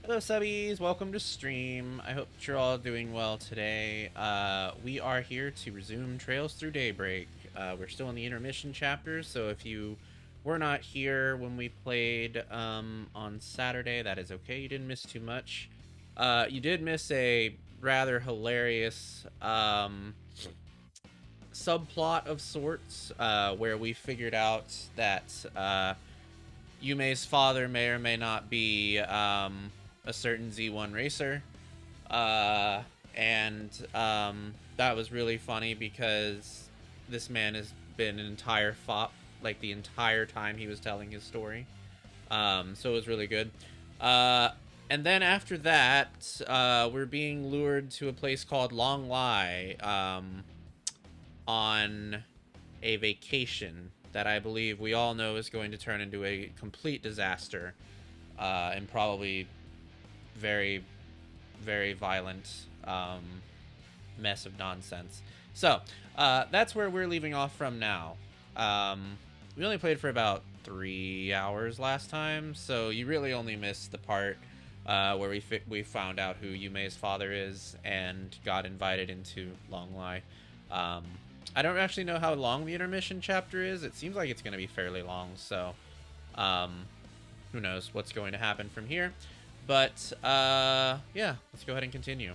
Hello subbies, welcome to stream. I hope you're all doing well today. We are here to resume Trails Through Daybreak. We're still in the intermission chapters, so if you were not here when we played on Saturday, that is okay. You didn't miss too much. You did miss a rather hilarious subplot of sorts, where we figured out that Yume's father may or may not be a certain Z1 racer. Uh, and that was really funny because this man has been an entire fop like the entire time he was telling his story. So it was really good. And then after that, we're being lured to a place called Longlai on a vacation that I believe we all know is going to turn into a complete disaster and probably very, very violent mess of nonsense. So that's where we're leaving off from now. We only played for about 3 hours last time, so you really only missed the part where we found out who Yume's father is and got invited into Longlai. I don't actually know how long the intermission chapter is. It seems like it's going to be fairly long, so who knows what's going to happen from here. But yeah, let's go ahead and continue.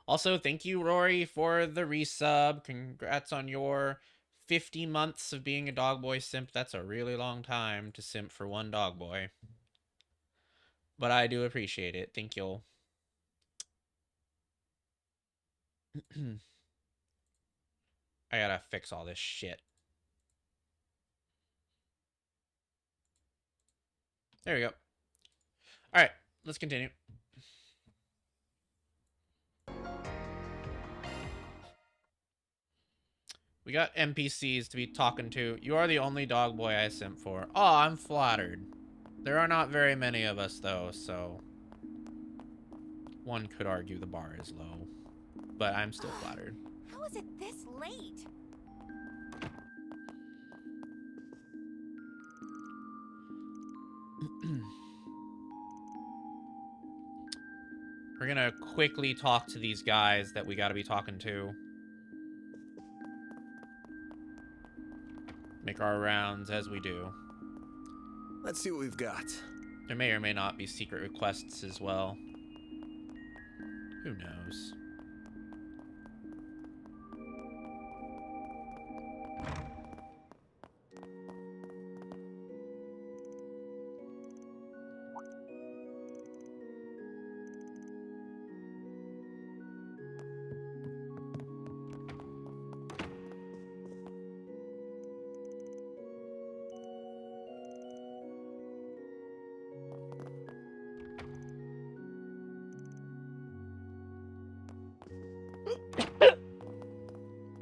Also, thank you, Rory, for the resub. Congrats on your 50 months of being a dog boy simp. That's a really long time to simp for one dog boy. But I do appreciate it. Thank you. I gotta fix all this shit. There we go. Alright, let's continue. We got NPCs to be talking to. You are the only dog boy I simp for. Oh, I'm flattered. There are not very many of us, though, so one could argue the bar is low. But I'm still flattered. How is it this late? We're gonna quickly talk to these guys that we gotta be talking to. Make our rounds as we do. Let's see what we've got. There may or may not be secret requests as well. Who knows?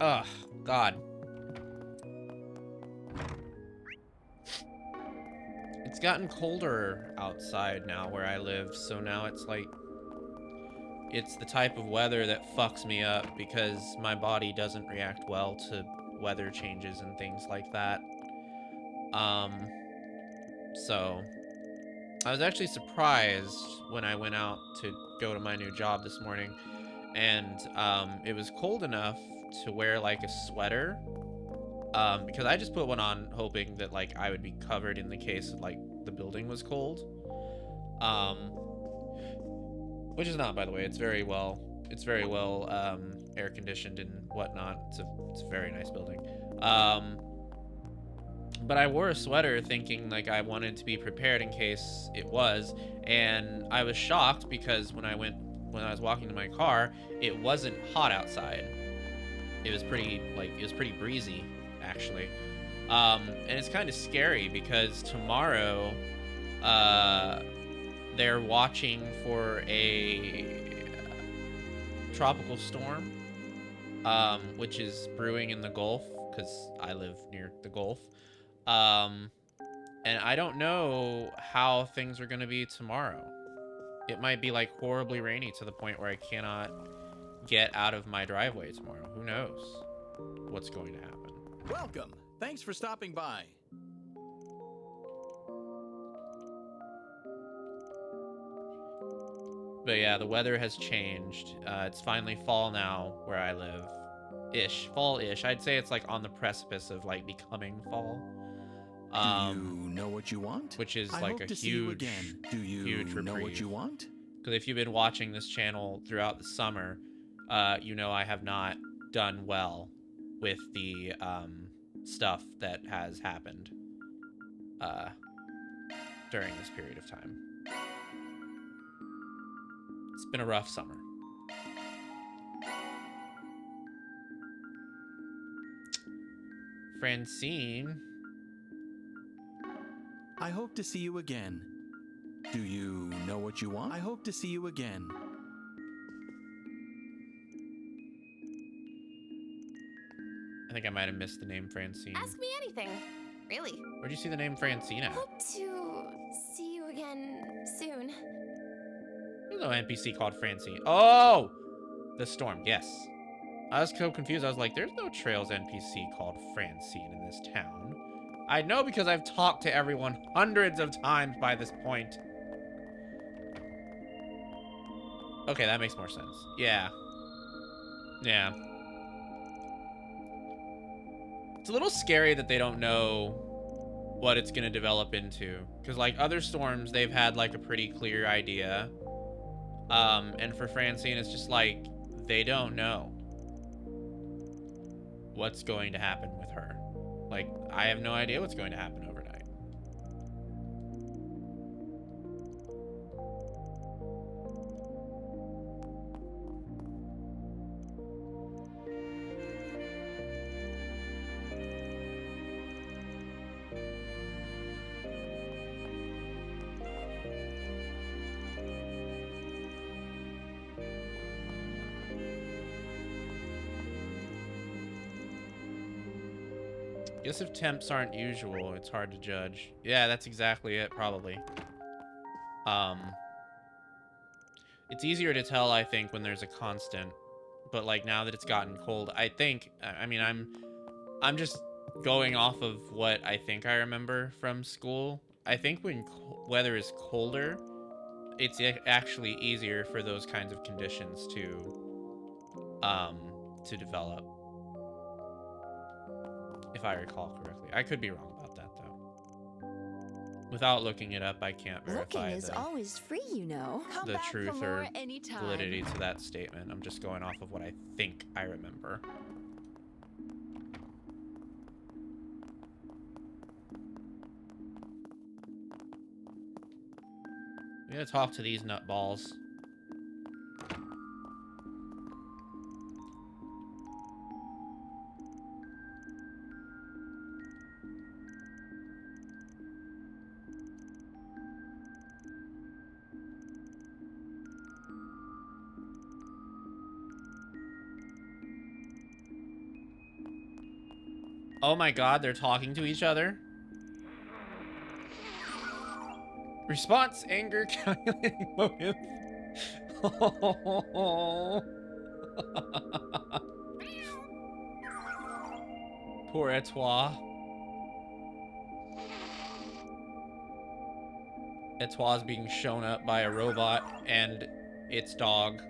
Ugh, God. It's gotten colder outside now where I live, so now it's like... It's the type of weather that fucks me up because my body doesn't react well to weather changes and things like that. So... I was actually surprised when I went out to go to my new job this morning, and it was cold enough to wear like a sweater, because I just put one on hoping that like I would be covered in the case of like the building was cold, which is not, by the way. It's very well air conditioned and whatnot. It's a very nice building. But I wore a sweater thinking like I wanted to be prepared in case it was, and I was shocked because when I was walking to my car, it wasn't hot outside. It was pretty breezy actually. And it's kind of scary because tomorrow they're watching for a tropical storm, which is brewing in the Gulf because I live near the Gulf. And I don't know how things are going to be tomorrow. It might be like horribly rainy to the point where I cannot get out of my driveway tomorrow. Who knows what's going to happen. Welcome. Thanks for stopping by. But yeah, the weather has changed. It's finally fall now where I live. Fall-ish. I'd say it's like on the precipice of like becoming fall. Do you know what you want? Which is I like hope a to see you huge, again. Do you huge know what reprieve. you want? Because if you've been watching this channel throughout the summer, you know I have not done well with the stuff that has happened during this period of time. It's been a rough summer. Francine. I hope to see you again. Do you know what you want? I hope to see you again. I think I might have missed the name Francine. Ask me anything. Really. Where'd you see the name Francine at? Hope to see you again soon. There's no NPC called Francine. Oh! The Storm, yes. I was so confused. I was like, there's no Trails NPC called Francine in this town. I know because I've talked to everyone hundreds of times by this point. Okay, that makes more sense. Yeah. Yeah. It's a little scary that they don't know what it's going to develop into. Because, like, other storms, they've had, like, a pretty clear idea. And for Francine, it's just, like, they don't know what's going to happen with her. Like, I have no idea what's going to happen overnight. Guess if temps aren't usual, it's hard to judge. Yeah, that's exactly it, probably. It's easier to tell, I think, when there's a constant. But, like, now that it's gotten cold, I think... I mean, I'm just going off of what I think I remember from school. I think when weather is colder, it's actually easier for those kinds of conditions to develop. If I recall correctly. I could be wrong about that, though. Without looking it up, I can't verify Looking is always free, you know. the truth or validity to that statement. I'm just going off of what I think I remember. We gotta talk to these nutballs. Oh my god, they're talking to each other? Response, anger, calculating motive. Poor Etoile. Etoile's being shown up by a robot and its dog.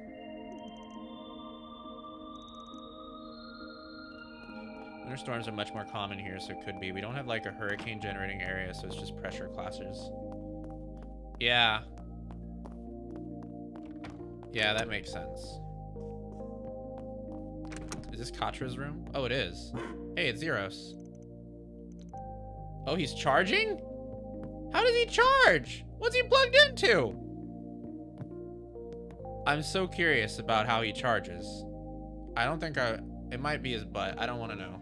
Thunderstorms are much more common here, so it could be. We don't have like a hurricane generating area, so it's just pressure clusters. Yeah. Yeah, that makes sense. Is this Katra's room? Oh, it is. Hey, it's Zeros. Oh, he's charging? How does he charge? What's he plugged into? I'm so curious about how he charges. I don't think it might be his butt. I don't want to know.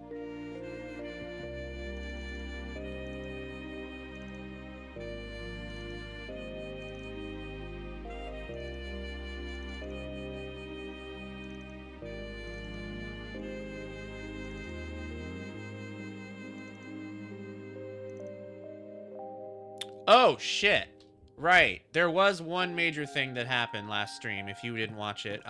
Oh, shit. Right. There was one major thing that happened last stream, if you didn't watch it.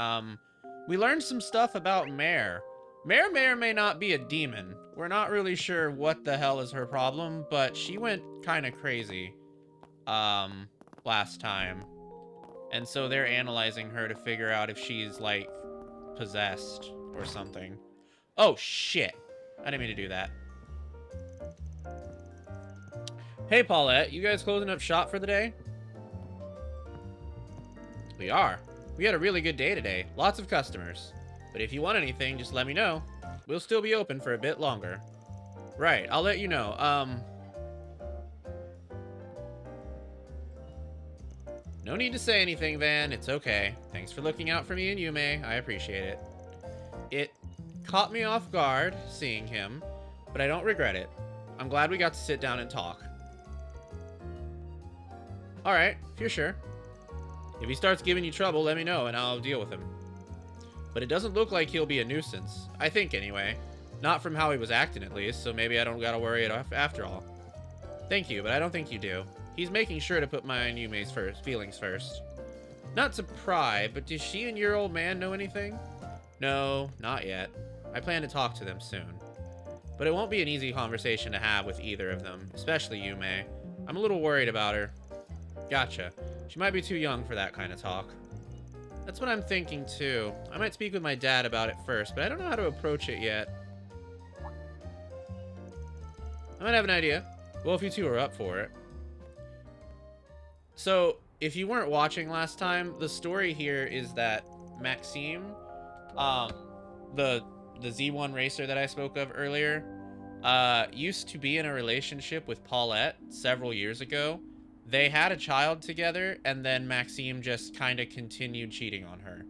We learned some stuff about Mare. Mare may or may not be a demon. We're not really sure what the hell is her problem, but she went kind of crazy last time. And so they're analyzing her to figure out if she's, like, possessed or something. Oh, shit. I didn't mean to do that. Hey, Paulette, you guys closing up shop for the day? We are. We had a really good day today. Lots of customers. But if you want anything, just let me know. We'll still be open for a bit longer. Right, I'll let you know. No need to say anything, Van. It's okay. Thanks for looking out for me and Yume. I appreciate it. It caught me off guard seeing him, but I don't regret it. I'm glad we got to sit down and talk. Alright, if you're sure. If he starts giving you trouble, let me know and I'll deal with him. But it doesn't look like he'll be a nuisance. I think, anyway. Not from how he was acting, at least, so maybe I don't gotta worry it after all. Thank you, but I don't think you do. He's making sure to put mine and Yume's feelings first. Not to pry, but does she and your old man know anything? No, not yet. I plan to talk to them soon. But it won't be an easy conversation to have with either of them, especially Yume. I'm a little worried about her. Gotcha. She might be too young for that kind of talk. That's what I'm thinking, too. I might speak with my dad about it first, but I don't know how to approach it yet. I might have an idea. Well, if you two are up for it. So, if you weren't watching last time, the story here is that Maxime, the Z1 racer that I spoke of earlier, used to be in a relationship with Paulette several years ago. They had a child together, and then Maxime just kind of continued cheating on her,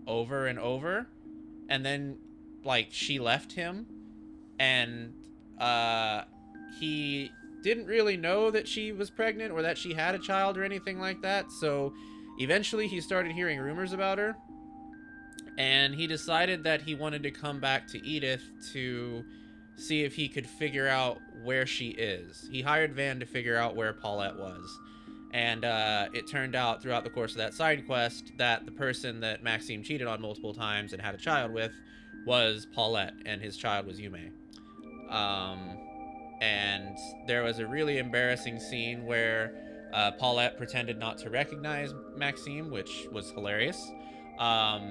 over and over. And then, like, she left him, and, he didn't really know that she was pregnant or that she had a child or anything like that. So eventually he started hearing rumors about her, and he decided that he wanted to come back to Edith to see if he could figure out where she is. He hired Van to figure out where Paulette was. And it turned out throughout the course of that side quest that the person that Maxime cheated on multiple times and had a child with was Paulette, and his child was Yume. And there was a really embarrassing scene where Paulette pretended not to recognize Maxime, which was hilarious. I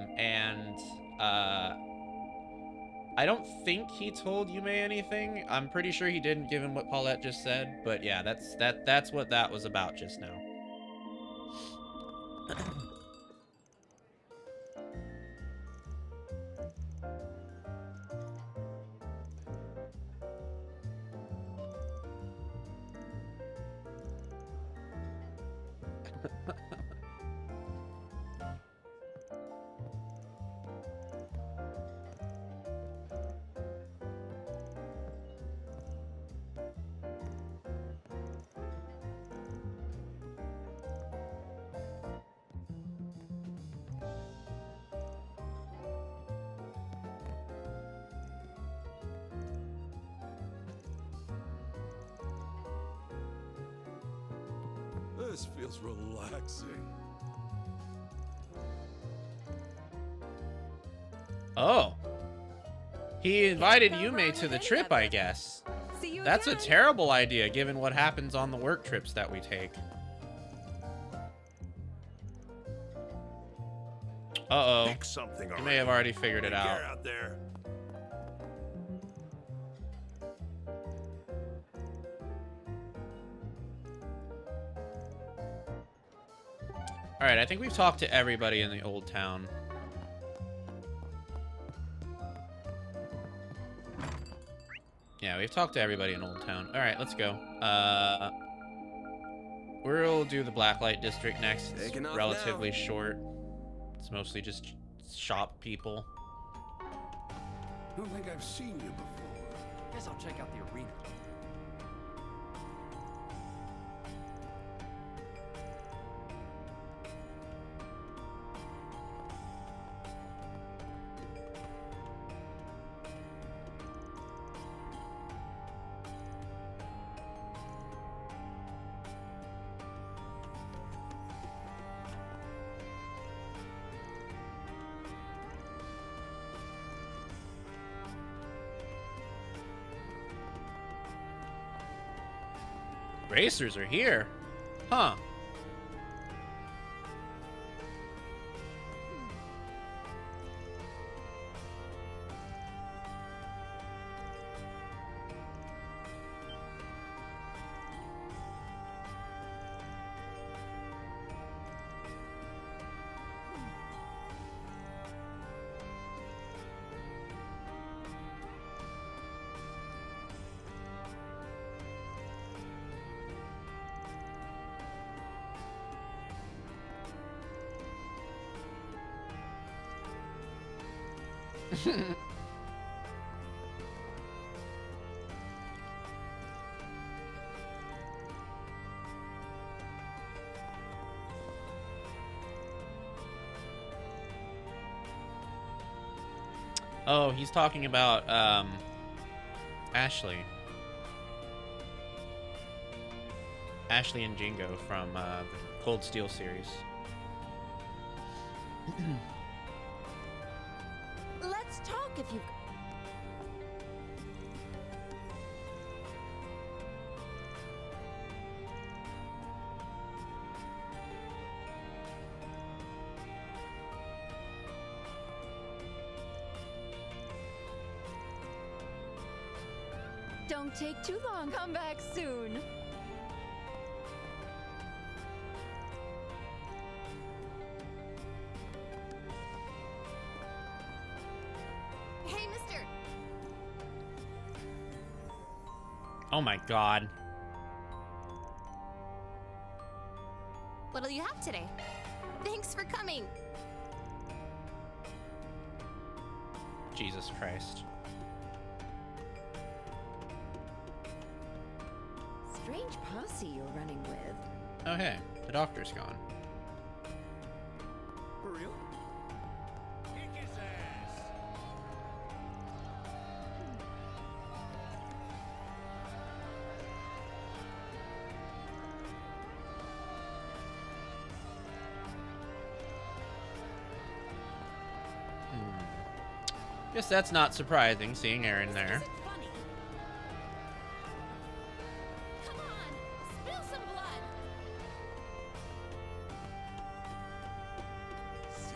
don't think he told Yume anything. I'm pretty sure he didn't, given what Paulette just said. But yeah, that's what that was about just now. This feels relaxing. Oh. He invited Yume to the trip, I guess. That's a terrible idea, given what happens on the work trips that we take. Uh-oh. Pick something You may have already figured it out. out there. Alright, I think we've talked to everybody in the old town. Yeah, we've talked to everybody in Old Town. Alright, let's go. We'll do the Blacklight District next. It's Taking off relatively now. short. It's mostly just shop people. Don't think I've seen you before. Guess I'll check out the arena. Racers are here. Huh. Oh, he's talking about Ashley. Ashley and Jingo from the Cold Steel series. Let's talk if you. Don't take too long. Come back soon. Hey, mister. Oh my god. What'll you have today? Thanks for coming. Jesus Christ. Strange posse you're running with. Oh hey, the doctor's gone. For real? Kick his ass. Guess that's not surprising, seeing Aaron there. Isn't funny. Come on, spill some blood.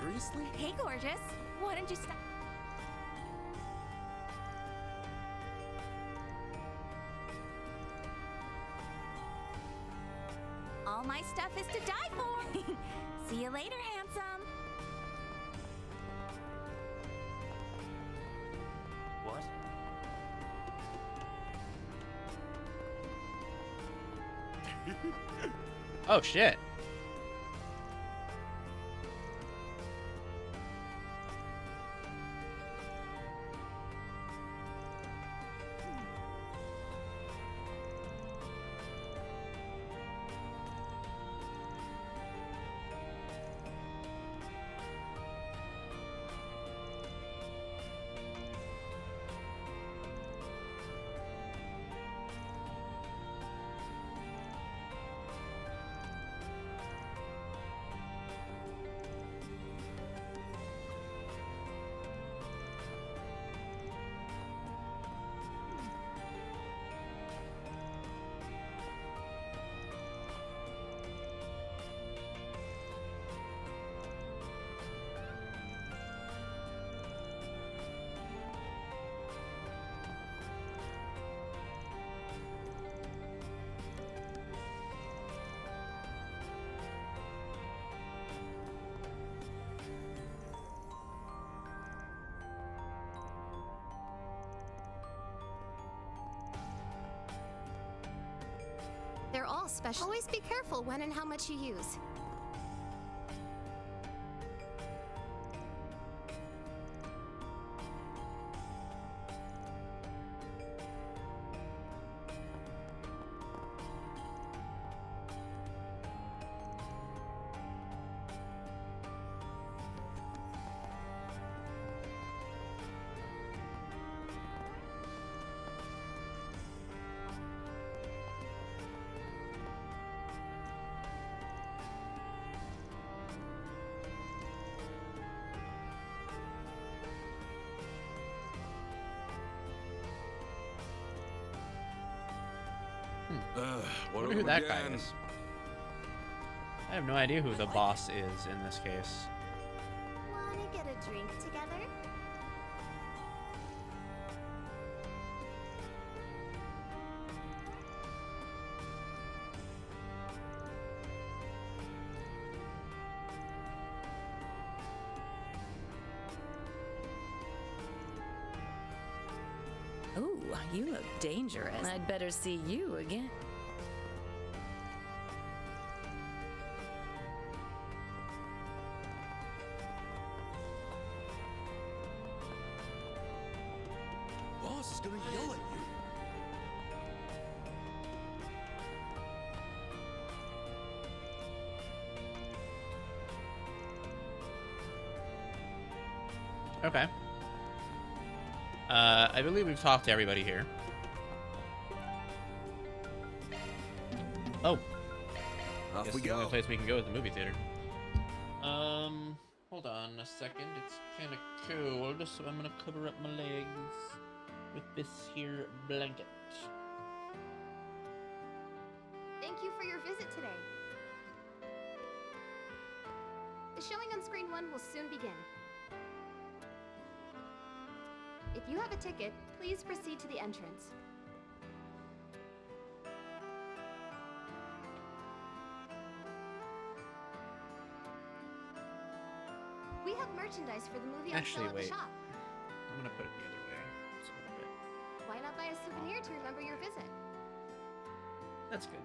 Seriously? Hey, gorgeous. Why don't you stop? All my stuff is to die for. See you later, handsome. What? Oh shit. They're all special. Always be careful when and how much you use. What Wonder who that guy is. I have no idea who the boss is in this case. Wanna get a drink together? Ooh, you look dangerous. I'd better see you again. Okay. I believe we've talked to everybody here. Oh. Off Guess we the only go. place we can go is the movie theater. Hold on a second. It's kind of cold, so I'm gonna cover up my legs with this here blanket. Thank you for your visit today. The showing on screen 1 will soon begin. If you have a ticket, please proceed to the entrance. We have merchandise for the movie on Actually, sale at wait. the shop. I'm gonna put it the other way. Just a little bit. Why not buy a souvenir to remember your visit? That's good.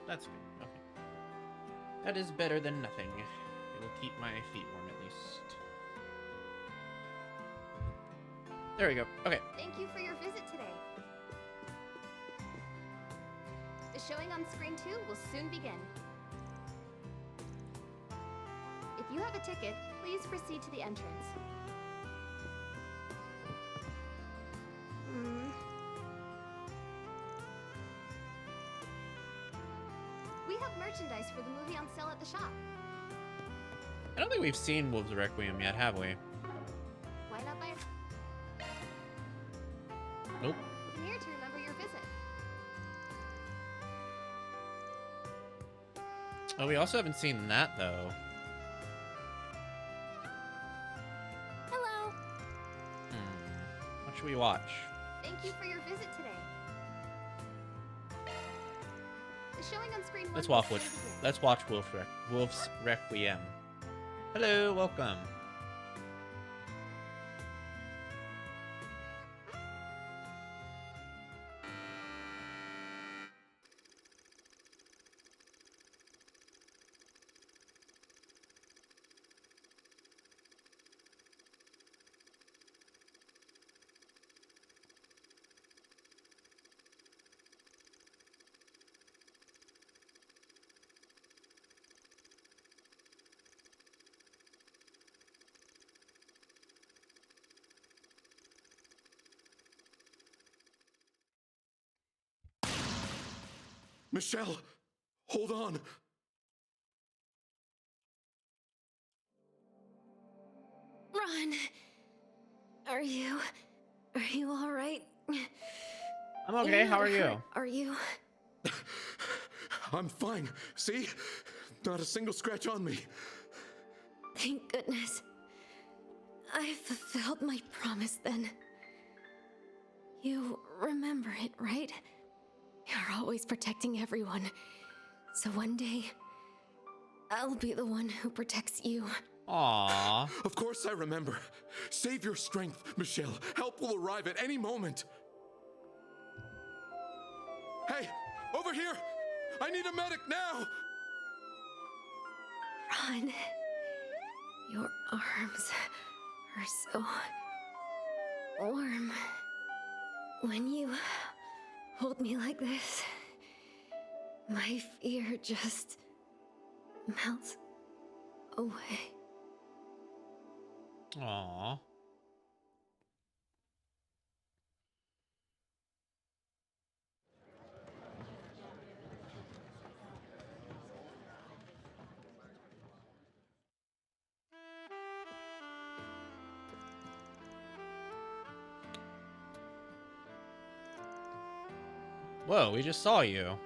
That's good. Okay. That is better than nothing. It will keep my feet warm at least. There we go. Okay. Thank you for your visit today. The showing on screen 2 will soon begin. If you have a ticket, please proceed to the entrance. We have merchandise for the movie on sale at the shop. I don't think we've seen Wolves Requiem yet, have we? Why not buy a Nope. souvenir to remember your visit? Oh, we also haven't seen that, though. Hello. What should we watch? Thank you for your visit today. The showing on screen 1 Let's will watch soon it. begin. Let's watch Wolf's Requiem. Hello, welcome. Michelle, hold on. Ron, are you all right? I'm okay. You're How not are you? hurt, Are you? I'm fine. See? Not a single scratch on me. Thank goodness. I fulfilled my promise then. You remember it, right? You're always protecting everyone. So one day, I'll be the one who protects you. Aww. Of course I remember. Save your strength, Michelle. Help will arrive at any moment. Hey, over here! I need a medic now! Ron, your arms are so warm. When you hold me like this, my fear just melts away. Aww. Whoa, we just saw you.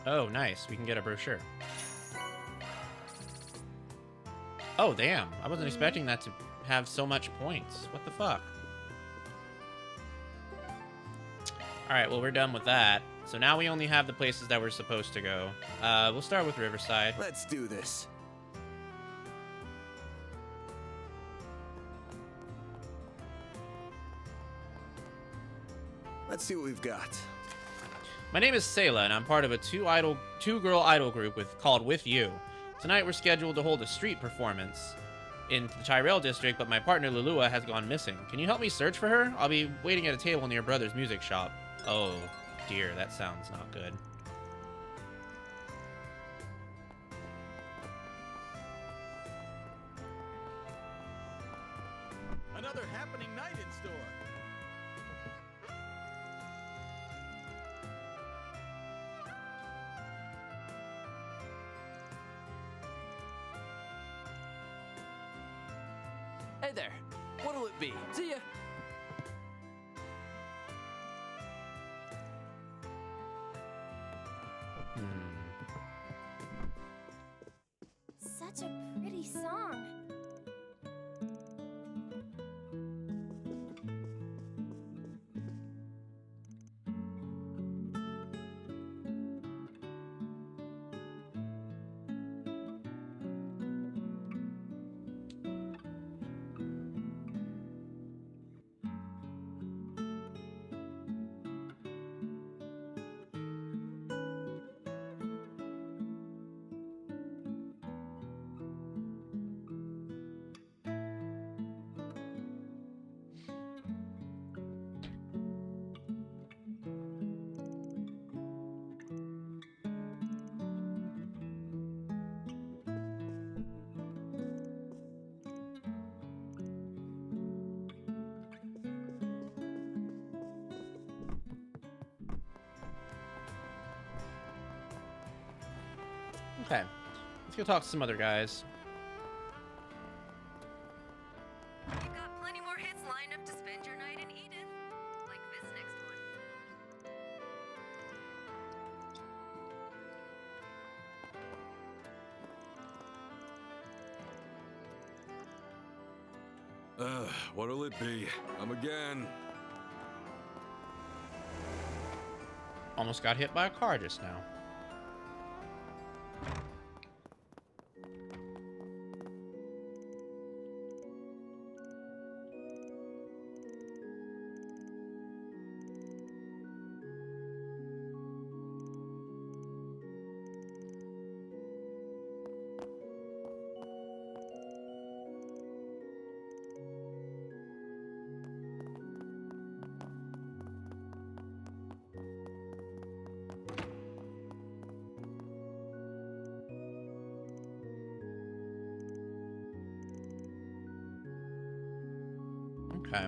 Oh, nice. We can get a brochure. Oh, damn. I wasn't expecting that to have so much points. What the fuck? Alright, well, we're done with that. So now we only have the places that we're supposed to go. We'll start with Riverside. Let's do this. Let's see what we've got. My name is Sayla, and I'm part of a two-girl idol group called With You. Tonight we're scheduled to hold a street performance in the Tyrell district, but my partner Lulua has gone missing. Can you help me search for her? I'll be waiting at a table near Brother's music shop. Oh dear, that sounds not good. Another happening night in store. Hey there. What'll it be? See ya. Such a pretty song. Okay, let's go talk to some other guys. You've got plenty more hits lined up to spend your night in Edith. Like this next one. What'll it be? Come again. Almost got hit by a car just now. Okay.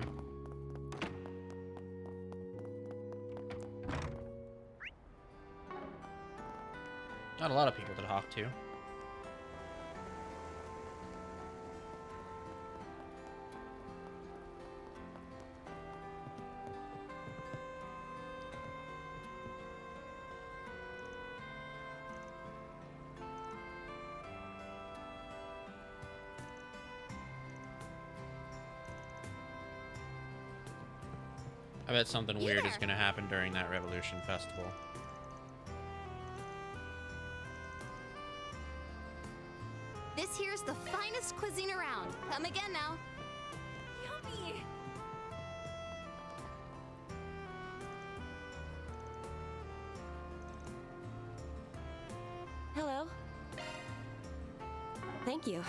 Not a lot of people to talk to. I bet something weird is going to happen during that Revolution Festival. This here's the finest cuisine around. Come again now. Yummy. Hello. Thank you.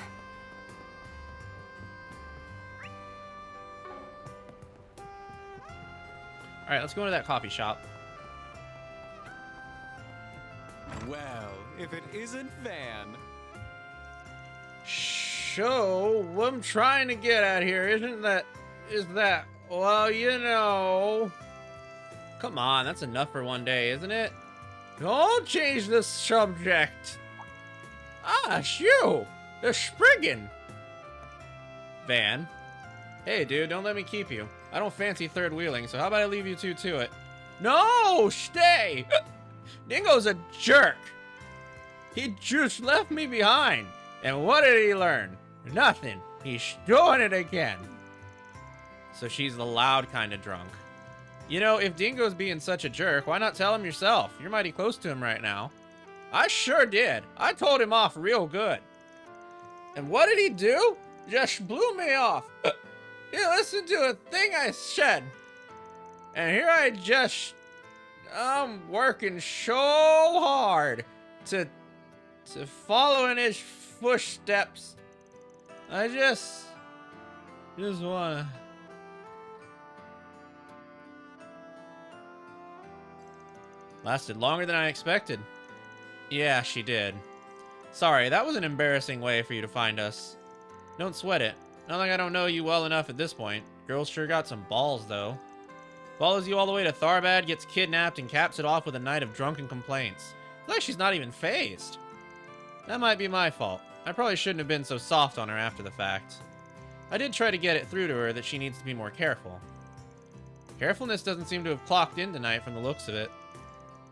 All right, let's go into that coffee shop. Well, if it isn't Van. So, what I'm trying to get at here is that, well, you know... Come on, that's enough for one day, isn't it? Don't change the subject. Ah, shoo! The Spriggan! Van. Hey, dude, don't let me keep you. I don't fancy third wheeling, so how about I leave you two to it? No! Stay! Dingo's a jerk! He just left me behind. And what did he learn? Nothing. He's doing it again. So she's the loud kind of drunk. You know, if Dingo's being such a jerk, why not tell him yourself? You're mighty close to him right now. I sure did. I told him off real good. And what did he do? Just blew me off. He listened to a thing I said. And here I'm working so hard to follow in his footsteps. I just wanna. Lasted longer than I expected. Yeah, she did. Sorry, that was an embarrassing way for you to find us. Don't sweat it. Not like I don't know you well enough at this point. Girl's sure got some balls, though. Follows you all the way to Tharbad, gets kidnapped, and caps it off with a night of drunken complaints. It's like she's not even phased. That might be my fault. I probably shouldn't have been so soft on her after the fact. I did try to get it through to her that she needs to be more careful. Carefulness doesn't seem to have clocked in tonight from the looks of it.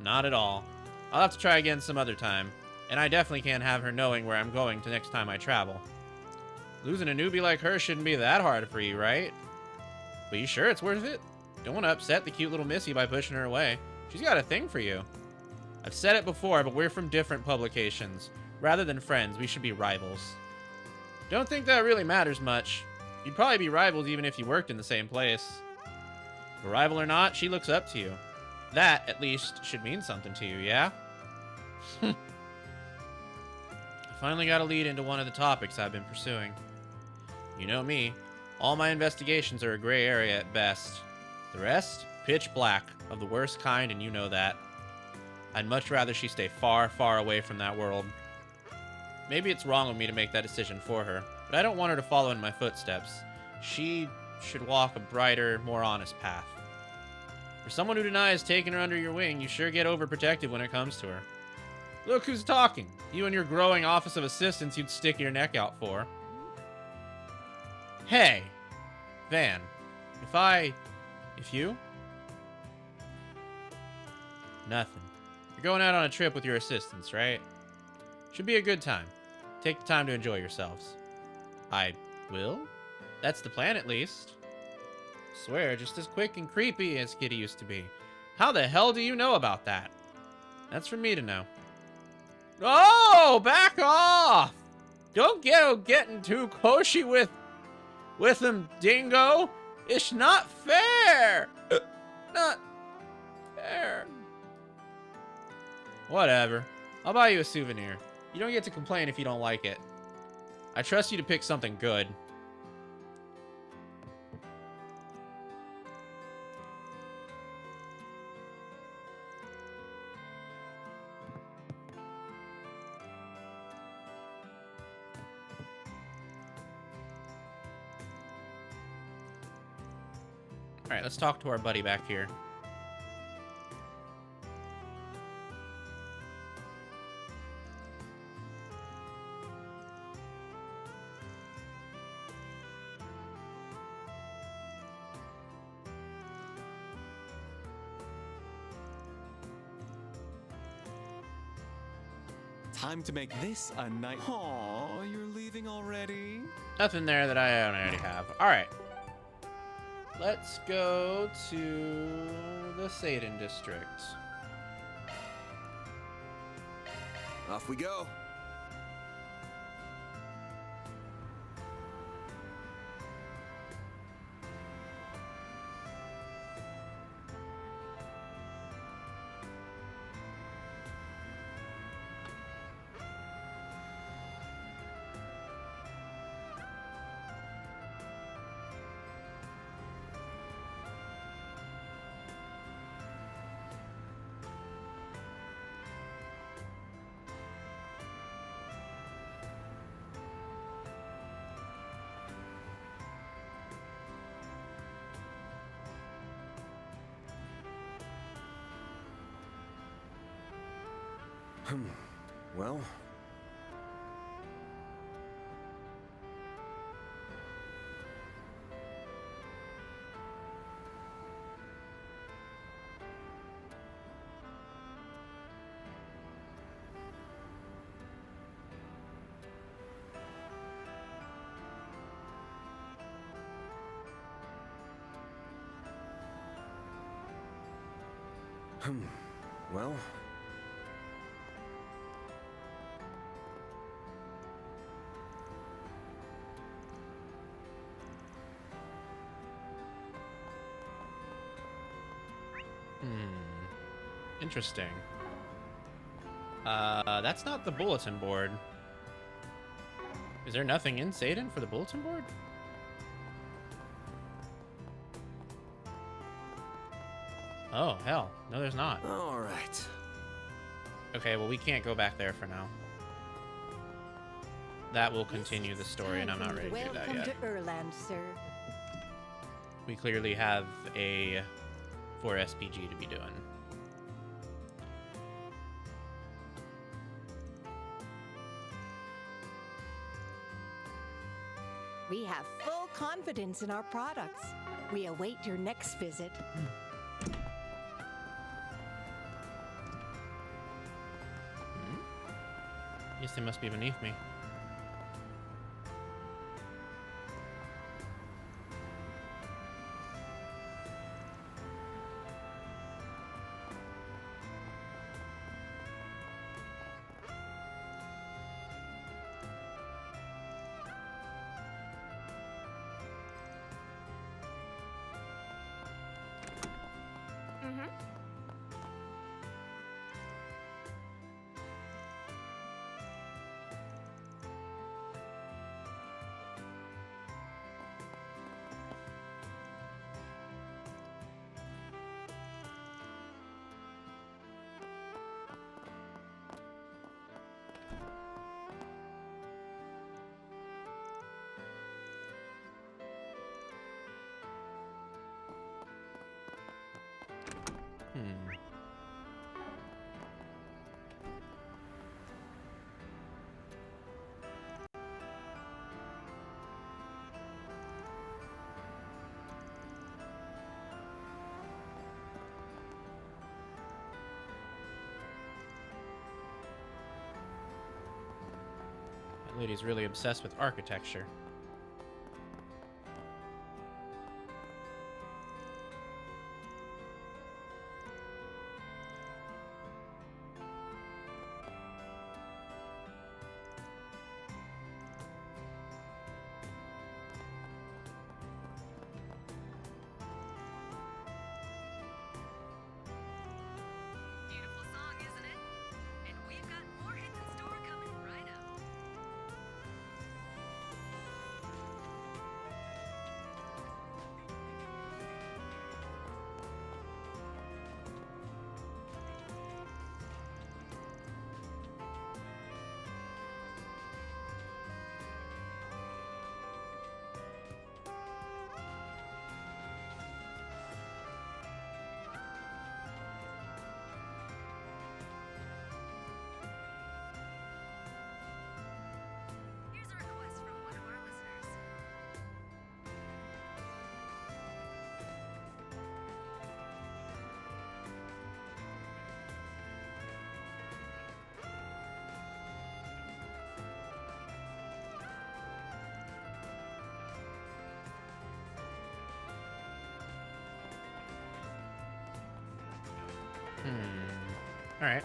Not at all. I'll have to try again some other time, and I definitely can't have her knowing where I'm going to next time I travel. Losing a newbie like her shouldn't be that hard for you, right? But you sure it's worth it? Don't want to upset the cute little missy by pushing her away. She's got a thing for you. I've said it before, but we're from different publications. Rather than friends, we should be rivals. Don't think that really matters much. You'd probably be rivals even if you worked in the same place. A rival or not, she looks up to you. That, at least, should mean something to you, yeah? I finally got a lead into one of the topics I've been pursuing. You know me. All my investigations are a gray area at best. The rest? Pitch black, of the worst kind, and you know that. I'd much rather she stay far, far away from that world. Maybe it's wrong of me to make that decision for her, but I don't want her to follow in my footsteps. She should walk a brighter, more honest path. For someone who denies taking her under your wing, you sure get overprotective when it comes to her. Look who's talking. You and your growing office of assistants you'd stick your neck out for. Hey, Van, if you? Nothing. You're going out on a trip with your assistants, right? Should be a good time. Take the time to enjoy yourselves. I will? That's the plan, at least. Swear, just as quick and creepy as Kitty used to be. How the hell do you know about that? That's for me to know. Oh, back off! Don't getting too cosy with him, Dingo. It's not fair. Not fair. Whatever. I'll buy you a souvenir. You don't get to complain if you don't like it. I trust you to pick something good. Alright, let's talk to our buddy back here. Time to make this a night. Aw, you're leaving already? Nothing there that I don't already have. Alright. Let's go to the Satan district. Off we go. Well, Well, Interesting. That's not the bulletin board. Is there nothing in Satan for the bulletin board? Oh, hell. No, there's not. all right. Okay, well, we can't go back there for now. That will continue the story, and I'm not ready to do that yet. Welcome to Erland, sir. We clearly have a 4SPG to be doing. We have full confidence in our products. We await your next visit. Yes, they must be beneath me. That lady's really obsessed with architecture. Beautiful song, isn't it? And we've got more hits in store coming right up. Here's a request from one of our listeners. All right.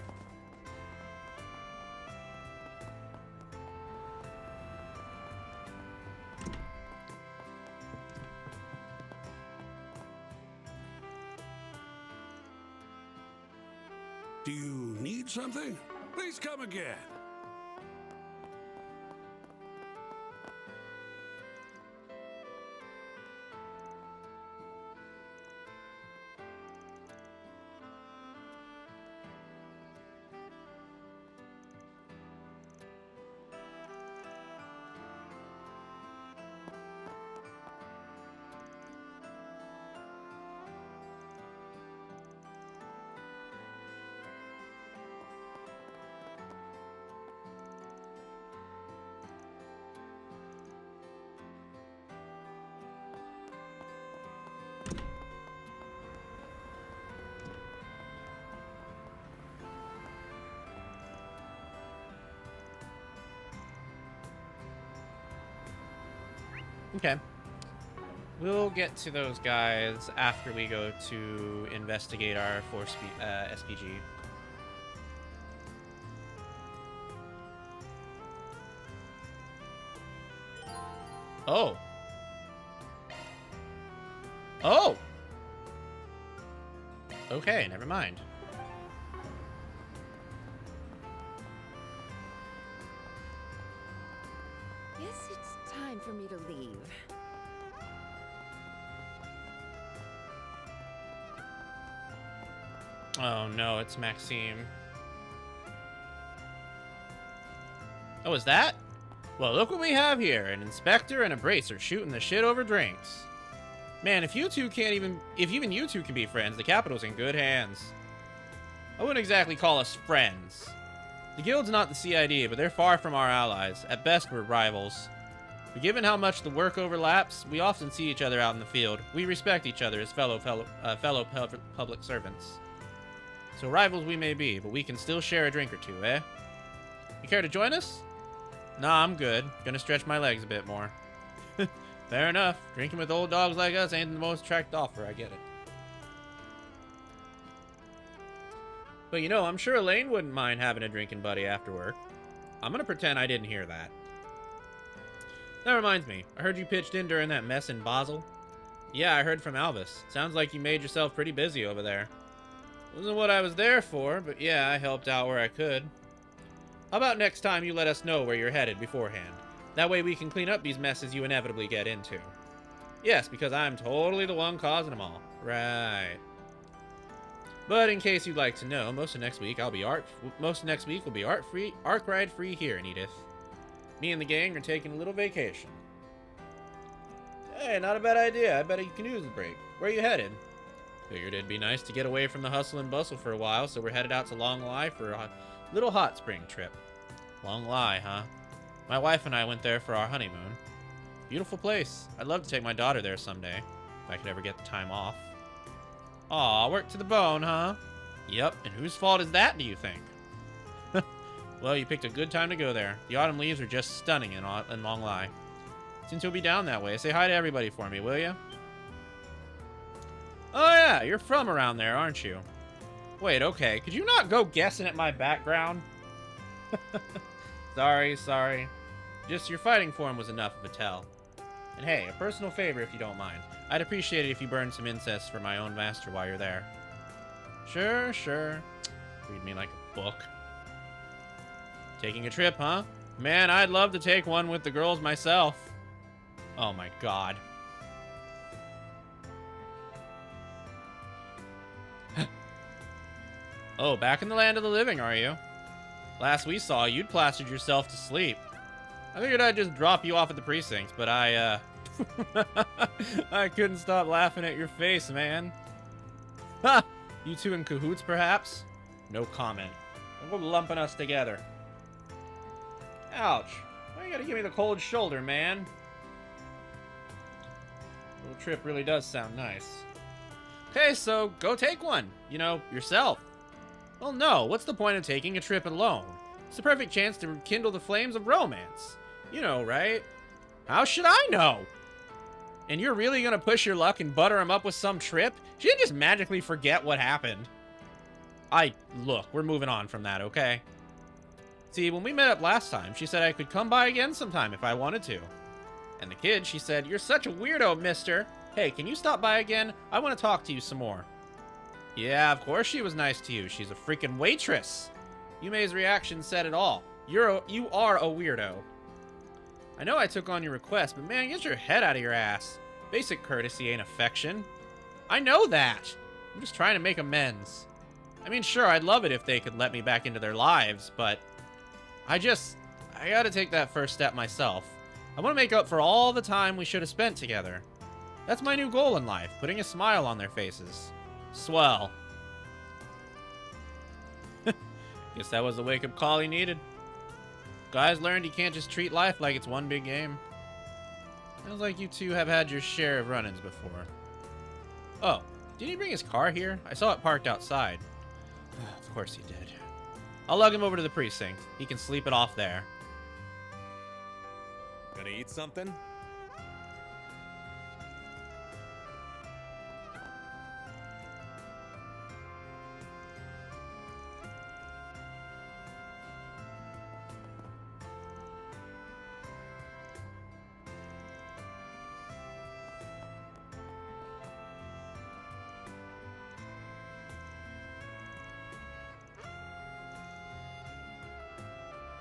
Do you need something? Please come again. Okay. We'll get to those guys after we go to investigate our SPG. Oh. Oh! Okay, never mind. Guess it's time for me to leave. Oh no, it's Maxime. Oh, is that? Well, look what we have here. An inspector and a bracer shooting the shit over drinks. Man, if even you two can be friends, the capital's in good hands. I wouldn't exactly call us friends. The guild's not the CID, but they're far from our allies. At best, we're rivals. But given how much the work overlaps, we often see each other out in the field. We respect each other as fellow public servants. So rivals we may be, but we can still share a drink or two, eh? You care to join us? Nah, I'm good. Gonna stretch my legs a bit more. Fair enough. Drinking with old dogs like us ain't the most attractive offer, I get it. But you know, I'm sure Elaine wouldn't mind having a drinking buddy after work. I'm gonna pretend I didn't hear that. That reminds me, I heard you pitched in during that mess in Basel. Yeah, I heard from Alvis. Sounds like you made yourself pretty busy over there. Wasn't what I was there for, but yeah, I helped out where I could. How about next time you let us know where you're headed beforehand? That way we can clean up these messes you inevitably get into. Yes, because I'm totally the one causing them all. Right. But in case you'd like to know, most of next week will be art ride free here in Edith. Me and the gang are taking a little vacation. Hey, not a bad idea. I bet you can use the break. Where are you headed? Figured it'd be nice to get away from the hustle and bustle for a while, so we're headed out to Longlai for a little hot spring trip. Longlai, huh? My wife and I went there for our honeymoon. Beautiful place. I'd love to take my daughter there someday, if I could ever get the time off. Aw, work to the bone, huh? Yep, and whose fault is that, do you think? Well, you picked a good time to go there. The autumn leaves are just stunning in Longlai. Since you'll be down that way, say hi to everybody for me, will you? Oh yeah, you're from around there, aren't you? Wait, okay, could you not go guessing at my background? Sorry. Just your fighting form was enough of a tell. And hey, a personal favor if you don't mind. I'd appreciate it if you burned some incense for my own master while you're there. Sure. Read me like a book. Taking a trip, huh? Man, I'd love to take one with the girls myself. Oh my god. Oh, back in the land of the living, are you? Last we saw, you'd plastered yourself to sleep. I figured I'd just drop you off at the precinct, but I couldn't stop laughing at your face, man. Ha! You two in cahoots, perhaps? No comment. We're lumping us together. Ouch. Why you gotta give me the cold shoulder, man? Little trip really does sound nice. Okay, so go take one. You know, yourself. Well, no, what's the point of taking a trip alone? It's the perfect chance to rekindle the flames of romance. You know, right? How should I know? And you're really gonna push your luck and butter him up with some trip? She didn't just magically forget what happened. Look, we're moving on from that, okay? See, when we met up last time, she said I could come by again sometime if I wanted to. And the kid, she said, "You're such a weirdo, mister. Hey, can you stop by again? I want to talk to you some more." Yeah, of course she was nice to you. She's a freaking waitress. Yume's reaction said it all. You are a weirdo. I know I took on your request, but man, get your head out of your ass. Basic courtesy ain't affection. I know that. I'm just trying to make amends. I mean, sure, I'd love it if they could let me back into their lives, but I gotta take that first step myself. I want to make up for all the time we should have spent together. That's my new goal in life, putting a smile on their faces. Swell. Guess that was the wake-up call he needed. Guys learned you can't just treat life like it's one big game. Sounds like you two have had your share of run-ins before. Oh, did he bring his car here? I saw it parked outside. Of course he did. I'll lug him over to the precinct. He can sleep it off there. Gonna eat something?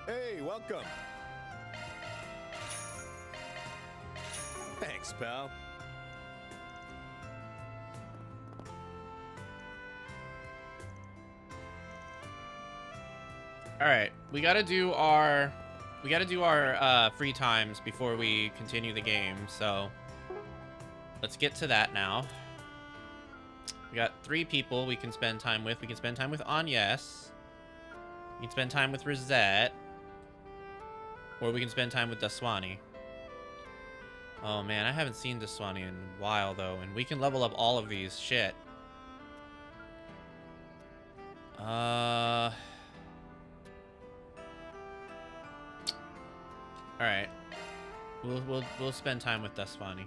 Hey, welcome. Thanks, pal. All right, we gotta do our free times before we continue the game. So let's get to that now. We got 3 people we can spend time with. We can spend time with Agnes. We can spend time with Rosette. Or we can spend time with Daswani. Oh man, I haven't seen Daswani in a while though, and we can level up all of these. Shit. All right. We'll spend time with Daswani.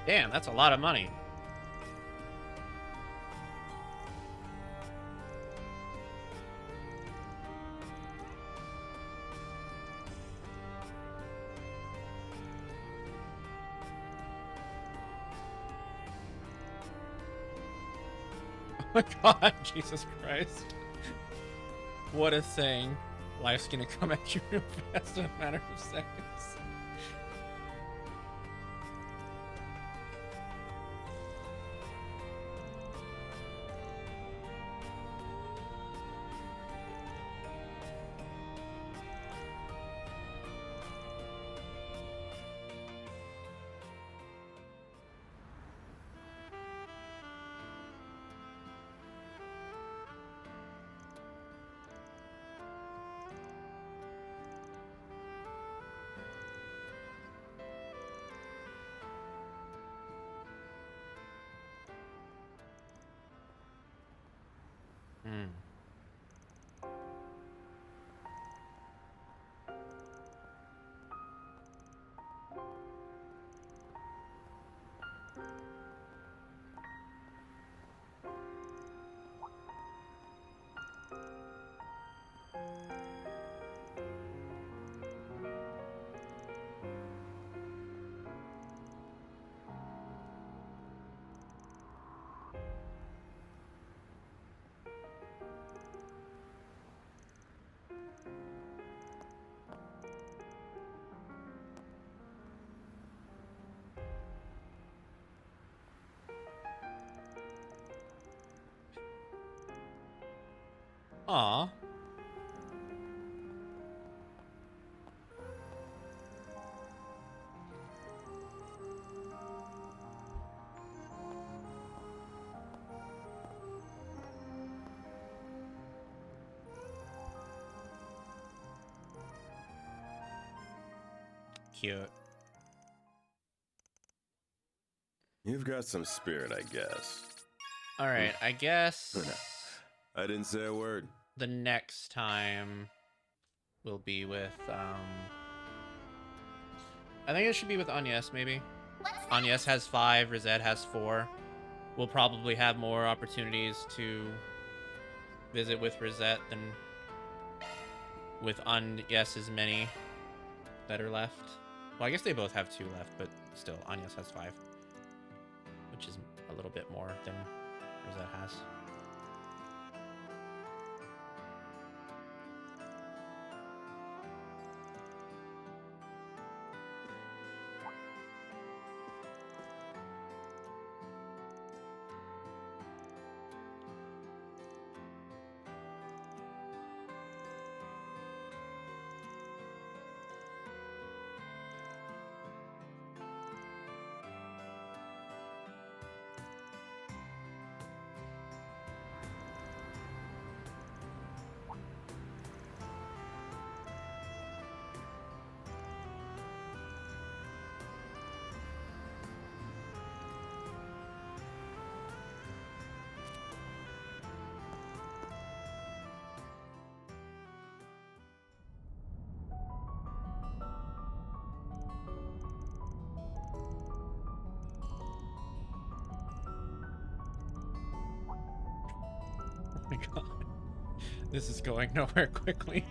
Damn, that's a lot of money. Oh my god, Jesus Christ. What a thing. Life's gonna come at you real fast in a matter of seconds. Hmm. Aw. Cute. You've got some spirit, I guess. All right, I guess I didn't say a word. the next time will be with I think it should be with Agnes, maybe. Agnes has 5, Rosette has 4. We'll probably have more opportunities to visit with Rosette than with Agnes's many that are left. Well, I guess they both have 2 left, but still, Agnes has 5, which is a little bit more than Rosette has. Oh my god. This is going nowhere quickly.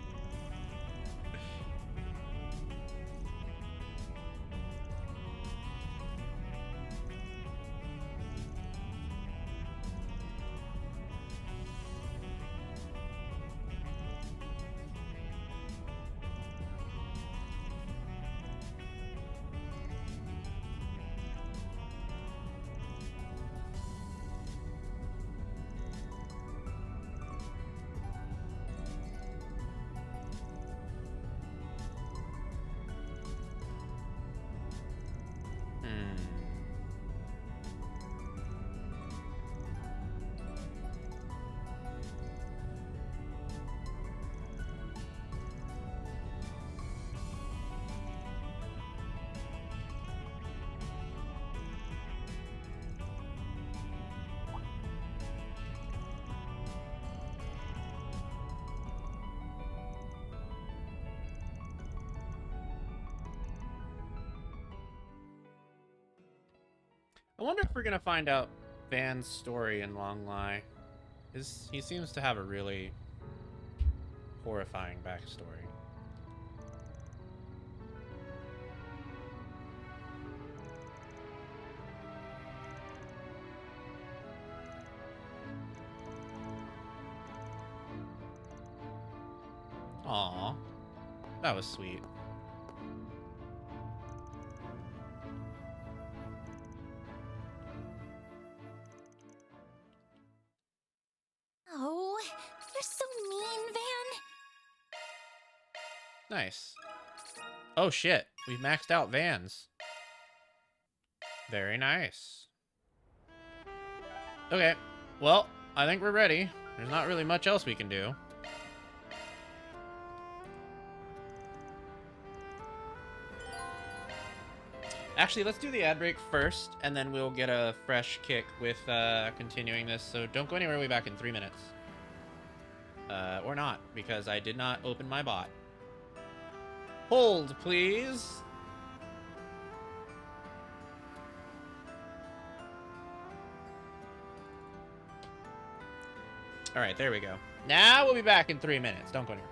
I wonder if we're gonna find out Van's story in longlai. He seems to have a really horrifying backstory. Aw, that was sweet. Oh, you're so mean, Van. Nice. Oh shit, we've maxed out Vans. Very nice. Okay, well, I think we're ready. There's not really much else we can do. Actually, let's do the ad break first, and then we'll get a fresh kick with continuing this. So don't go anywhere. We'll be back in 3 minutes. Or not, because I did not open my bot. Hold, please. All right, there we go. Now we'll be back in 3 minutes. Don't go anywhere.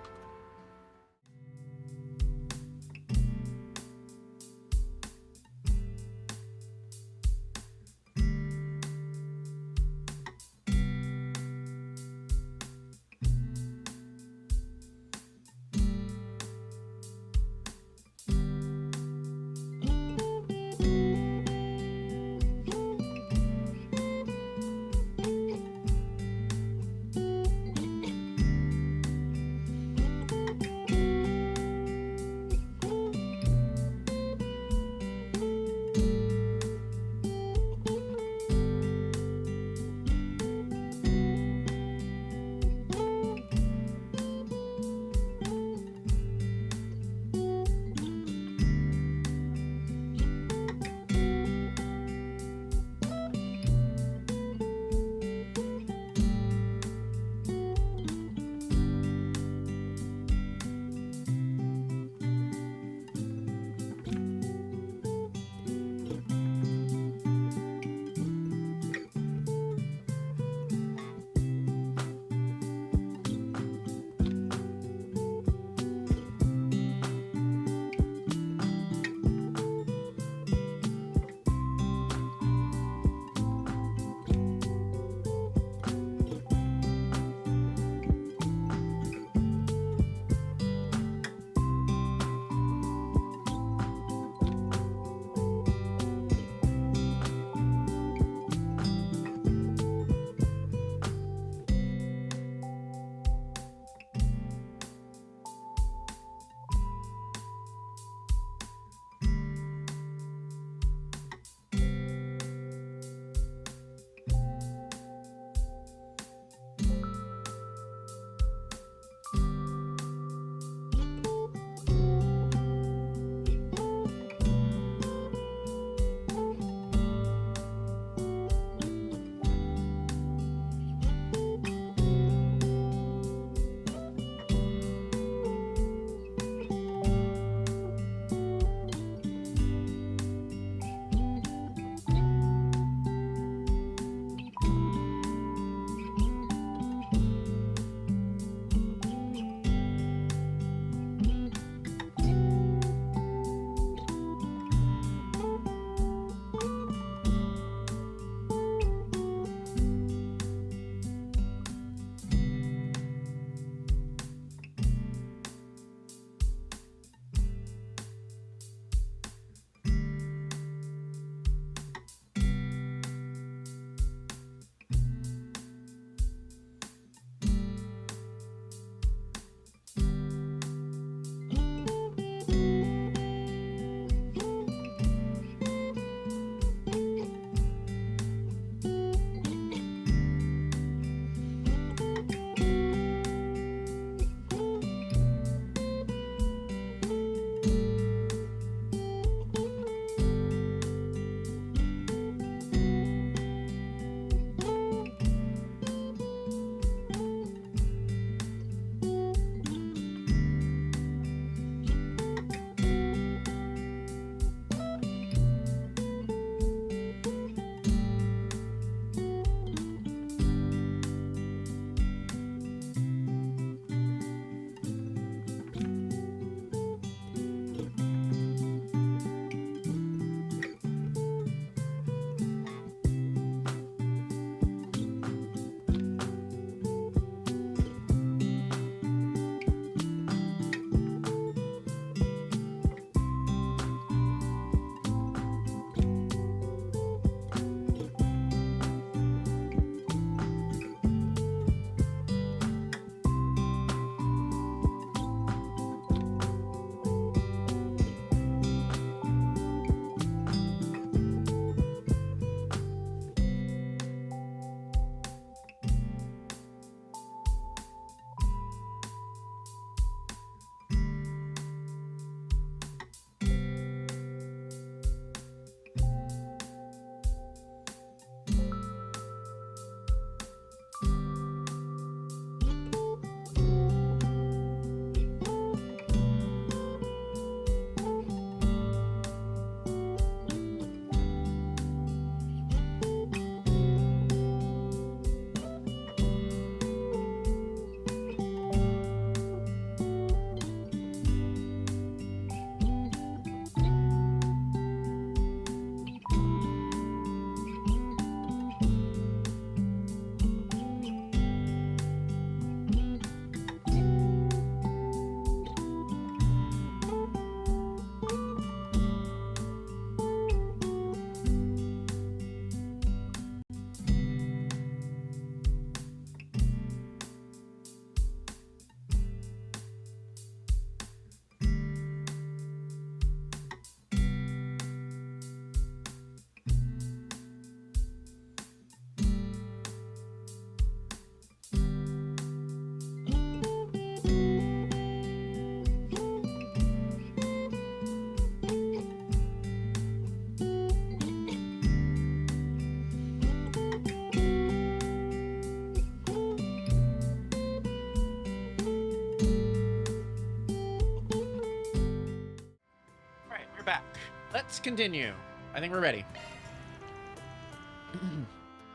Let's continue. I think we're ready.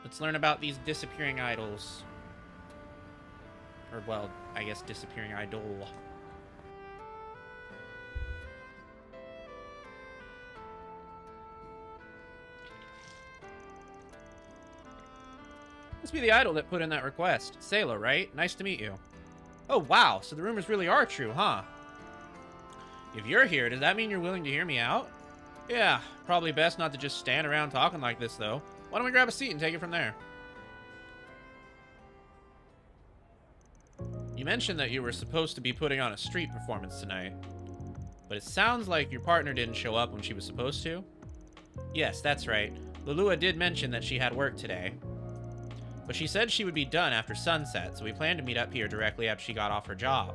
Let's learn about these disappearing idols. Or, well, I guess disappearing idol. Must be the idol that put in that request. Sayla, right? Nice to meet you. Oh, wow. So the rumors really are true, huh? If you're here, does that mean you're willing to hear me out? Yeah, probably best not to just stand around talking like this, though. Why don't we grab a seat and take it from there? You mentioned that you were supposed to be putting on a street performance tonight. But it sounds like your partner didn't show up when she was supposed to. Yes, that's right. Lulua did mention that she had work today. But she said she would be done after sunset, so we planned to meet up here directly after she got off her job.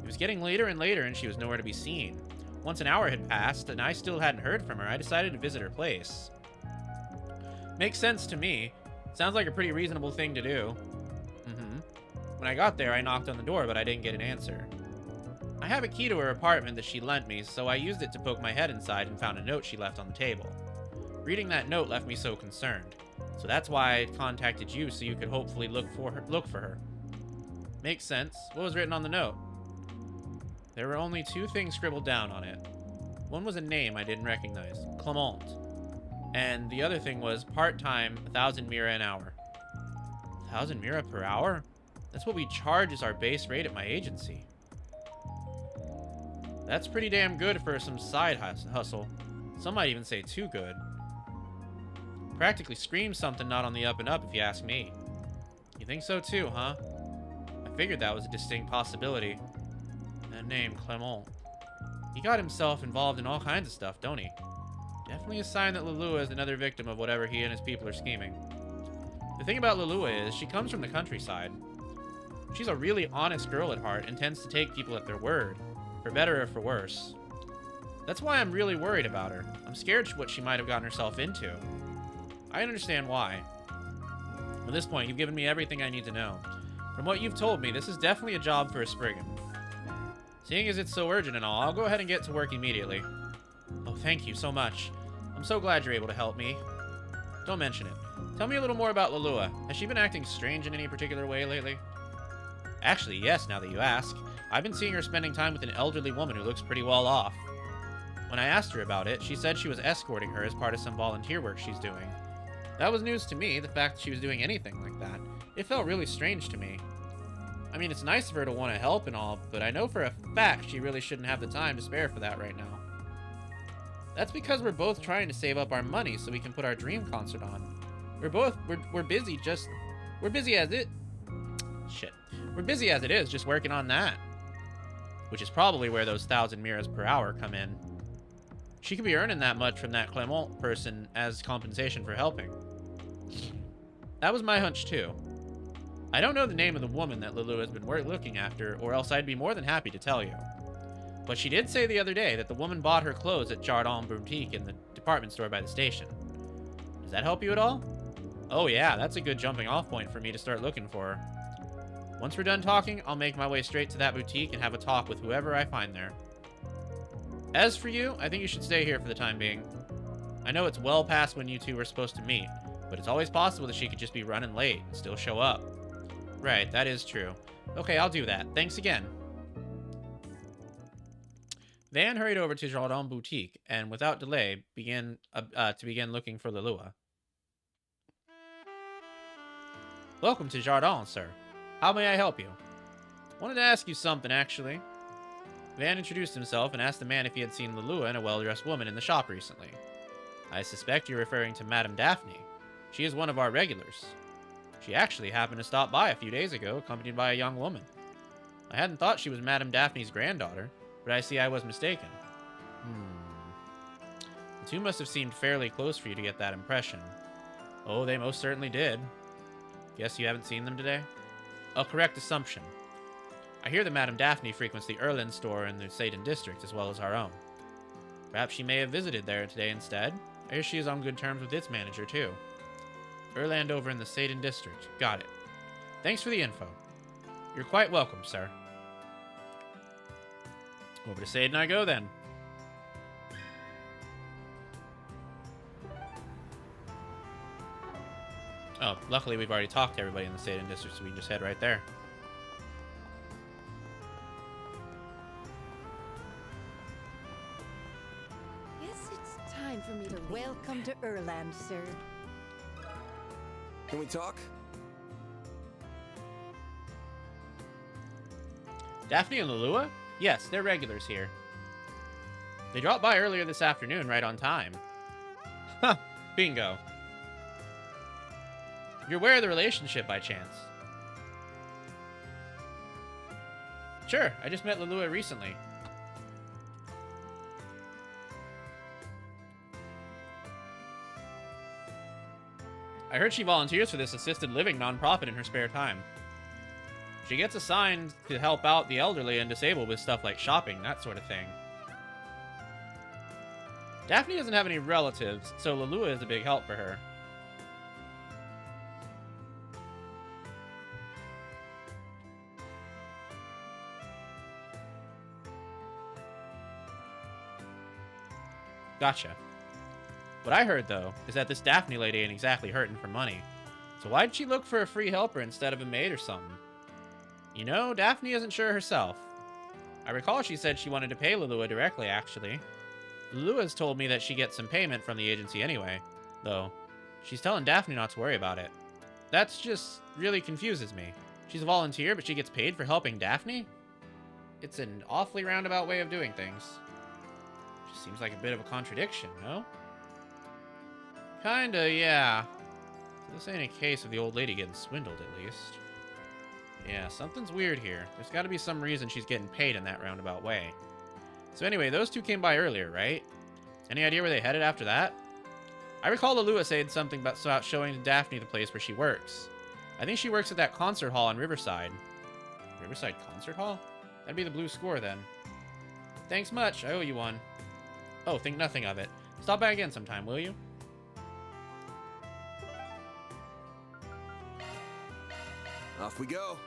It was getting later and later, and she was nowhere to be seen. Once an hour had passed, and I still hadn't heard from her, I decided to visit her place. Makes sense to me. Sounds like a pretty reasonable thing to do. When I got there, I knocked on the door, but I didn't get an answer. I have a key to her apartment that she lent me, so I used it to poke my head inside and found a note she left on the table. Reading that note left me so concerned. So that's why I contacted you, so you could hopefully look for her. Makes sense. What was written on the note? There were only 2 things scribbled down on it. One was a name I didn't recognize, Clement. And the other thing was part-time, 1,000 mira an hour. 1,000 mira per hour? That's what we charge as our base rate at my agency. That's pretty damn good for some side hustle. Some might even say too good. Practically screams something not on the up and up, if you ask me. You think so too, huh? I figured that was a distinct possibility. That name, Clement. He got himself involved in all kinds of stuff, don't he? Definitely a sign that Lulua is another victim of whatever he and his people are scheming. The thing about Lulua is, she comes from the countryside. She's a really honest girl at heart and tends to take people at their word, for better or for worse. That's why I'm really worried about her. I'm scared what she might have gotten herself into. I understand why. At this point, you've given me everything I need to know. From what you've told me, this is definitely a job for a Spriggan. Seeing as it's so urgent and all, I'll go ahead and get to work immediately. Oh, thank you so much. I'm so glad you're able to help me. Don't mention it. Tell me a little more about Lulua. Has she been acting strange in any particular way lately? Actually, yes, now that you ask. I've been seeing her spending time with an elderly woman who looks pretty well off. When I asked her about it, she said she was escorting her as part of some volunteer work she's doing. That was news to me, the fact that she was doing anything like that. It felt really strange to me. I mean, it's nice of her to want to help and all, but I know for a fact she really shouldn't have the time to spare for that right now. That's because we're both trying to save up our money so we can put our dream concert on. We're busy as it is just working on that. Which is probably where those 1,000 miras per hour come in. She could be earning that much from that Clement person as compensation for helping. That was my hunch too. I don't know the name of the woman that Lulu has been looking after, or else I'd be more than happy to tell you. But she did say the other day that the woman bought her clothes at Jardin Boutique in the department store by the station. Does that help you at all? Oh yeah, that's a good jumping off point for me to start looking for her. Once we're done talking, I'll make my way straight to that boutique and have a talk with whoever I find there. As for you, I think you should stay here for the time being. I know it's well past when you two were supposed to meet, but it's always possible that she could just be running late and still show up. Right, that is true. Okay, I'll do that. Thanks again. Van hurried over to Jardin Boutique and, without delay, began looking for Lulua. Welcome to Jardin, sir. How may I help you? Wanted to ask you something, actually. Van introduced himself and asked the man if he had seen Lulua and a well-dressed woman in the shop recently. I suspect you're referring to Madame Daphne. She is one of our regulars. She actually happened to stop by a few days ago, accompanied by a young woman. I hadn't thought she was Madame Daphne's granddaughter, but I see I was mistaken. The two must have seemed fairly close for you to get that impression. Oh, they most certainly did. Guess you haven't seen them today? A correct assumption. I hear that Madame Daphne frequents the Erlin store in the Satan district as well as our own. Perhaps she may have visited there today instead. I hear she is on good terms with its manager, too. Erland over in the Satan district. Got it. Thanks for the info. You're quite welcome, sir. Over to Satan I go, then. Luckily, we've already talked to everybody in the Satan District, so we can just head right there. Guess it's time for me to leave. Welcome to Erland, sir. Can we talk? Daphne and Lulua? Yes, they're regulars here. They dropped by earlier this afternoon, right on time. Huh, bingo. You're aware of the relationship by chance? Sure, I just met Lulua recently. I heard she volunteers for this assisted living nonprofit in her spare time. She gets assigned to help out the elderly and disabled with stuff like shopping, that sort of thing. Daphne doesn't have any relatives, so Lulua is a big help for her. Gotcha. What I heard, though, is that this Daphne lady ain't exactly hurting for money. So why'd she look for a free helper instead of a maid or something? You know, Daphne isn't sure herself. I recall she said she wanted to pay Lulua directly, actually. Lulua's told me that she gets some payment from the agency anyway, though. She's telling Daphne not to worry about it. That's just really confuses me. She's a volunteer, but she gets paid for helping Daphne? It's an awfully roundabout way of doing things. Just seems like a bit of a contradiction, no? Kinda, yeah. This ain't a case of the old lady getting swindled, at least. Yeah, something's weird here. There's gotta be some reason she's getting paid in that roundabout way. So anyway, those two came by earlier, right? Any idea where they headed after that? I recall Lulua saying something about showing Daphne the place where she works. I think she works at that concert hall in Riverside. Riverside Concert Hall? That'd be the blue score, then. Thanks much, I owe you one. Oh, think nothing of it. Stop by again sometime, will you? Off we go.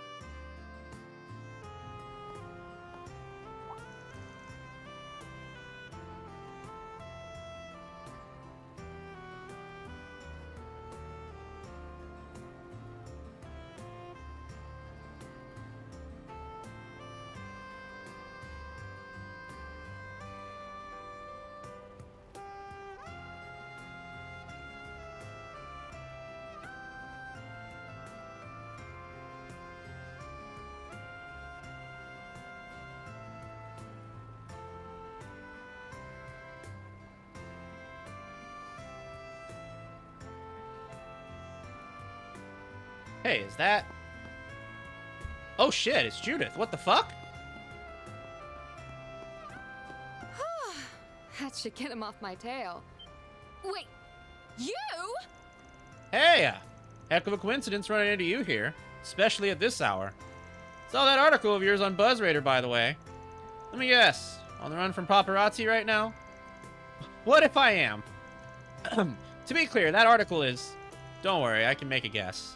Hey, is that... Oh shit, it's Judith. What the fuck? That should get him off my tail. Wait, you? Hey, heck of a coincidence running into you here, especially at this hour. Saw that article of yours on BuzzRaider, by the way. Let me guess, on the run from paparazzi right now? What if I am? To be clear, that article is... Don't worry, I can make a guess.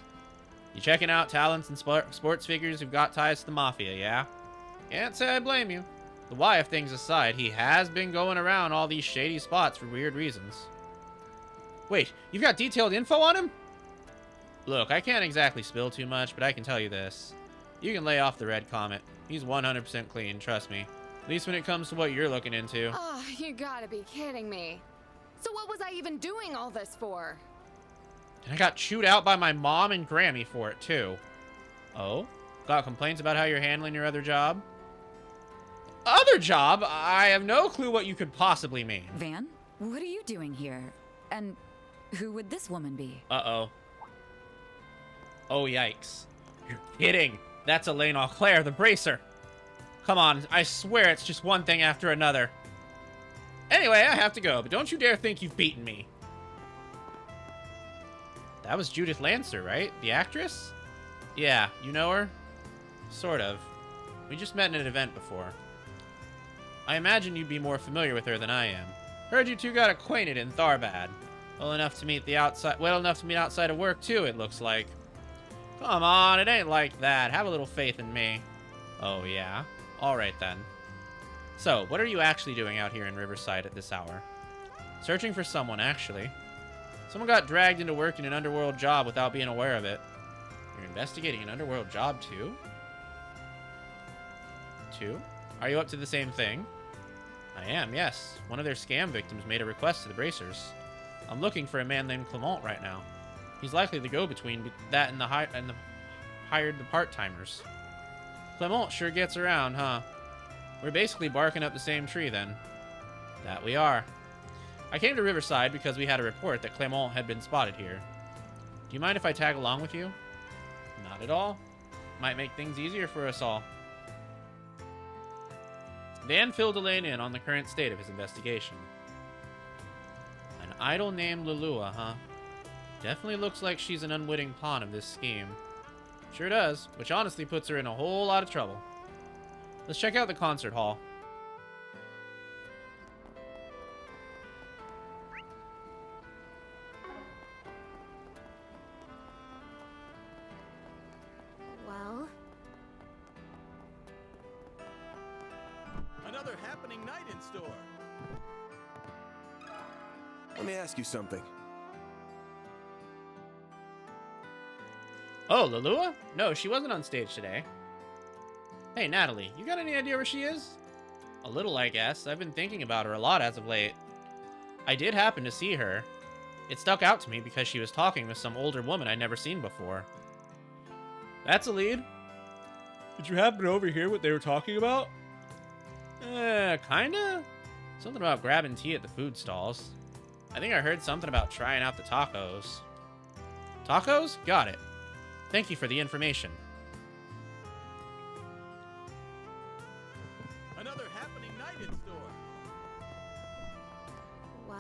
You checking out talents and sports figures who've got ties to the Mafia, yeah? Can't say I blame you. The why of things aside, he has been going around all these shady spots for weird reasons. Wait, you've got detailed info on him? Look, I can't exactly spill too much, but I can tell you this. You can lay off the Red Comet. He's 100% clean, trust me. At least when it comes to what you're looking into. Oh, you gotta be kidding me. So what was I even doing all this for? And I got chewed out by my mom and Grammy for it, too. Oh? Got complaints about how you're handling your other job? Other job? I have no clue what you could possibly mean. Van, what are you doing here? And who would this woman be? Uh-oh. Oh, yikes. You're kidding. That's Elaine Auclair, the bracer. Come on, I swear it's just one thing after another. Anyway, I have to go, but don't you dare think you've beaten me. That was Judith Lancer, right? The actress? Yeah, you know her? Sort of. We just met in an event before. I imagine you'd be more familiar with her than I am. Heard you two got acquainted in Tharbad. Well enough to meet outside of work too, it looks like. Come on, it ain't like that. Have a little faith in me. Oh yeah? Alright then. So, what are you actually doing out here in Riverside at this hour? Searching for someone, actually. Someone got dragged into working an underworld job without being aware of it. You're investigating an underworld job too? Are you up to the same thing? I am, yes. One of their scam victims made a request to the bracers. I'm looking for a man named Clement right now. He's likely the go-between that and hired the part-timers. Clement sure gets around, huh? We're basically barking up the same tree then. That we are. I came to Riverside because we had a report that Clement had been spotted here. Do you mind if I tag along with you? Not at all. Might make things easier for us all. Dan filled Elaine in on the current state of his investigation. An idol named Lulua, huh? Definitely looks like she's an unwitting pawn of this scheme. Sure does, which honestly puts her in a whole lot of trouble. Let's check out the concert hall. Well, Another happening night in store. Let me ask you something. Oh, Lulua? No, she wasn't on stage today. Hey, Natalie, you got any idea where she is? A little, I guess. I've been thinking about her a lot as of late. I did happen to see her. It stuck out to me because she was talking with some older woman I'd never seen before. That's a lead. Did you happen to overhear what they were talking about? Kinda? Something about grabbing tea at the food stalls. I think I heard something about trying out the tacos. Tacos? Got it. Thank you for the information. Another happening night in store. well.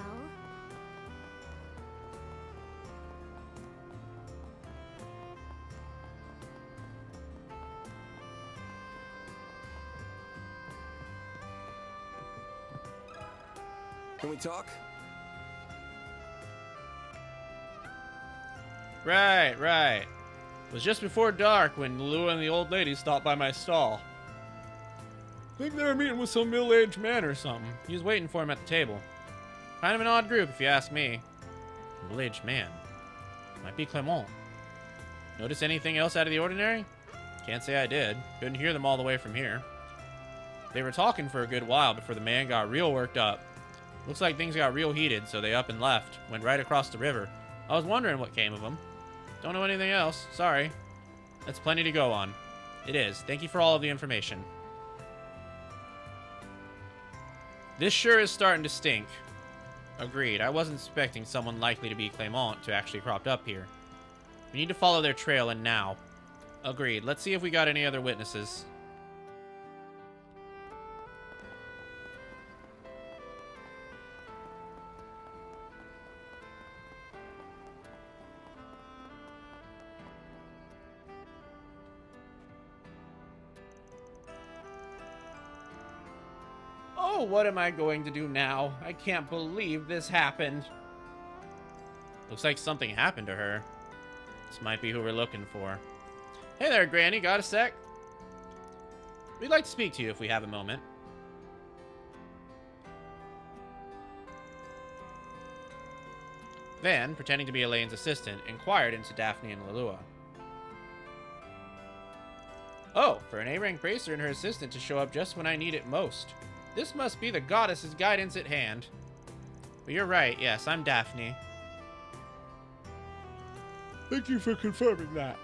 Can we talk? Right. It was just before dark when Lulua and the old lady stopped by my stall. Think they were meeting with some middle-aged man or something. He was waiting for him at the table. Kind of an odd group, if you ask me. Middle-aged man. Might be Clement. Notice anything else out of the ordinary? Can't say I did. Couldn't hear them all the way from here. They were talking for a good while before the man got real worked up. Looks like things got real heated, so they up and left. Went right across the river. I was wondering what came of them. Don't know anything else. Sorry. That's plenty to go on. It is. Thank you for all of the information. This sure is starting to stink. Agreed. I wasn't expecting someone likely to be Clement to actually cropped up here. We need to follow their trail, and now. Agreed. Let's see if we got any other witnesses. Oh, what am I going to do now? I can't believe this happened. Looks like something happened to her. This might be who we're looking for. Hey there, Granny. Got a sec? We'd like to speak to you if we have a moment. Van, pretending to be Elaine's assistant, inquired into Daphne and Lulua. Oh, for an A-rank bracer and her assistant to show up just when I need it most. This must be the goddess's guidance at hand. But you're right, yes, I'm Daphne. Thank you for confirming that.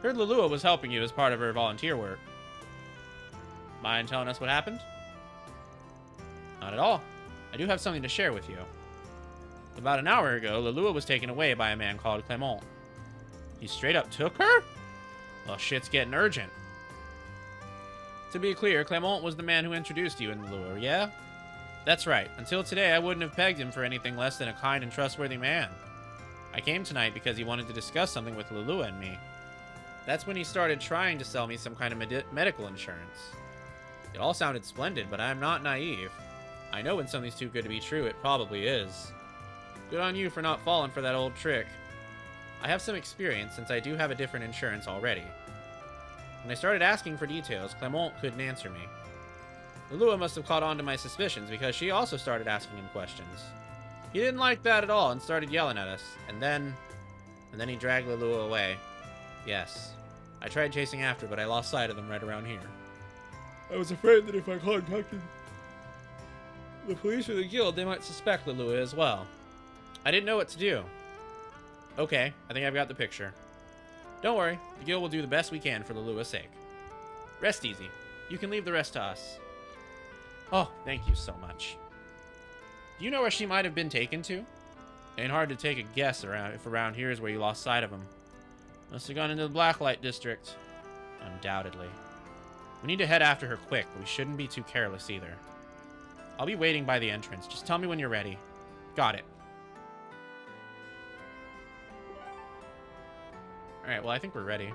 Heard Lulua was helping you as part of her volunteer work. Mind telling us what happened? Not at all. I do have something to share with you. About an hour ago, Lulua was taken away by a man called Clement. He straight up took her? Well, shit's getting urgent. To be clear, Clement was the man who introduced you in Lulua, yeah? That's right. Until today, I wouldn't have pegged him for anything less than a kind and trustworthy man. I came tonight because he wanted to discuss something with Lulua and me. That's when he started trying to sell me some kind of medical insurance. It all sounded splendid, but I am not naive. I know when something's too good to be true, it probably is. Good on you for not falling for that old trick. I have some experience since I do have a different insurance already. When I started asking for details, Clement couldn't answer me. Lulua must have caught on to my suspicions because she also started asking him questions. He didn't like that at all and started yelling at us. And then he dragged Lulua away. Yes. I tried chasing after, but I lost sight of them right around here. I was afraid that if I contacted the police or the guild, they might suspect Lulua as well. I didn't know what to do. Okay, I think I've got the picture. Don't worry, the guild will do the best we can for Lulua's sake. Rest easy. You can leave the rest to us. Oh, thank you so much. Do you know where she might have been taken to? Ain't hard to take a guess if around here is where you lost sight of him. Must have gone into the Blacklight District. Undoubtedly. We need to head after her quick, but we shouldn't be too careless either. I'll be waiting by the entrance. Just tell me when you're ready. Got it. Alright, well, I think we're ready.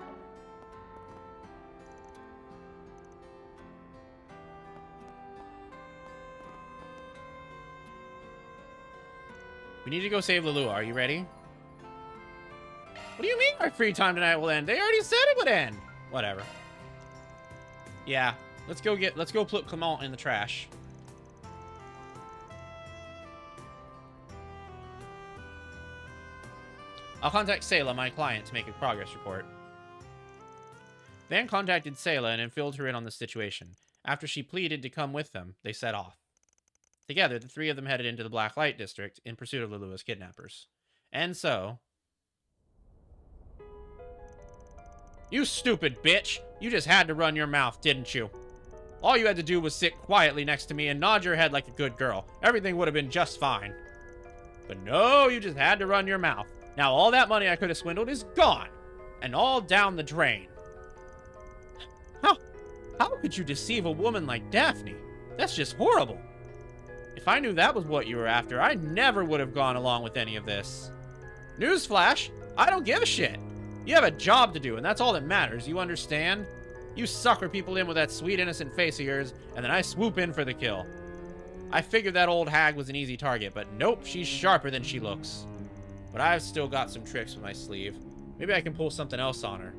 We need to go save Lulua. Are you ready? What do you mean our free time tonight will end? They already said it would end. Whatever. Yeah, let's go put Clement in the trash. I'll contact Sayla, my client, to make a progress report. Van contacted Sayla and filled her in on the situation. After she pleaded to come with them, they set off. Together, the three of them headed into the Black Light District in pursuit of Lulua's kidnappers. And so... You stupid bitch! You just had to run your mouth, didn't you? All you had to do was sit quietly next to me and nod your head like a good girl. Everything would have been just fine. But no, you just had to run your mouth. Now all that money I could have swindled is gone. And all down the drain. How could you deceive a woman like Daphne? That's just horrible. If I knew that was what you were after, I never would have gone along with any of this. Newsflash, I don't give a shit. You have a job to do, and that's all that matters, you understand? You sucker people in with that sweet innocent face of yours, and then I swoop in for the kill. I figured that old hag was an easy target, but nope, she's sharper than she looks. But I've still got some tricks with my sleeve. Maybe I can pull something else on her.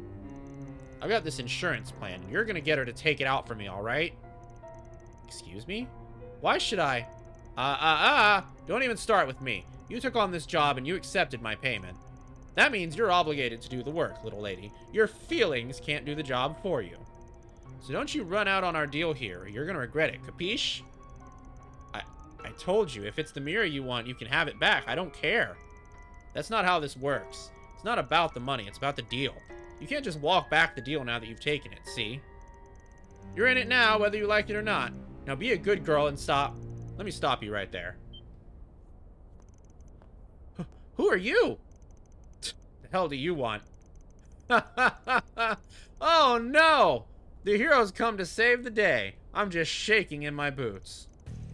I've got this insurance plan, and you're gonna get her to take it out for me, alright? Excuse me? Why should I? Don't even start with me. You took on this job and you accepted my payment. That means you're obligated to do the work, little lady. Your feelings can't do the job for you. So don't you run out on our deal here, or you're gonna regret it, capiche? I told you, if it's the mirror you want, you can have it back. I don't care. That's not how this works. It's not about the money, it's about the deal. You can't just walk back the deal now that you've taken it, see? You're in it now, whether you like it or not. Now be a good girl and stop. Let me stop you right there. Who are you? The hell do you want? Oh no! The heroes come to save the day. I'm just shaking in my boots.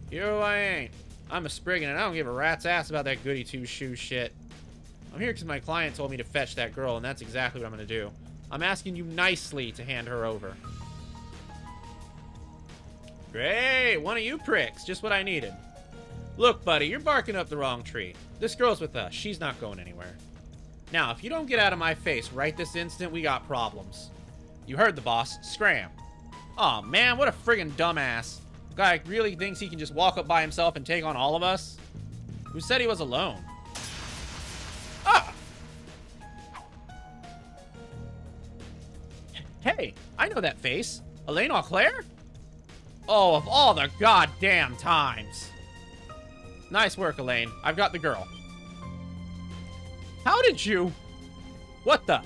Hero I ain't. I'm a Spriggan and I don't give a rat's ass about that goody two-shoes shit. I'm here because my client told me to fetch that girl, and that's exactly what I'm going to do. I'm asking you nicely to hand her over. Great, one of you pricks, just what I needed. Look, buddy, you're barking up the wrong tree. This girl's with us, she's not going anywhere. Now, if you don't get out of my face right this instant, we got problems. You heard the boss, scram. Aw, man, what a friggin' dumbass. Guy really thinks he can just walk up by himself and take on all of us? Who said he was alone? Ah! Hey, I know that face. Elaine Auclair? Oh, of all the goddamn times. Nice work, Elaine. I've got the girl. How did you... What the...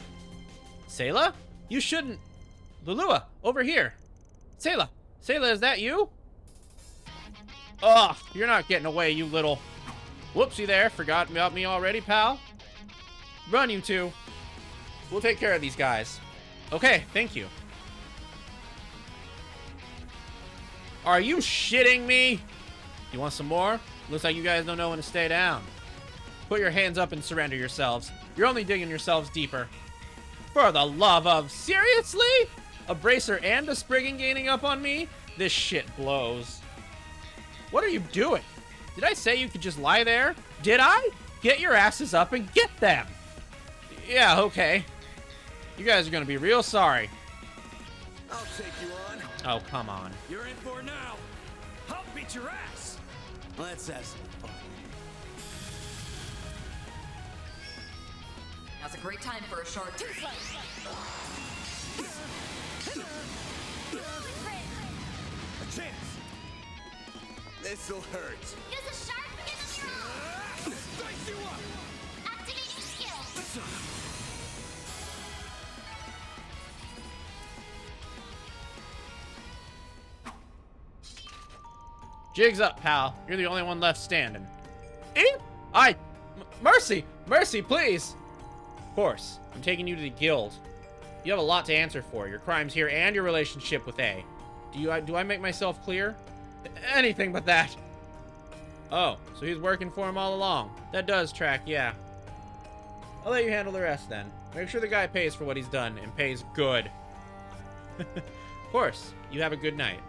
Sayla? You shouldn't... Lulua, over here. Sayla, is that you? Ugh, you're not getting away, you little... Whoopsie there, forgot about me already, pal? Run, you two. We'll take care of these guys. Okay, thank you. Are you shitting me? You want some more? Looks like you guys don't know when to stay down. Put your hands up and surrender yourselves. You're only digging yourselves deeper. For the love of... Seriously? A bracer and a Spriggan gaining up on me? This shit blows. What are you doing? Did I say you could just lie there? Did I? Get your asses up and get them. Yeah, okay. You guys are gonna be real sorry. I'll take you on. Oh, come on. You're in for now. I'll beat your ass. Let's have some fun. Now's a great time for a short two-slice. A chance! This'll hurt. Use a sharp in the Strike you up! Activate your skill. Jig's up, pal. You're the only one left standing. Mercy! Mercy, please! Of course. I'm taking you to the guild. You have a lot to answer for. Your crimes here and your relationship with A. Do I make myself clear? Anything but that. Oh, so he's working for him all along. That does track, yeah. I'll let you handle the rest then. Make sure the guy pays for what he's done, and pays good. Of course. You have a good night.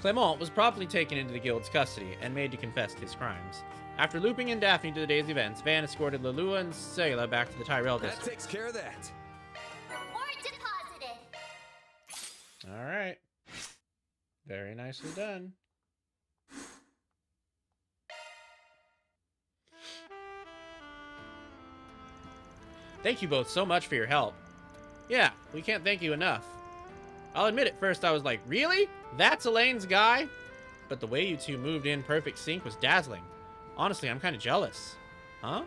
Clement was promptly taken into the guild's custody and made to confess his crimes. After looping in Daphne to the day's events, Van escorted Lalua and Sayla back to the Tyrell district. That takes care of that. Reward deposited. Alright. Very nicely done. Thank you both so much for your help. Yeah, we can't thank you enough. I'll admit at first I was like, really? That's Elaine's guy? But the way you two moved in perfect sync was dazzling. Honestly, I'm kind of jealous. Huh?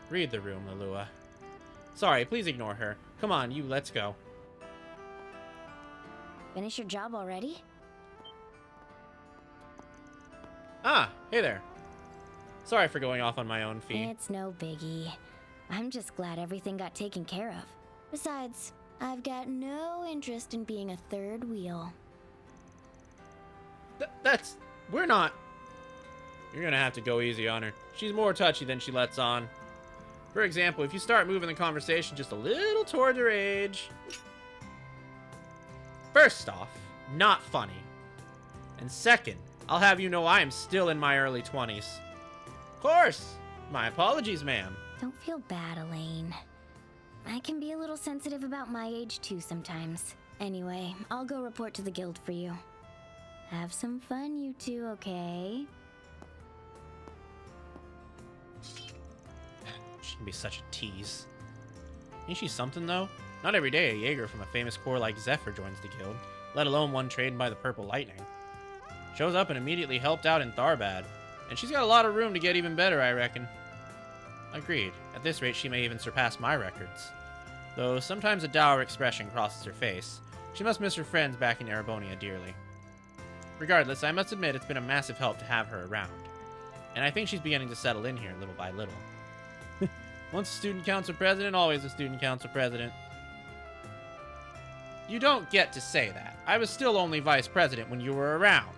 Read the room, Lalua. Sorry, please ignore her. Come on, you, let's go. Finish your job already? Ah, hey there. Sorry for going off on my own feed. It's no biggie. I'm just glad everything got taken care of. Besides, I've got no interest in being a third wheel. We're not... You're gonna have to go easy on her. She's more touchy than she lets on. For example, if you start moving the conversation just a little towards her age... First off, not funny. And second, I'll have you know I am still in my early 20s. Of course! My apologies, ma'am. Don't feel bad, Elaine. I can be a little sensitive about my age too sometimes. Anyway, I'll go report to the guild for you. Have some fun, you two, okay? She can be such a tease. Ain't she something, though? Not every day a Jaeger from a famous corps like Zephyr joins the guild, let alone one trained by the Purple Lightning. Shows up and immediately helped out in Tharbad, and she's got a lot of room to get even better, I reckon. Agreed. At this rate, she may even surpass my records. Though sometimes a dour expression crosses her face. She must miss her friends back in Erebonia dearly. Regardless, I must admit it's been a massive help to have her around. And I think she's beginning to settle in here little by little. Once a student council president, always a student council president. You don't get to say that. I was still only vice president when you were around.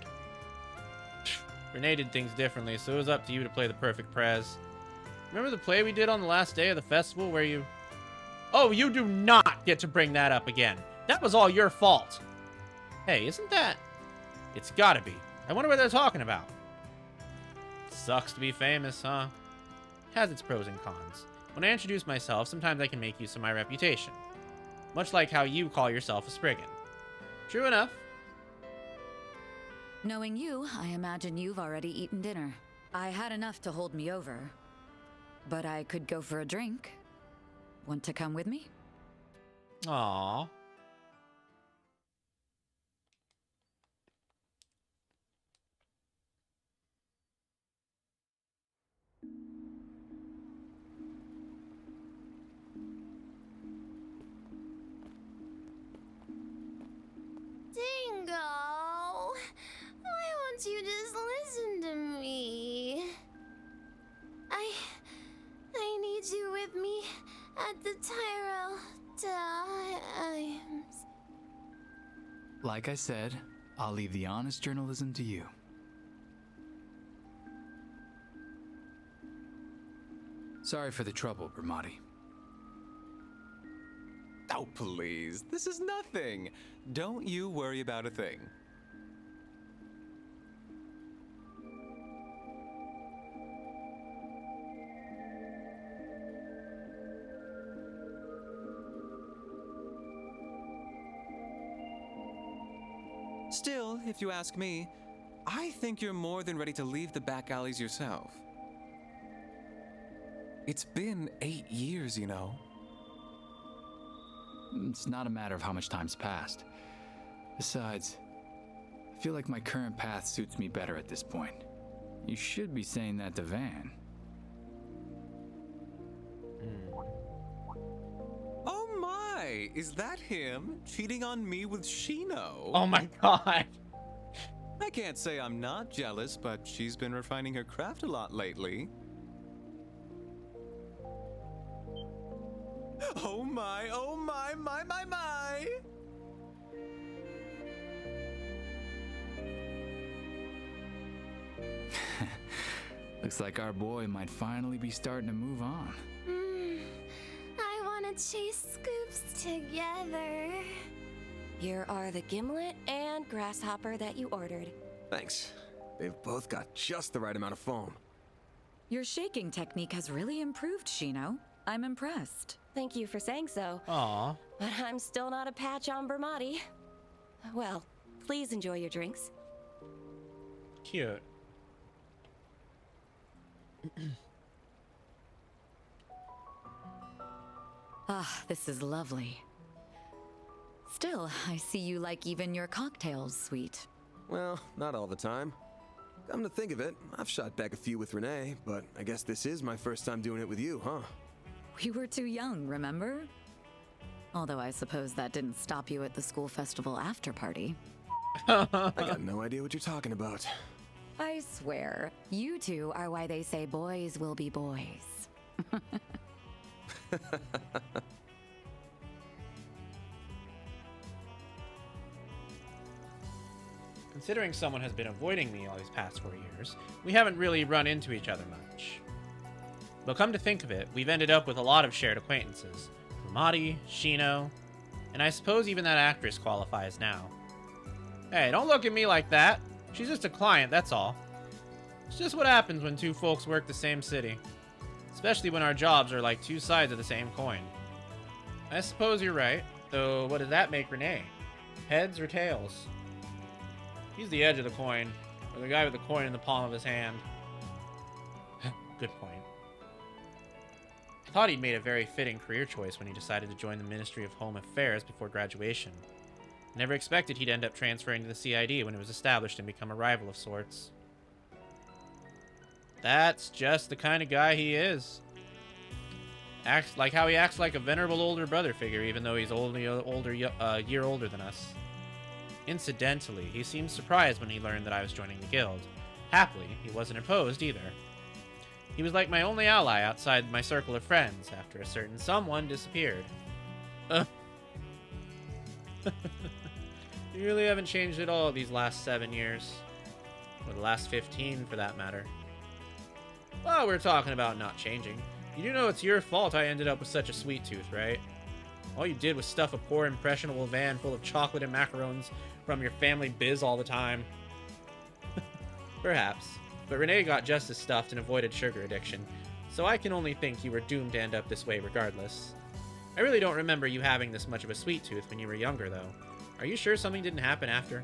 Renee did things differently, so it was up to you to play the perfect prez. Remember the play we did on the last day of the festival where you... Oh, you do not get to bring that up again. That was all your fault. Hey, isn't that... It's gotta be. I wonder what they're talking about. Sucks to be famous, huh? Has its pros and cons. When I introduce myself, sometimes I can make use of my reputation. Much like how you call yourself a Spriggan. True enough. Knowing you, I imagine you've already eaten dinner. I had enough to hold me over. But I could go for a drink. Want to come with me? Aww. Dingo, why won't you just listen to me? I need you with me at the Tyrell Times. Like I said, I'll leave the honest journalism to you. Sorry for the trouble, Bramati. Oh, please. This is nothing. Don't you worry about a thing. Still, if you ask me, I think you're more than ready to leave the back alleys yourself. It's been 8 years, you know. It's not a matter of how much time's passed. Besides, I feel like my current path suits me better at this point. You should be saying that to Van. Oh my! Is that him cheating on me with Shino? Oh my god. I can't say I'm not jealous, but she's been refining her craft a lot lately. Oh my, my. Looks like our boy might finally be starting to move on. I want to chase Scoops together. Here are the gimlet and grasshopper that you ordered. Thanks. They've both got just the right amount of foam. Your shaking technique has really improved, Shino. I'm impressed. Thank you for saying so. Aw. But I'm still not a patch on Bermati. Well, please enjoy your drinks. Cute. Ah, this is lovely. Still, I see you like even your cocktails sweet. Well, not all the time. Come to think of it, I've shot back a few with Renee, but I guess this is my first time doing it with you, huh? We were too young, remember? Although I suppose that didn't stop you at the school festival after party. I got no idea what you're talking about. I swear, you two are why they say boys will be boys. Considering someone has been avoiding me all these past 4 years, we haven't really run into each other much. But come to think of it, we've ended up with a lot of shared acquaintances. Madi, Shino, and I suppose even that actress qualifies now. Hey, don't look at me like that. She's just a client, that's all. It's just what happens when two folks work the same city. Especially when our jobs are like two sides of the same coin. I suppose you're right, though what does that make Renee? Heads or tails? He's the edge of the coin, or the guy with the coin in the palm of his hand. Good point. I thought he'd made a very fitting career choice when he decided to join the Ministry of Home Affairs before graduation. I never expected he'd end up transferring to the CID when it was established and become a rival of sorts. That's just the kind of guy he is. Acts like how he acts like a venerable older brother figure, even though he's only a year older than us. Incidentally, he seemed surprised when he learned that I was joining the guild. Happily, he wasn't opposed either. He was like my only ally outside my circle of friends after a certain someone disappeared. You really haven't changed at all these last 7 years. Or the last 15, for that matter. Well, we're talking about not changing. You do know it's your fault I ended up with such a sweet tooth, right? All you did was stuff a poor, impressionable van full of chocolate and macarons from your family biz all the time. Perhaps. But Renee got just as stuffed and avoided sugar addiction, so I can only think you were doomed to end up this way regardless. I really don't remember you having this much of a sweet tooth when you were younger, though. Are you sure something didn't happen after?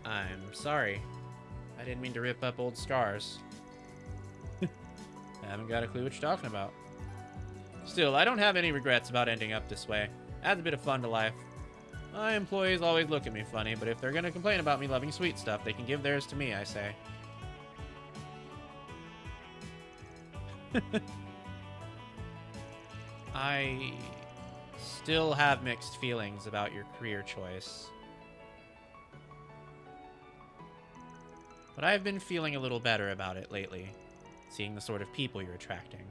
I'm sorry. I didn't mean to rip up old scars. I haven't got a clue what you're talking about. Still, I don't have any regrets about ending up this way. Adds a bit of fun to life. My employees always look at me funny, but if they're gonna complain about me loving sweet stuff, they can give theirs to me, I say. I still have mixed feelings about your career choice. But I've been feeling a little better about it lately, seeing the sort of people you're attracting.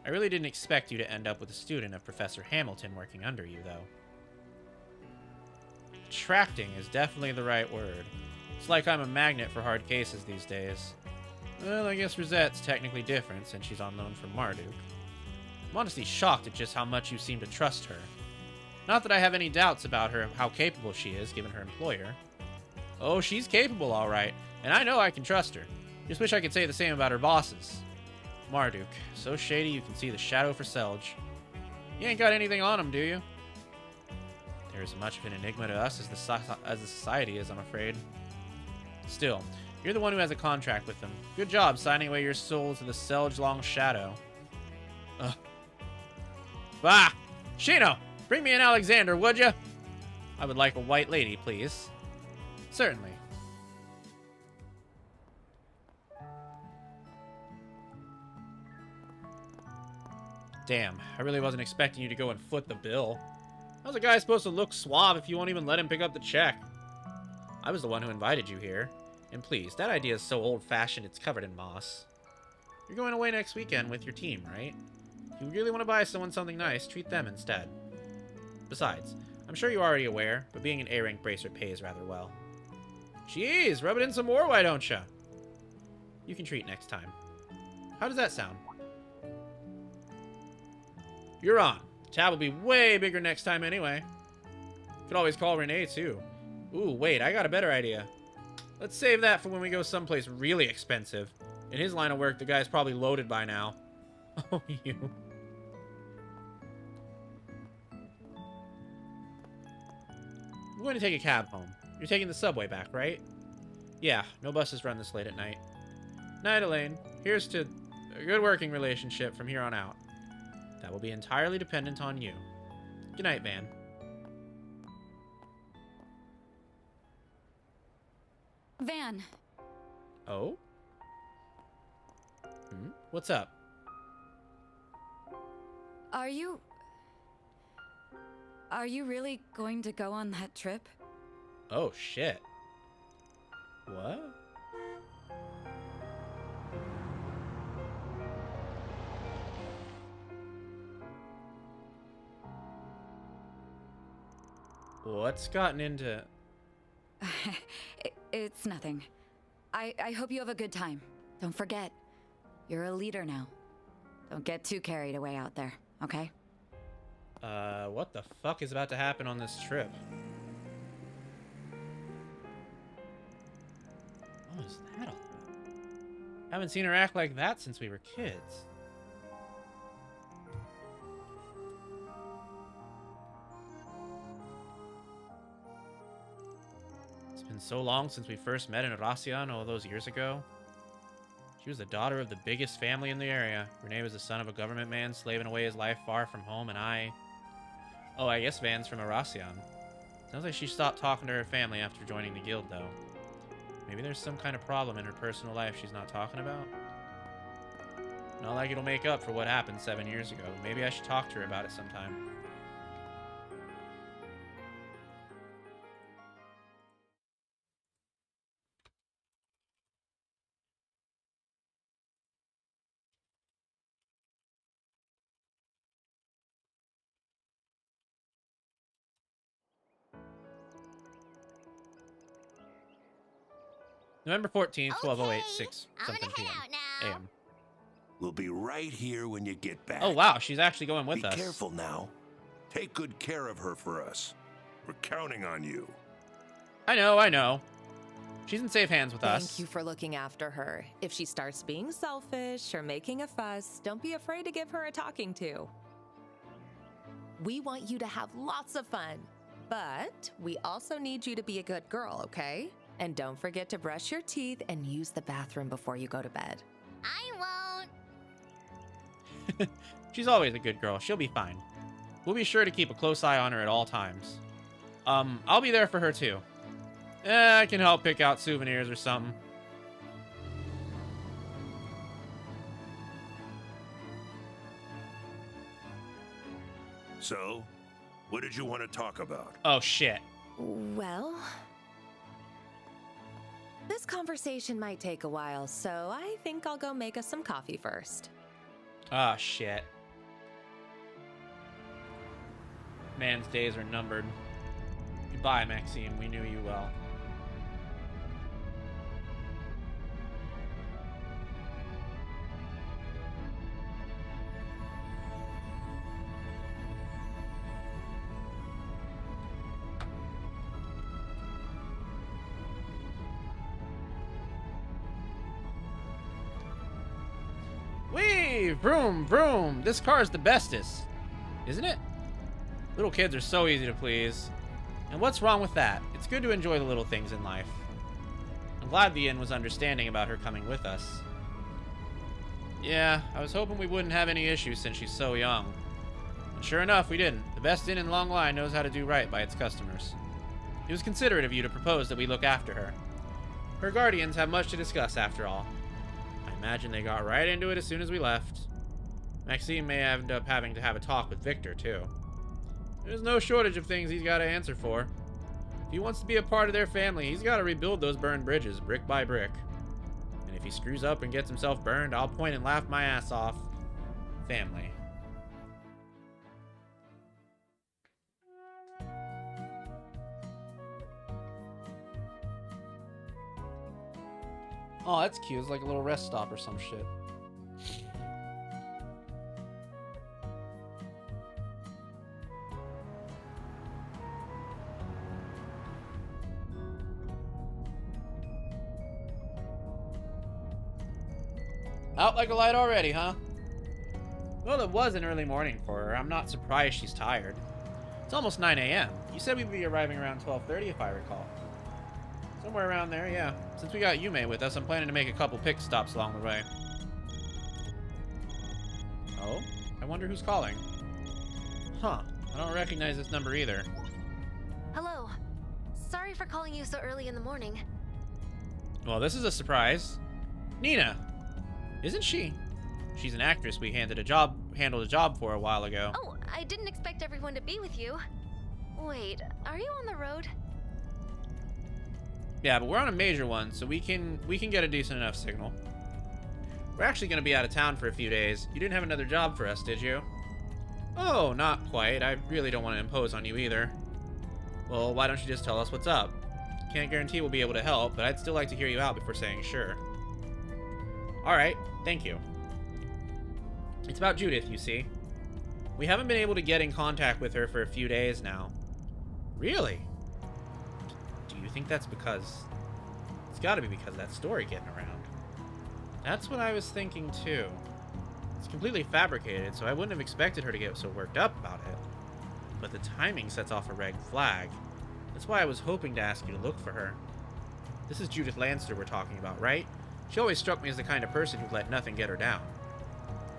I really didn't expect you to end up with a student of Professor Hamilton working under you, though. Attracting is definitely the right word. It's like I'm a magnet for hard cases these days. Well, I guess Rosette's technically different since she's on loan from Marduk. I'm honestly shocked at just how much you seem to trust her. Not that I have any doubts about her, how capable she is, given her employer. Oh, she's capable, all right, and I know I can trust her. Just wish I could say the same about her bosses. Marduk, so shady you can see the shadow for Selge. You ain't got anything on him, do you? They're as much of an enigma to us as the society is, I'm afraid. Still, You're the one who has a contract with them. Good job signing away your soul to the Selge Long Shadow. Ugh. Bah! Shino! Bring me an Alexander, would ya? I would like a white lady, please. Certainly. Damn, I really wasn't expecting you to go and foot the bill. How's a guy supposed to look suave if you won't even let him pick up the check? I was the one who invited you here. And please, that idea is so old-fashioned it's covered in moss. You're going away next weekend with your team, right? If you really want to buy someone something nice, treat them instead. Besides, I'm sure you're already aware, but being an A-rank bracer pays rather well. Jeez, rub it in some more, why don't ya? You can treat next time. How does that sound? You're on. The tab will be way bigger next time anyway. Could always call Renee, too. Ooh, wait, I got a better idea. Let's save that for when we go someplace really expensive. In his line of work, the guy's probably loaded by now. Oh, you. I'm going to take a cab home. You're taking the subway back, right? Yeah, no buses run this late at night. Night, Elaine. Here's to a good working relationship from here on out. That will be entirely dependent on you. Good night, Van. Van. Oh? What's up? Are you really going to go on that trip? Oh, shit. What? What's gotten into... It's nothing. I hope you have a good time. Don't forget, you're a leader now. Don't get too carried away out there, okay? What the fuck is about to happen on this trip? What was that all about? Haven't seen her act like that since we were kids. It's been so long since we first met in Racian all those years ago. She was the daughter of the biggest family in the area. Renee was the son of a government man slaving away his life far from home, and I... Oh, I guess Van's from Aracion. Sounds like she stopped talking to her family after joining the guild, though. Maybe there's some kind of problem in her personal life she's not talking about? Not like it'll make up for what happened 7 years ago. Maybe I should talk to her about it sometime. November 14th, 12:08, 6 something p.m. a.m. We'll be right here when you get back. Oh, wow, she's actually going with us. Be careful now. Take good care of her for us. We're counting on you. I know. She's in safe hands with us. Thank you for looking after her. If she starts being selfish or making a fuss, don't be afraid to give her a talking to. We want you to have lots of fun, but we also need you to be a good girl, okay? And don't forget to brush your teeth and use the bathroom before you go to bed. I won't. She's always a good girl. She'll be fine. We'll be sure to keep a close eye on her at all times. I'll be there for her too. I can help pick out souvenirs or something. So, what did you want to talk about? Oh, shit. Well, this conversation might take a while, so I think I'll go make us some coffee first. Ah, shit. Man's days are numbered. Goodbye, Maxime. We knew you well. Whee! Vroom, vroom! This car's the bestest. Isn't it? Little kids are so easy to please. And what's wrong with that? It's good to enjoy the little things in life. I'm I'm glad the inn was understanding about her coming with us. Yeah, I was hoping we wouldn't have any issues since she's so young. And sure enough, we didn't. The best inn in Longlai knows how to do right by its customers. It was considerate of you to propose that we look after her. Her guardians have much to discuss, after all. I imagine they got right into it as soon as we left. Maxime may end up having to have a talk with Victor, too. There's no shortage of things he's got to answer for. If he wants to be a part of their family, he's got to rebuild those burned bridges, brick by brick. And if he screws up and gets himself burned, I'll point and laugh my ass off. Family. Oh, that's cute. It's like a little rest stop or some shit. Out like a light already, huh? Well, it was an early morning for her. I'm not surprised she's tired. It's almost 9 a.m. You said we'd be arriving around 12:30 if I recall. Somewhere around there, yeah. Since we got Yume with us, I'm planning to make a couple pit stops along the way. Oh? I wonder who's calling. Huh. I don't recognize this number either. Hello. Sorry for calling you so early in the morning. Well, this is a surprise. Nina! Isn't she? She's an actress we handled a job for a while ago. Oh, I didn't expect everyone to be with you. Wait, are you on the road? Yeah, but we're on a major one, so we can get a decent enough signal. We're actually going to be out of town for a few days. You didn't have another job for us, did you? Oh, not quite. I really don't want to impose on you either. Well, why don't you just tell us what's up? Can't guarantee we'll be able to help, but I'd still like to hear you out before saying sure. Alright, thank you. It's about Judith, you see. We haven't been able to get in contact with her for a few days now. Really? Do you think that's because... It's gotta be because of that story getting around. That's what I was thinking too. It's completely fabricated, so I wouldn't have expected her to get so worked up about it. But the timing sets off a red flag. That's why I was hoping to ask you to look for her. This is Judith Lanster we're talking about, right? She always struck me as the kind of person who'd let nothing get her down.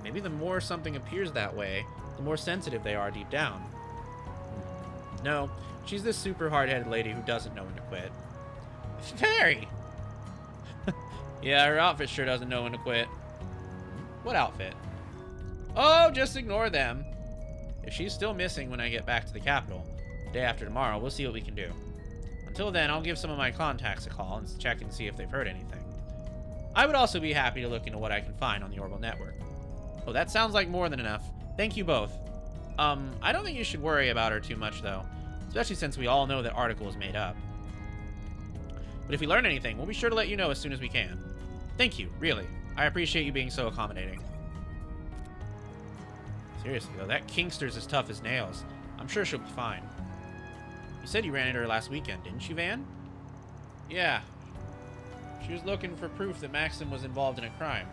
Maybe the more something appears that way, the more sensitive they are deep down. No, she's this super hard-headed lady who doesn't know when to quit. Very! Yeah, her outfit sure doesn't know when to quit. What outfit? Oh, just ignore them. If she's still missing when I get back to the capital, the day after tomorrow, we'll see what we can do. Until then, I'll give some of my contacts a call and check and see if they've heard anything. I would also be happy to look into what I can find on the Orbital Network. Oh, that sounds like more than enough. Thank you both. I don't think you should worry about her too much, though. Especially since we all know that article is made up. But if we learn anything, we'll be sure to let you know as soon as we can. Thank you, really. I appreciate you being so accommodating. Seriously, though, that Kingster's as tough as nails. I'm sure she'll be fine. You said you ran into her last weekend, didn't you, Van? Yeah. She was looking for proof that Maxim was involved in a crime.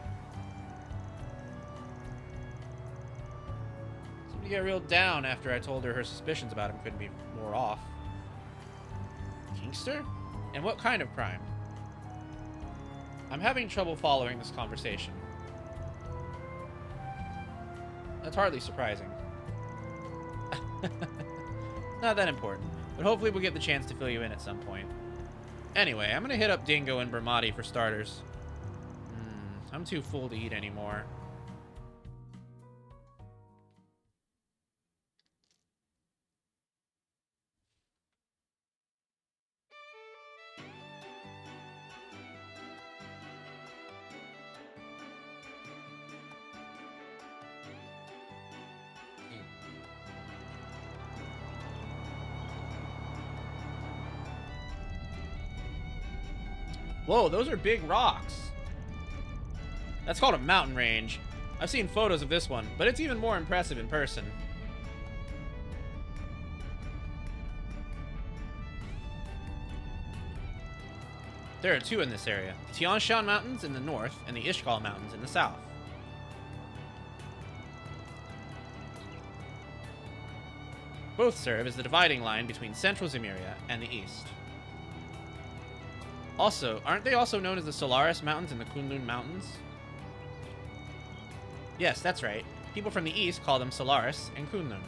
Seemed to get real down after I told her suspicions about him couldn't be more off. Kingster? And what kind of crime? I'm having trouble following this conversation. That's hardly surprising. Not that important, but hopefully we'll get the chance to fill you in at some point. Anyway, I'm gonna hit up Dingo and Bermati for starters. I'm too full to eat anymore. Whoa, those are big rocks. That's called a mountain range. I've seen photos of this one, but it's even more impressive in person. There are two in this area. The Tian Shan Mountains in the north and the Ishgal Mountains in the south. Both serve as the dividing line between central Zemuria and the east. Also, aren't they also known as the Solaris Mountains and the Kunlun Mountains? Yes, that's right. People from the east call them Solaris and Kunlun.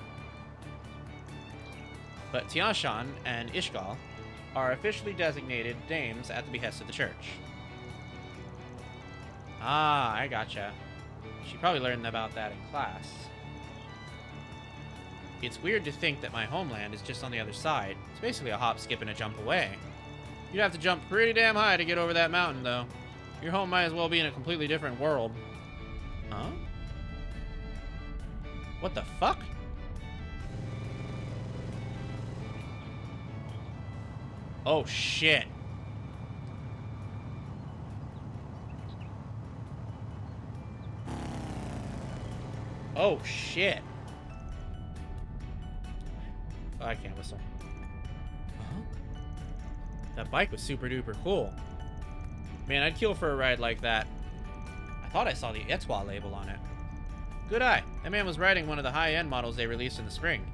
But Tianshan and Ishgal are officially designated names at the behest of the church. Ah, I gotcha. She probably learned about that in class. It's weird to think that my homeland is just on the other side. It's basically a hop, skip, and a jump away. You'd have to jump pretty damn high to get over that mountain, though. Your home might as well be in a completely different world. Huh? What the fuck? Oh, shit. Oh, shit. Oh, I can't whistle. Huh? That bike was super duper cool. Man, I'd kill for a ride like that. I thought I saw the Etoile label on it. Good eye. That man was riding one of the high-end models they released in the spring.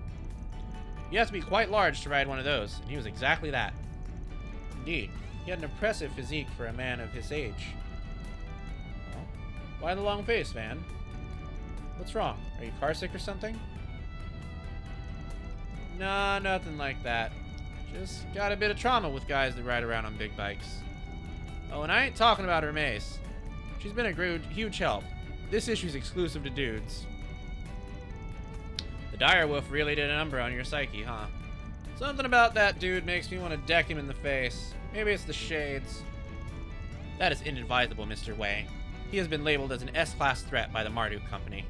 You have to be quite large to ride one of those, and he was exactly that. Indeed, he had an impressive physique for a man of his age. Well, why the long face, Van? What's wrong? Are you carsick or something? Nah, nothing like that. Just got a bit of trauma with guys that ride around on big bikes. Oh, and I ain't talking about Hermes. She's been a huge help. This issue's exclusive to dudes. The dire wolf really did a number on your psyche, huh? Something about that dude makes me want to deck him in the face. Maybe it's the shades. That is inadvisable, Mr. Wei. He has been labeled as an S-class threat by the Marduk Company.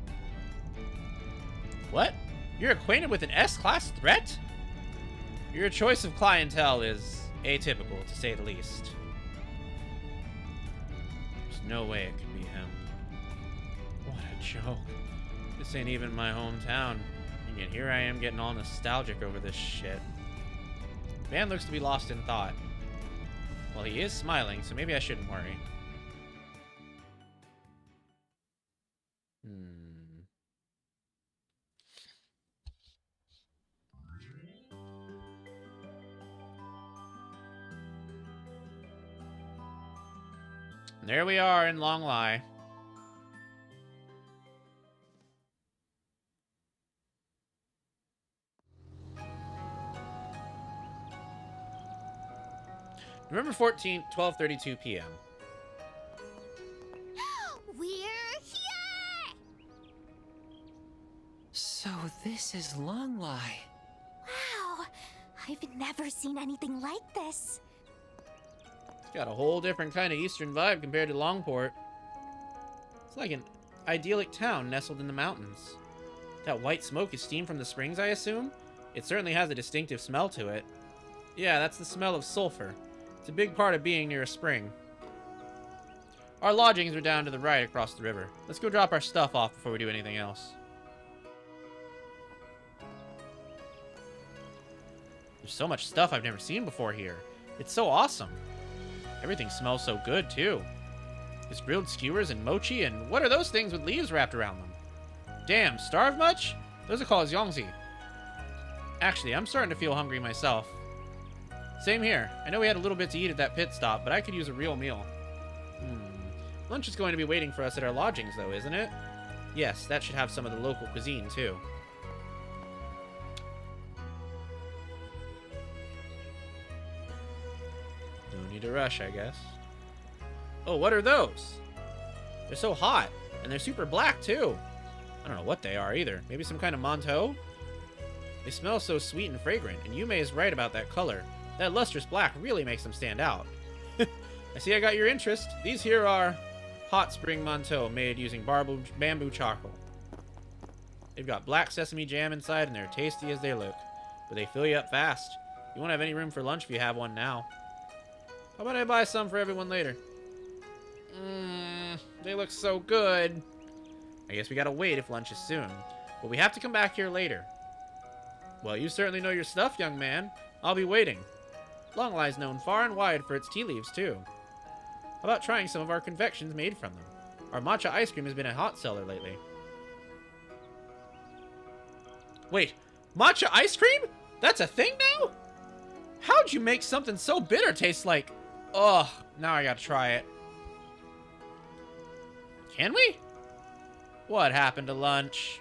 What? You're acquainted with an S-class threat? Your choice of clientele is atypical, to say the least. There's no way it could be him. What a joke. This ain't even my hometown, and yet here I am getting all nostalgic over this shit. Man looks to be lost in thought. Well, he is smiling, so maybe I shouldn't worry. And there we are in Longlai. November 14th, 12:32 p.m. We're here! So this is longlai. Wow, I've never seen anything like this. It's got a whole different kind of eastern vibe compared to Longport. It's like an idyllic town nestled in the mountains. That white smoke is steam from the springs, I assume? It certainly has a distinctive smell to it. Yeah, that's the smell of sulfur. It's a big part of being near a spring. Our lodgings are down to the right across the river. Let's go drop our stuff off before we do anything else. There's so much stuff I've never seen before here. It's so awesome. Everything smells so good, too. There's grilled skewers and mochi, and what are those things with leaves wrapped around them? Damn, starved much? Those are called yongzi. Actually, I'm starting to feel hungry myself. Same here. I know we had a little bit to eat at that pit stop, but I could use a real meal. Lunch is going to be waiting for us at our lodgings, though, isn't it? Yes, that should have some of the local cuisine, too. No need to rush, I guess. Oh, what are those? They're so hot, and they're super black, too. I don't know what they are, either. Maybe some kind of manteau? They smell so sweet and fragrant, and Yume is right about that color. That lustrous black really makes them stand out. I see I got your interest. These here are hot spring manteau made using bamboo charcoal. They've got black sesame jam inside, and they're tasty as they look. But they fill you up fast. You won't have any room for lunch if you have one now. How about I buy some for everyone later? They look so good. I guess we gotta wait if lunch is soon. But we have to come back here later. Well, you certainly know your stuff, young man. I'll be waiting. Longlai is known far and wide for its tea leaves, too. How about trying some of our confections made from them? Our matcha ice cream has been a hot seller lately. Wait, matcha ice cream? That's a thing now? How'd you make something so bitter taste like Oh, now I gotta try it. Can we? What happened to lunch?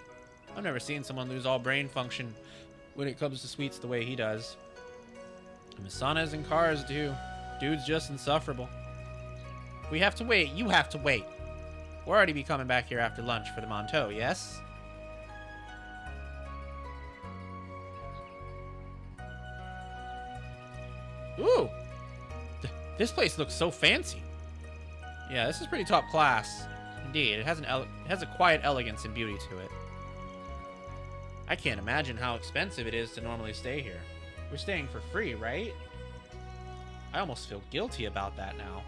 I've never seen someone lose all brain function when it comes to sweets the way he does. And Masanas and cars do. Dude's just insufferable. We have to wait. You have to wait. We'll already be coming back here after lunch for the Monteau, yes? Ooh! This place looks so fancy. Yeah, this is pretty top class. Indeed, it has a quiet elegance and beauty to it. I can't imagine how expensive it is to normally stay here. We're staying for free, right? I almost feel guilty about that now.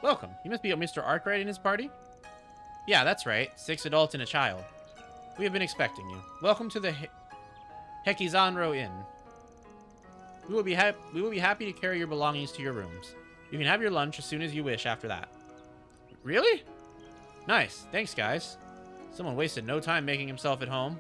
Welcome. You must be Mr. Arkwright and his party? Yeah, that's right. 6 adults and a child. We have been expecting you. Welcome to the Hekizanro Inn. We will be happy to carry your belongings to your rooms. You can have your lunch as soon as you wish after that. Really? Nice. Thanks, guys. Someone wasted no time making himself at home.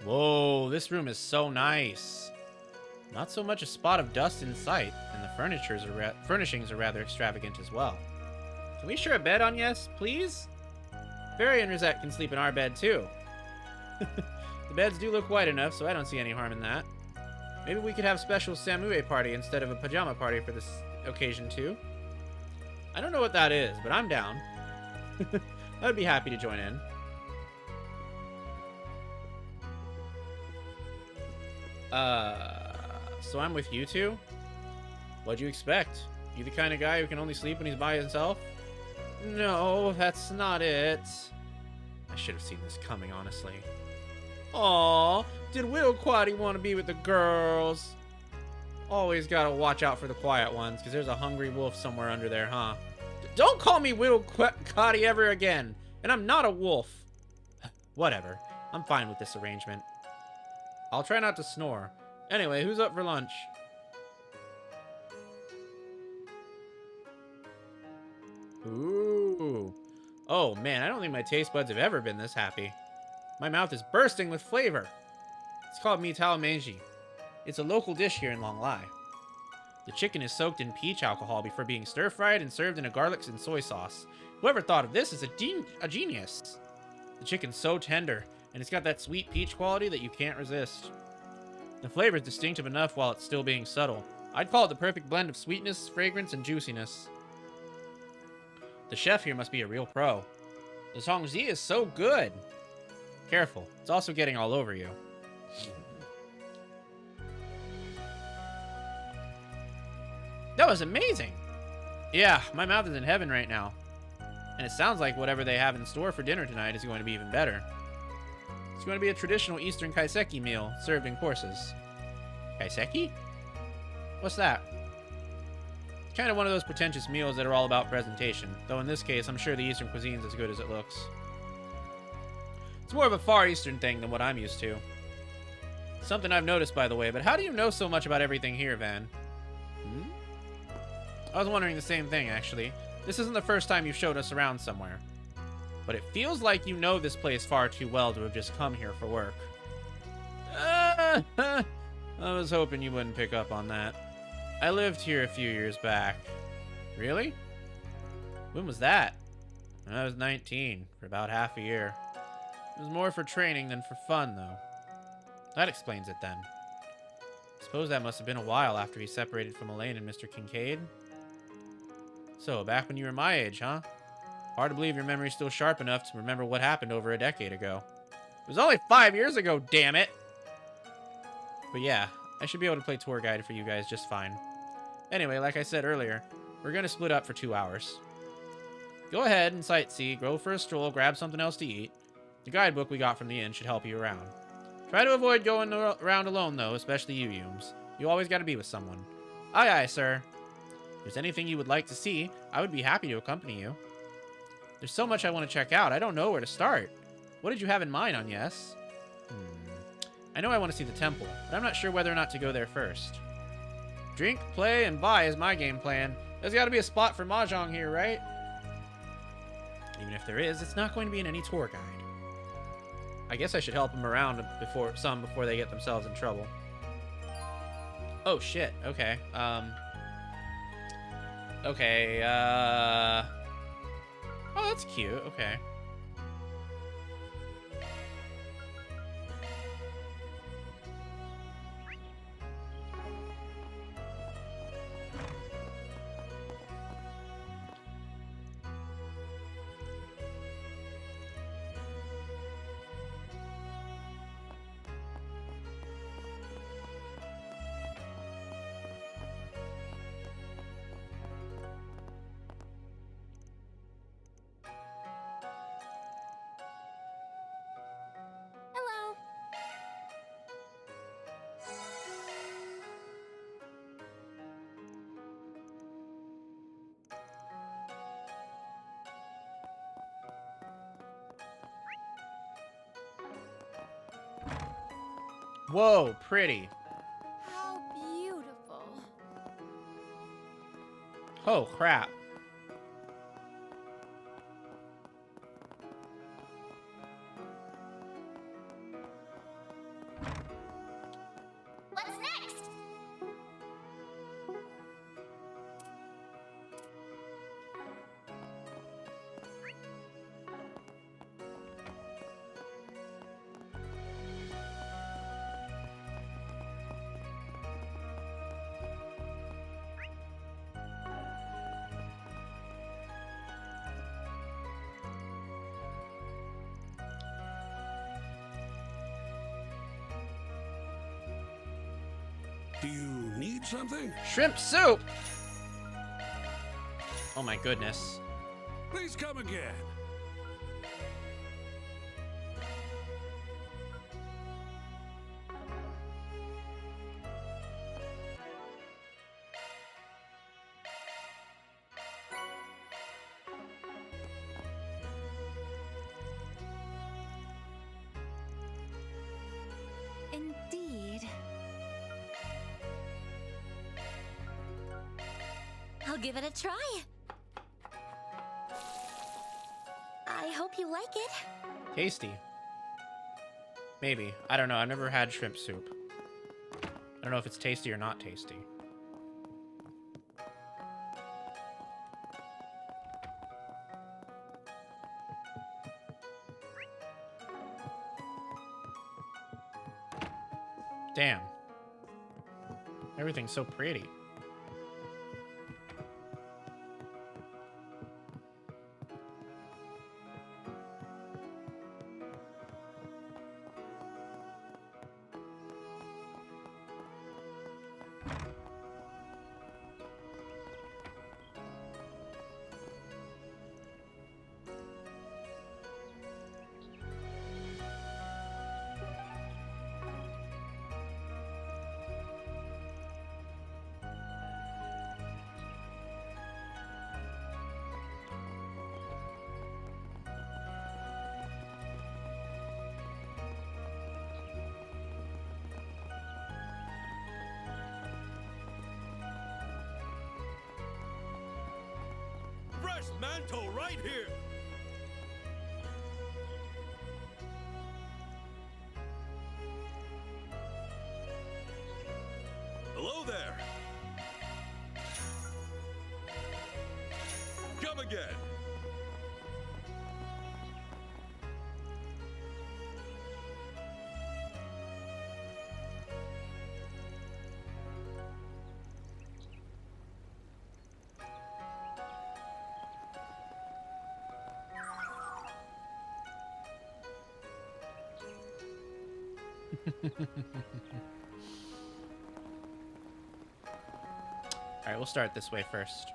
Whoa, this room is so nice. Not so much a spot of dust in sight, and the furnishings are rather extravagant as well. Can we share a bed on yes, please? Fairy and Rosette can sleep in our bed too. The beds do look wide enough, so I don't see any harm in that. Maybe we could have a special Samue party instead of a pajama party for this occasion too. I don't know what that is, but I'm down. I'd be happy to join in. So I'm with you two? What'd you expect? You the kind of guy who can only sleep when he's by himself? No, that's not it. I should have seen this coming, honestly. Aww, did Widow Quaddy want to be with the girls? Always gotta watch out for the quiet ones, because there's a hungry wolf somewhere under there, huh? Don't call me Widow Quaddy ever again, and I'm not a wolf. Whatever, I'm fine with this arrangement. I'll try not to snore. Anyway, who's up for lunch? Ooh. Oh man, I don't think my taste buds have ever been this happy. My mouth is bursting with flavor. It's called mitao meiji. It's a local dish here in Longlai. The chicken is soaked in peach alcohol before being stir-fried and served in a garlic and soy sauce. Whoever thought of this is a genius. The chicken's so tender, and it's got that sweet peach quality that you can't resist. The flavor is distinctive enough while it's still being subtle. I'd call it the perfect blend of sweetness, fragrance, and juiciness. The chef here must be a real pro. The Tongji is so good. Careful, it's also getting all over you. That was amazing! Yeah, my mouth is in heaven right now. And it sounds like whatever they have in store for dinner tonight is going to be even better. It's going to be a traditional Eastern kaiseki meal, served in courses. Kaiseki? What's that? It's kind of one of those pretentious meals that are all about presentation, though in this case, I'm sure the Eastern cuisine's as good as it looks. It's more of a Far Eastern thing than what I'm used to. Something I've noticed, by the way, but how do you know so much about everything here, Van? I was wondering the same thing, actually. This isn't the first time you've showed us around somewhere. But it feels like you know this place far too well to have just come here for work. I was hoping you wouldn't pick up on that. I lived here a few years back. Really? When was that? When I was 19, for about half a year. It was more for training than for fun, though. That explains it, then. Suppose that must have been a while after he separated from Elaine and Mr. Kincaid. So, back when you were my age, huh? Hard to believe your memory's still sharp enough to remember what happened over a decade ago. It was only 5 years ago, damn it! But yeah, I should be able to play tour guide for you guys just fine. Anyway, like I said earlier, We're gonna split up for 2 hours. Go ahead and sightsee, go for a stroll, grab something else to eat. The guidebook we got from the inn should help you around. Try to avoid going around alone, though, especially you, Yums. You always gotta be with someone. Aye, aye, sir. If there's anything you would like to see, I would be happy to accompany you. There's so much I want to check out, I don't know where to start. What did you have in mind, Agnes? I know I want to see the temple, but I'm not sure whether or not to go there first. Drink, play, and buy is my game plan. There's gotta be a spot for Mahjong here, right? Even if there is, it's not going to be in any tour guide. I guess I should help them around before they get themselves in trouble. Oh, shit. Okay. Okay, oh, that's cute. Okay. Hello. Whoa, pretty. How beautiful. Oh, crap. What's next? Do you need something? Shrimp soup! Oh my goodness. Please come again. Indeed. I'll give it a try. I hope you like it. Tasty. Maybe. I don't know. I've never had shrimp soup. I don't know if it's tasty or not tasty. Damn. Everything's so pretty. Fresh mantle right here. Hello there. Come again. Alright, we'll start this way first.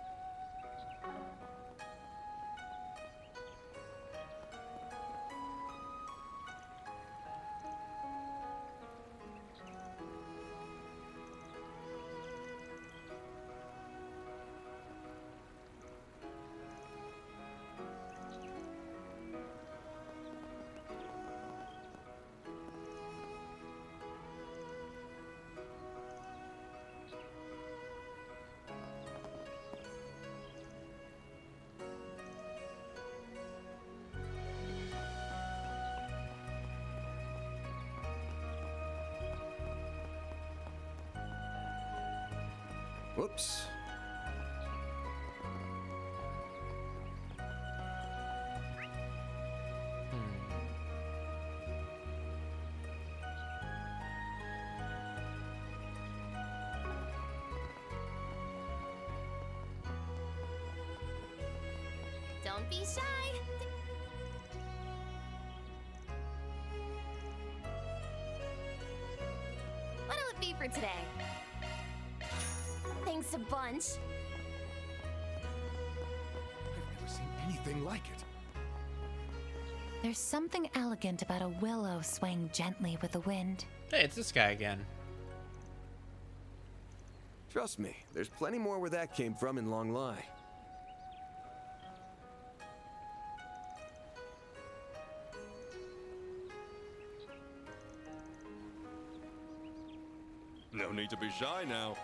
Whoops. Don't be shy. What'll it be for today? Thanks a bunch. I've never seen anything like it. There's something elegant about a willow swaying gently with the wind. Hey, it's this guy again. Trust me, there's plenty more where that came from in longlai. No need to be shy now.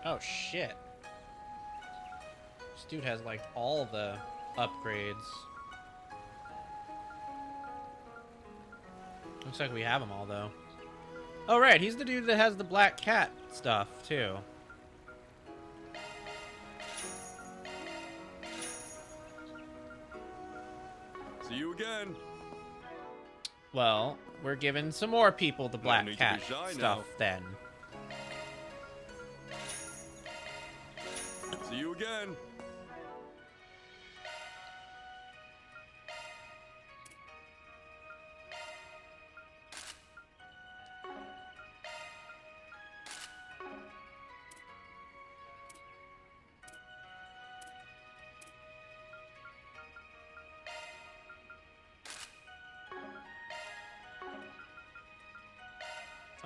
Oh shit. This dude has like all the upgrades. Looks like we have them all though. Oh right, he's the dude that has the black cat stuff too. See you again. Well, we're giving some more people the black need to cat be shy stuff now. then. See you again.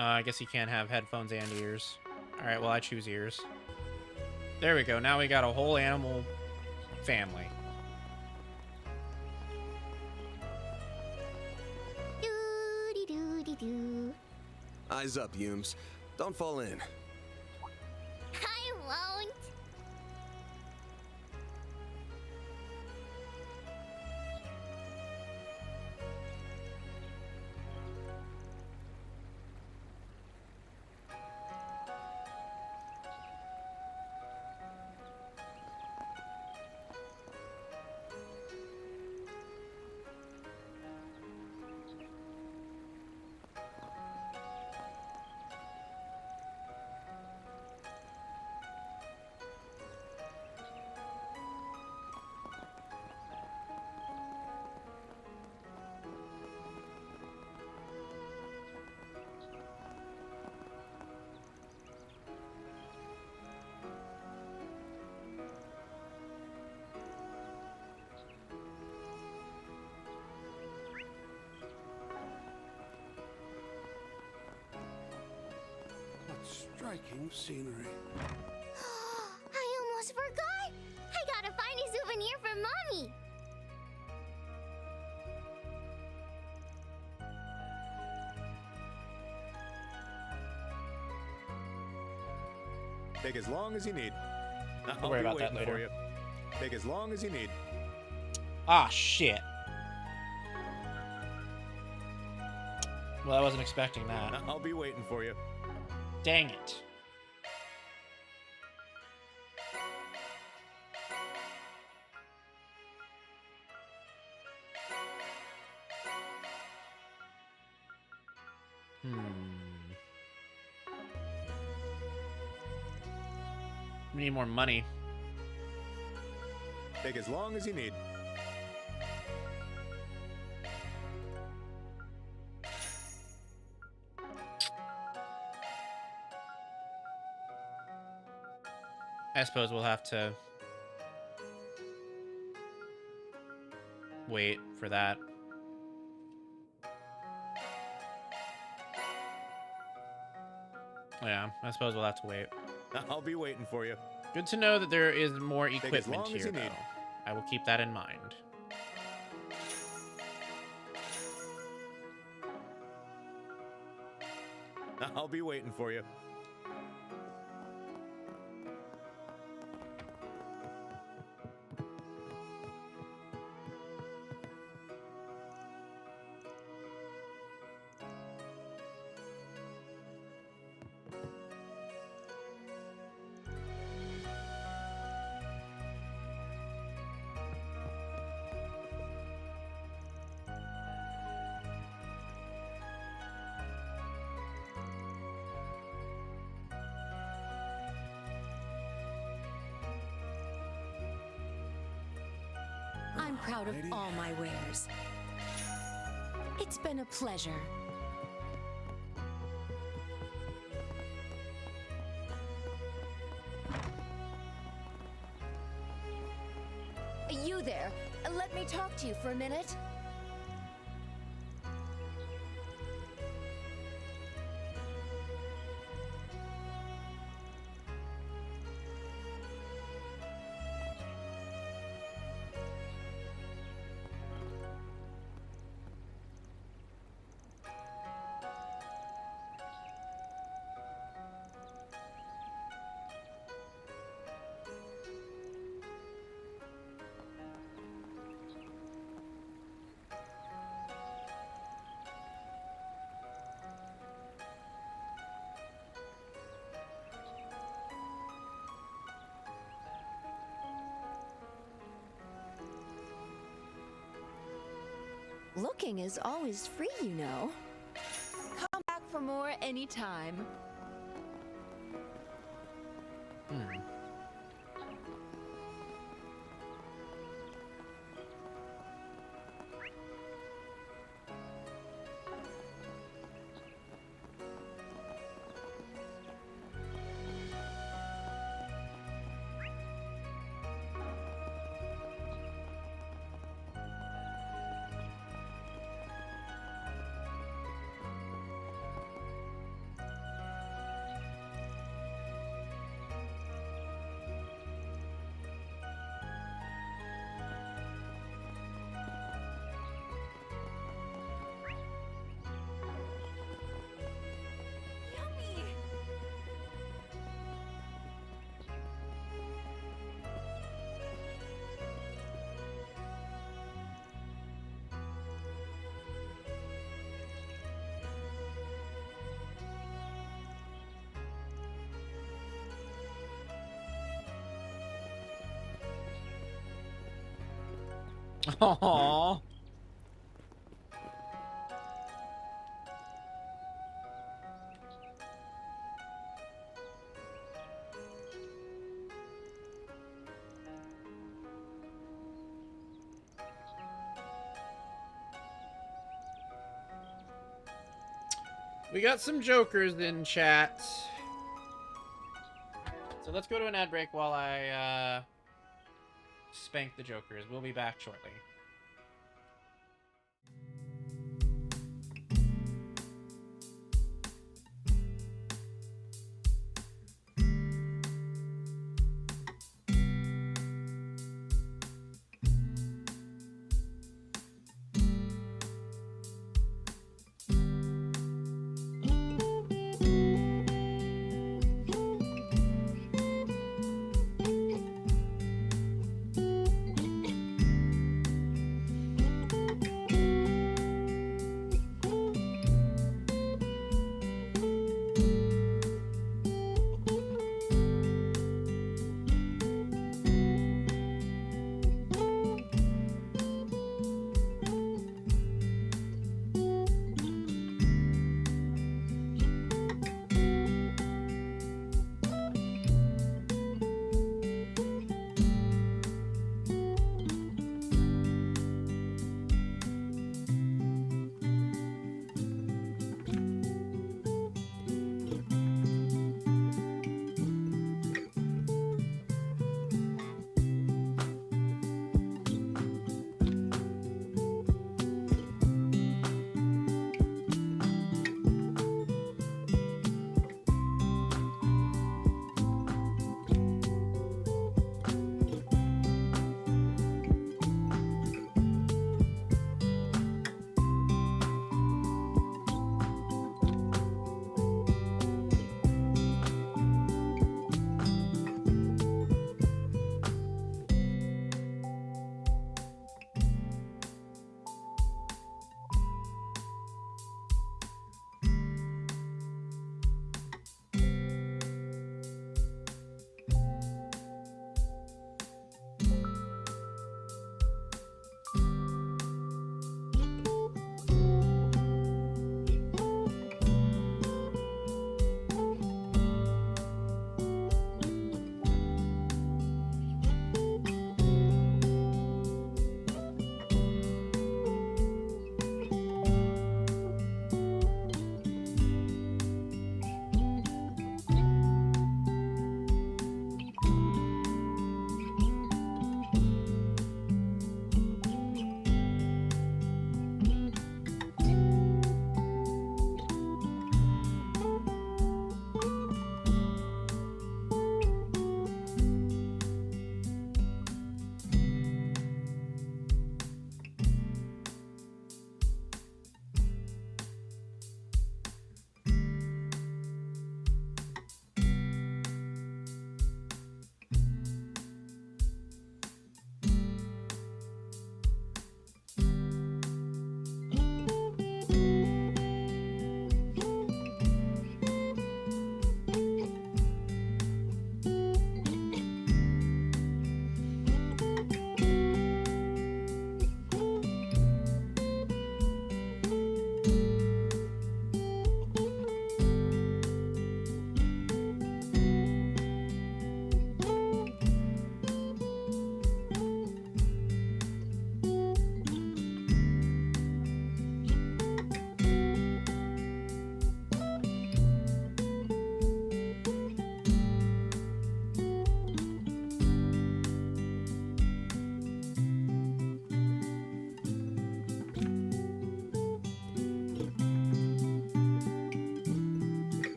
I guess you can't have headphones and ears. Alright, well I choose ears. There we go, now we got a whole animal family. Doo-dee-doo-dee-doo. Eyes up, Yumes. Don't fall in. I won't. Striking scenery. I almost forgot. I gotta find a souvenir for Mommy. Take as long as you need. I'll worry about that waiting for later. you. Take as long as you need. Ah, shit. Well, I wasn't expecting that. I'll be waiting for you. Dang it. We need more money. Take as long as you need. I suppose we'll have to wait for that. Yeah, I suppose we'll have to wait. I'll be waiting for you. Good to know that there is more Take as equipment long as here, you need. though. I will keep that in mind. I'll be waiting for you. I'm proud of all my wares. It's been a pleasure. You there, let me talk to you for a minute. Looking is always free, you know. Come back for more anytime. Aww. We got some jokers in chat. So let's go to an ad break while I spank the jokers. We'll be back shortly.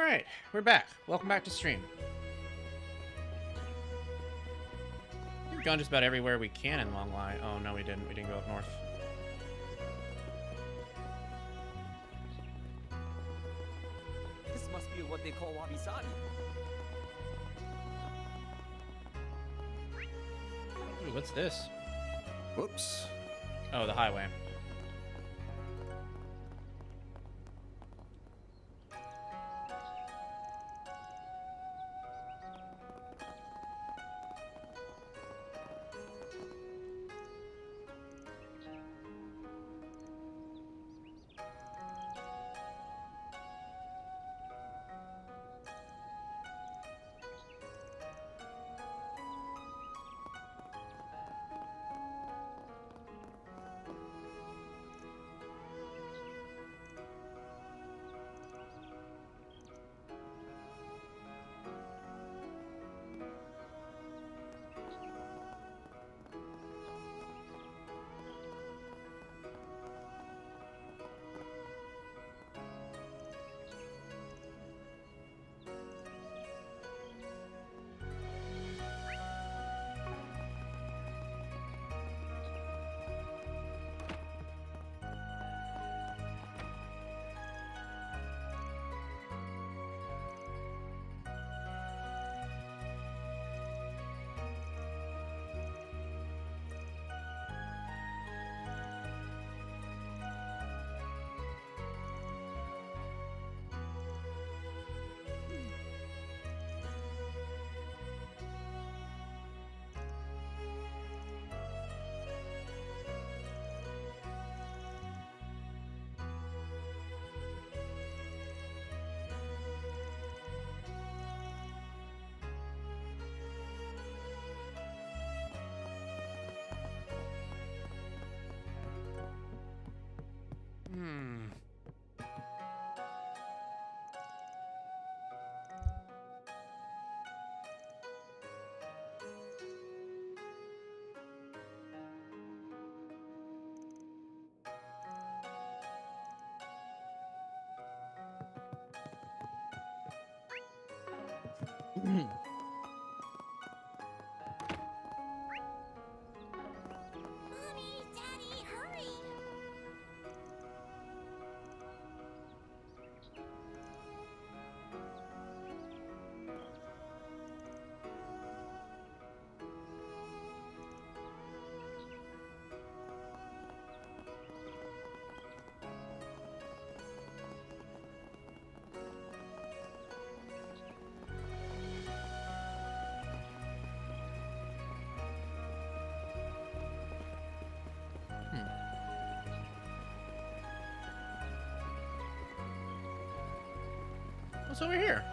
Alright, we're back. Welcome back to stream. We've gone just about everywhere we can in Longlai. Oh, no, we didn't. We didn't go up north. This must be what they call wabi-sabi. Ooh, what's this? Whoops. Oh, the highway. What's over here?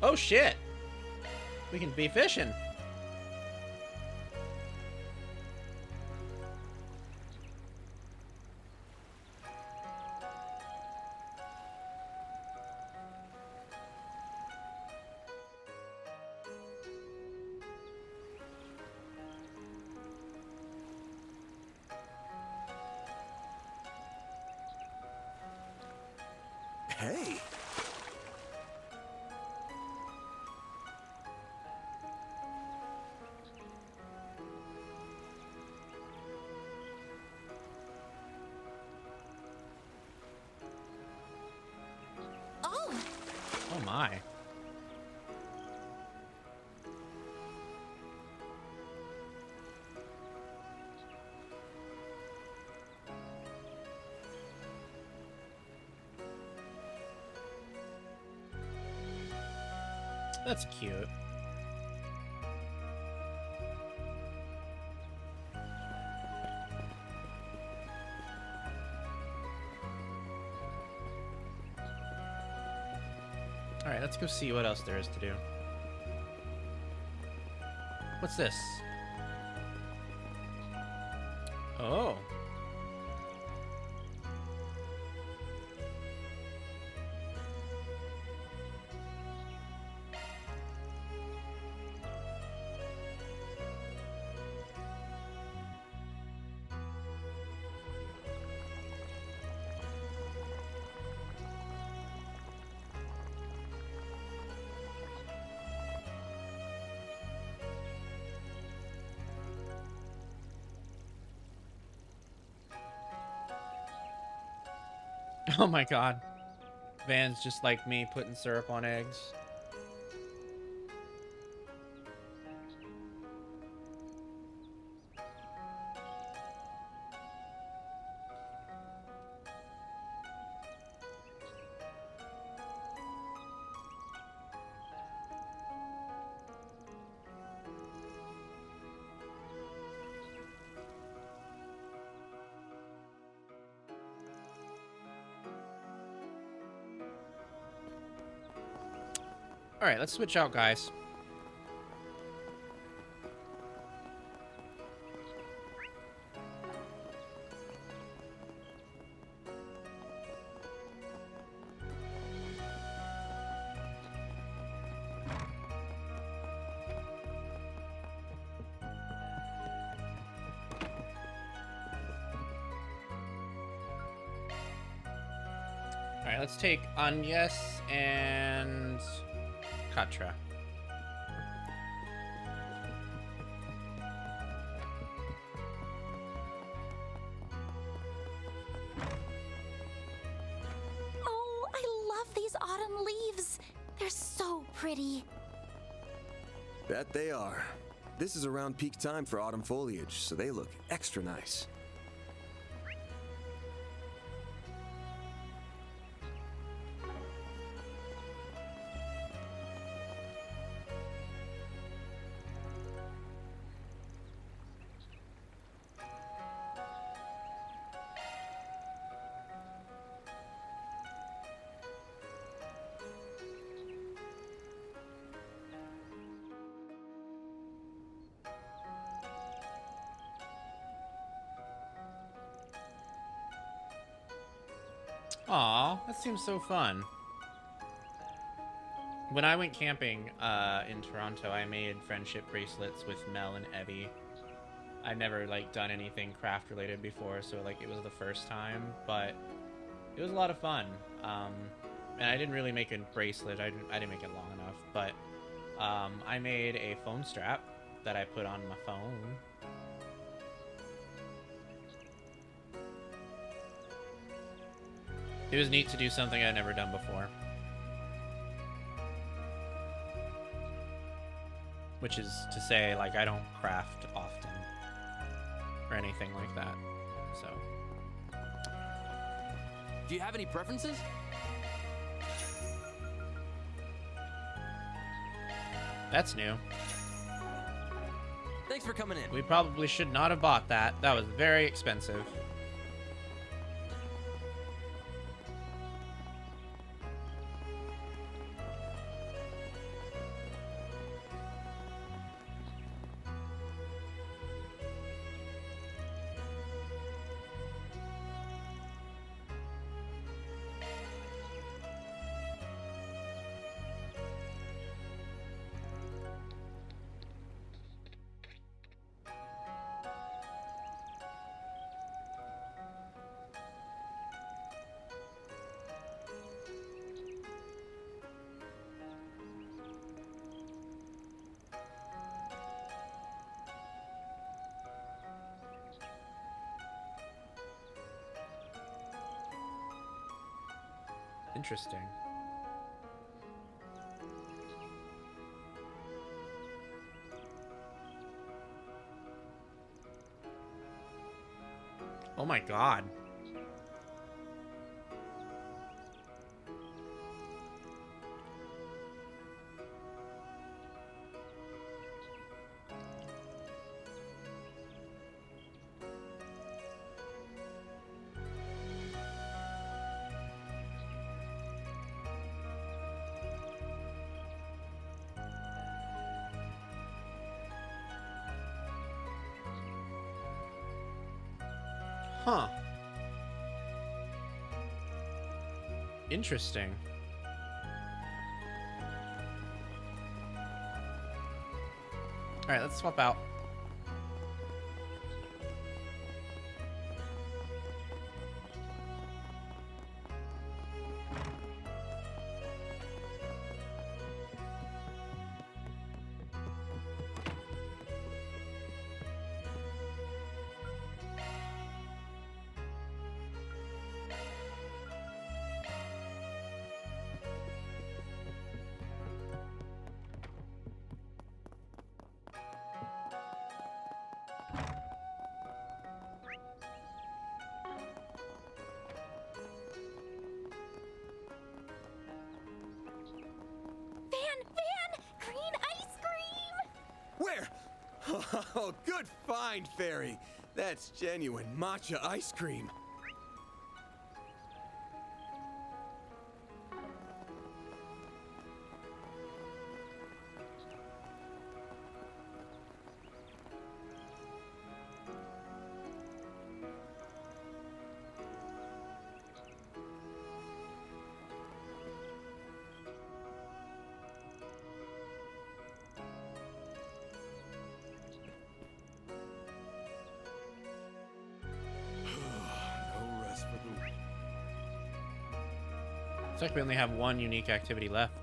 Oh shit! We can be fishing. Hey! Oh my. That's cute. Alright, let's go see what else there is to do. What's this? Oh. Oh my god. Van's just like me putting syrup on eggs. Alright, let's switch out, guys. Alright, let's take Agnes and Katra. Oh, I love these autumn leaves. They're so pretty. Bet they are. This is around peak time for autumn foliage, so they look extra nice. Aw, that seems so fun. When I went camping in Toronto, I made friendship bracelets with Mel and Evie. I'd never like done anything craft related before, so like it was the first time, but it was a lot of fun. And I didn't really make a bracelet. I didn't make it long enough, but I made a phone strap that I put on my phone. It was neat to do something I'd never done before. Which is to say, like, I don't craft often. Or anything like that. So. Do you have any preferences? That's new. Thanks for coming in. We probably should not have bought that. That was very expensive. Interesting. Oh my god. Huh. Interesting. Alright, let's swap out. Where? Oh, good find, Fairy. That's genuine matcha ice cream. Looks like we only have one unique activity left.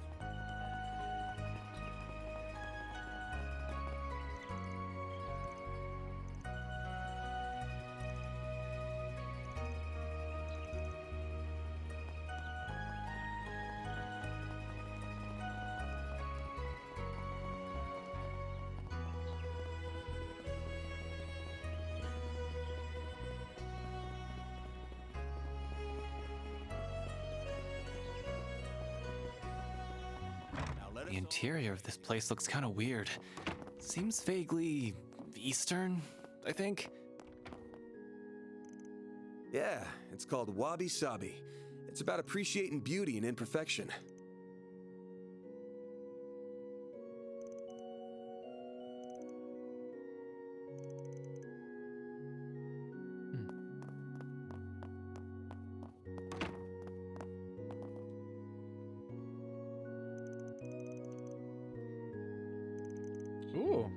The interior of this place looks kind of weird. Seems vaguely Eastern, I think. Yeah, it's called Wabi Sabi. It's about appreciating beauty and imperfection. Ooh.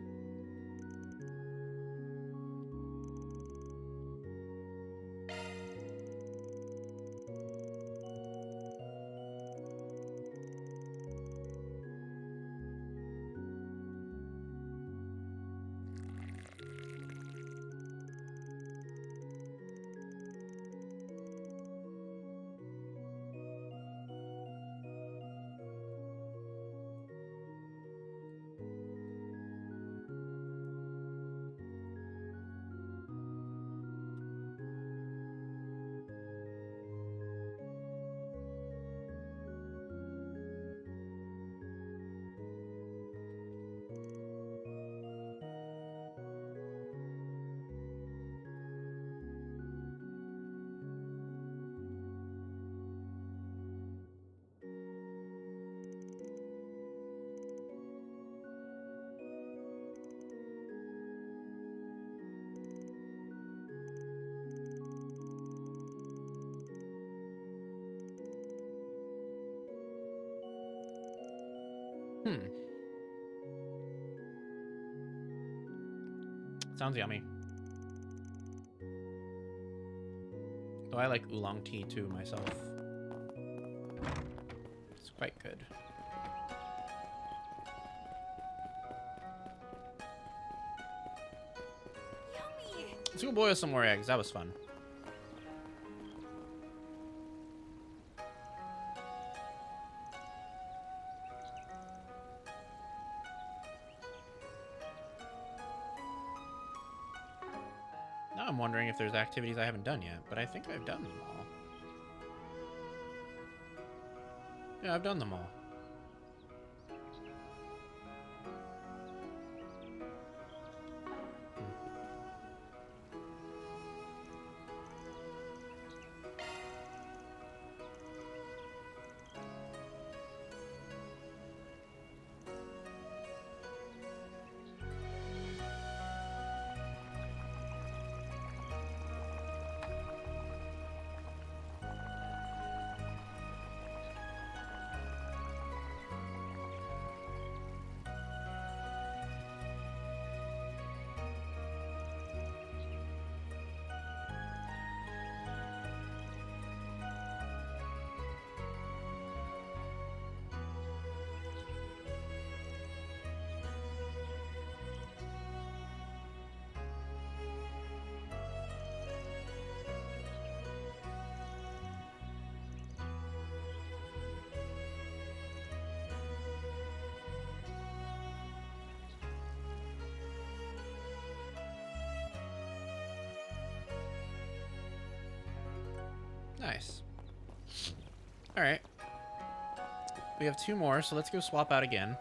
Sounds yummy. Though I like oolong tea too myself. It's quite good. Yummy! Let's go boil some more eggs. That was fun. Now I'm wondering if there's activities I haven't done yet, but I think I've done them all. Yeah, I've done them all. Nice. Alright. We have 2 more, so let's go swap out again.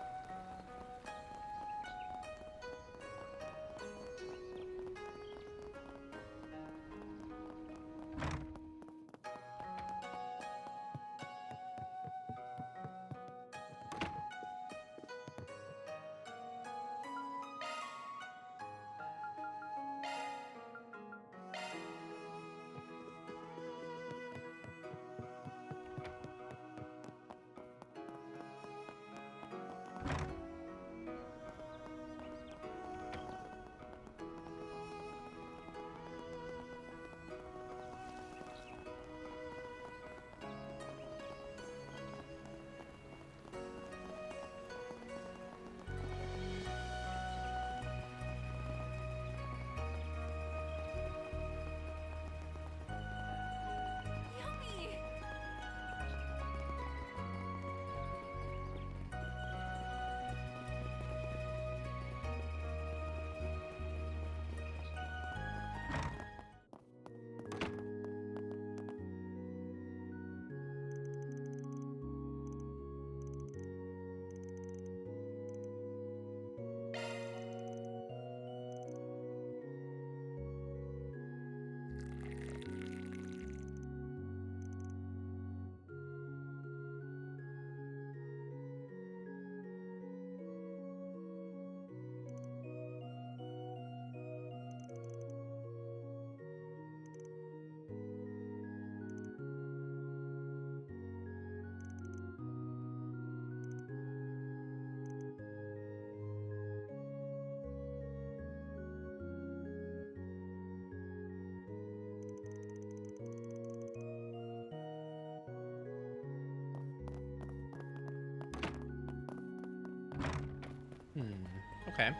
Okay.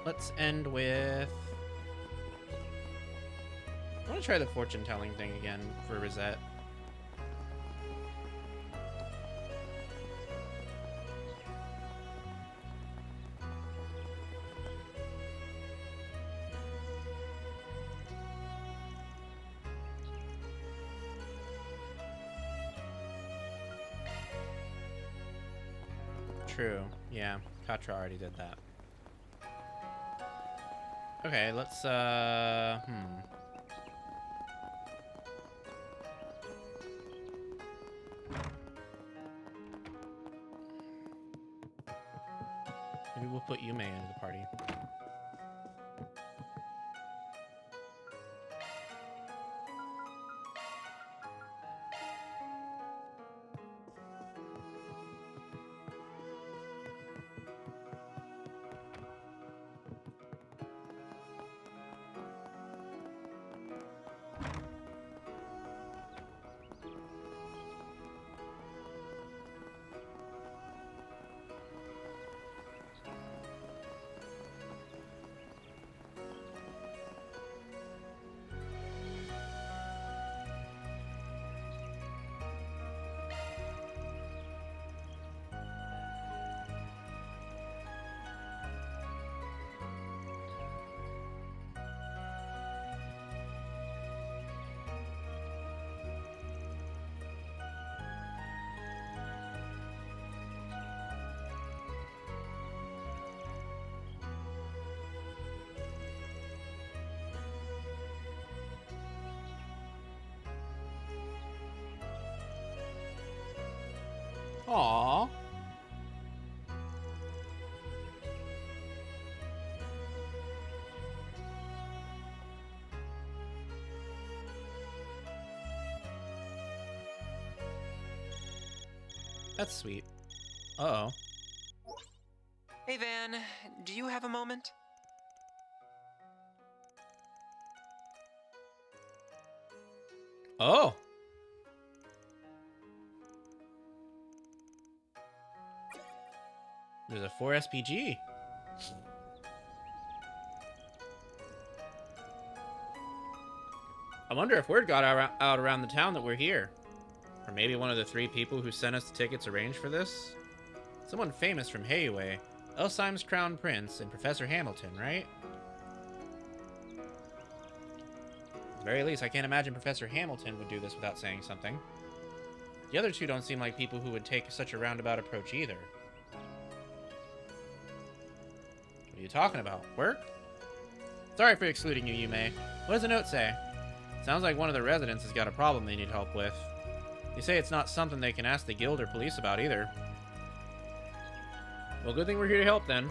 Let's end with... I want to try the fortune-telling thing again for Rosette. True. Yeah, Katra already did that. Okay, let's, Maybe we'll put Yume into the party. Aww. That's sweet. Uh-oh. Hey, Van. Do you have a moment? Oh! There's a 4 SPG. I wonder if word got out around the town that we're here. Or maybe one of the 3 people who sent us the tickets arranged for this? Someone famous from Heiwei. Elsheim's Crown Prince and Professor Hamilton, right? At the very least, I can't imagine Professor Hamilton would do this without saying something. The other two don't seem like people who would take such a roundabout approach either. What are you talking about? Work? Sorry for excluding you, Yume. What does the note say? Sounds like one of the residents has got a problem they need help with. They say it's not something they can ask the guild or police about either. Well, good thing we're here to help then.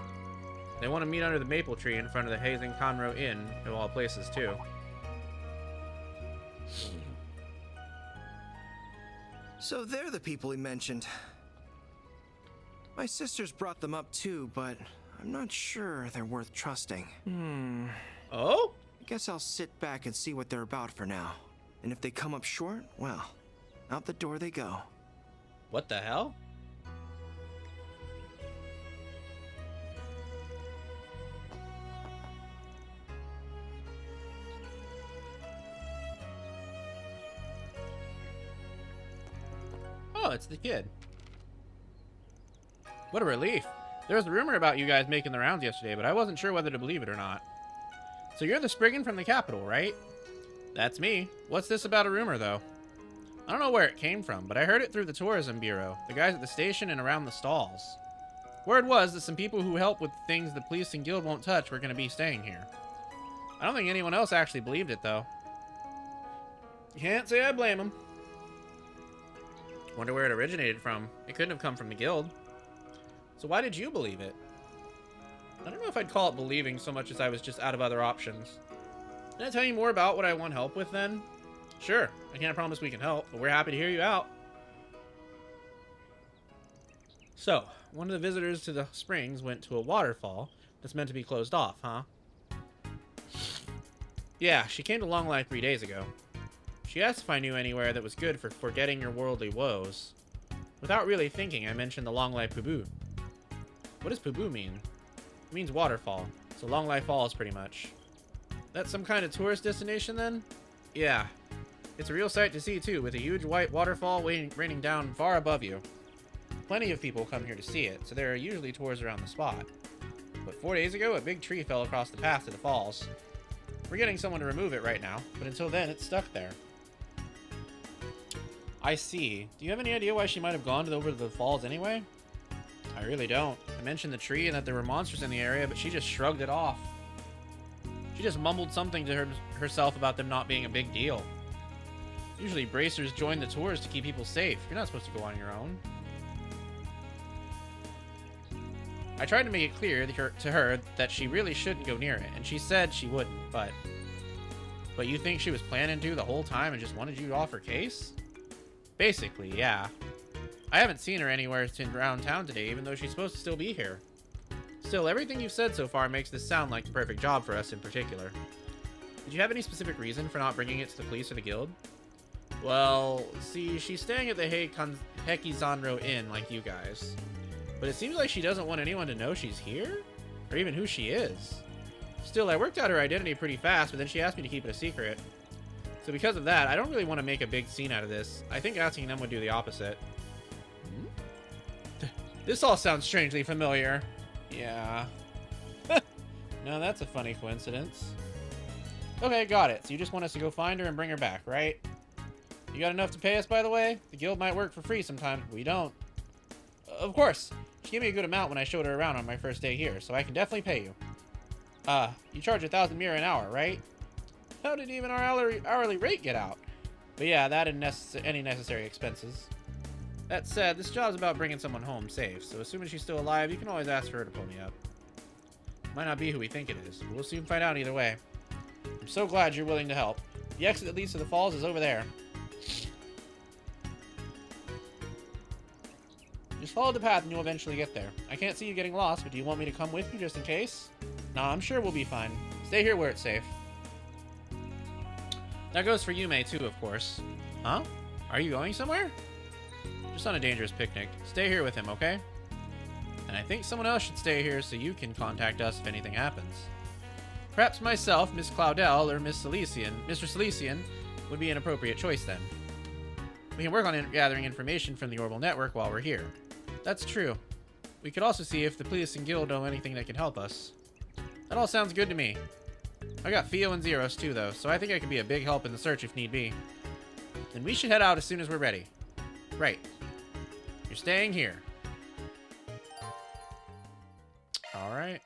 They want to meet under the maple tree in front of the Hazing Conroe Inn, of all places, too. So they're the people he mentioned. My sisters brought them up too, but I'm not sure they're worth trusting. Oh? I guess I'll sit back and see what they're about for now. And if they come up short, well, out the door they go. What the hell? Oh, it's the kid. What a relief. There was a rumor about you guys making the rounds yesterday, but I wasn't sure whether to believe it or not. So you're the Spriggan from the capital, right? That's me. What's this about a rumor, though? I don't know where it came from, but I heard it through the tourism bureau, the guys at the station and around the stalls. Word was that some people who help with things the police and guild won't touch were going to be staying here. I don't think anyone else actually believed it, though. Can't say I blame them. Wonder where it originated from. It couldn't have come from the guild. So why did you believe it? I don't know if I'd call it believing so much as I was just out of other options. Can I tell you more about what I want help with then? Sure, I can't promise we can help, but we're happy to hear you out. So, one of the visitors to the springs went to a waterfall that's meant to be closed off, huh? Yeah, she came to Longlai 3 days ago. She asked if I knew anywhere that was good for forgetting your worldly woes. Without really thinking, I mentioned the Longlai Pubu. What does Pubu mean? It means waterfall, so Longlai Falls pretty much. That's some kind of tourist destination then? Yeah. It's a real sight to see too, with a huge white waterfall raining down far above you. Plenty of people come here to see it, so there are usually tours around the spot. But 4 days ago, a big tree fell across the path to the falls. We're getting someone to remove it right now, but until then, it's stuck there. I see. Do you have any idea why she might have gone over to the falls anyway? I really don't. I mentioned the tree and that there were monsters in the area, but she just shrugged it off. She just mumbled something to herself about them not being a big deal. Usually bracers join the tours to keep people safe. You're not supposed to go on your own. I tried to make it clear to her that she really shouldn't go near it, and she said she wouldn't, but you think she was planning to the whole time and just wanted you off her case? Basically, yeah. I haven't seen her anywhere around town today, even though she's supposed to still be here. Still, everything you've said so far makes this sound like the perfect job for us in particular. Did you have any specific reason for not bringing it to the police or the guild? Well, see, she's staying at the Hekizanro Inn like you guys. But it seems like she doesn't want anyone to know she's here? Or even who she is. Still, I worked out her identity pretty fast, but then she asked me to keep it a secret. So because of that, I don't really want to make a big scene out of this. I think asking them would do the opposite. This all sounds strangely familiar. Yeah. No, that's a funny coincidence. Okay, got it. So you just want us to go find her and bring her back, right? You got enough to pay us, by the way? The guild might work for free sometimes, but we don't. Of course. She gave me a good amount when I showed her around on my first day here, so I can definitely pay you. You charge 1,000 mira an hour, right? How did even our hourly rate get out? But yeah, that and any necessary expenses. That said, this job's about bringing someone home safe, so assuming she's still alive, you can always ask for her to pull me up. Might not be who we think it is, but we'll soon find out either way. I'm so glad you're willing to help. The exit that leads to the falls is over there. Just follow the path and you'll eventually get there. I can't see you getting lost, but do you want me to come with you just in case? Nah, I'm sure we'll be fine. Stay here where it's safe. That goes for Yume too, of course. Huh? Are you going somewhere? Just on a dangerous picnic. Stay here with him, okay? And I think someone else should stay here so you can contact us if anything happens. Perhaps myself, Miss Claudel, or Mr. Silesian would be an appropriate choice then. We can work on gathering information from the Orbital Network while we're here. That's true. We could also see if the police and guild know anything that can help us. That all sounds good to me. I got Theo and Zeros too, though, so I think I can be a big help in the search if need be. Then we should head out as soon as we're ready. Right. You're staying here. Alright.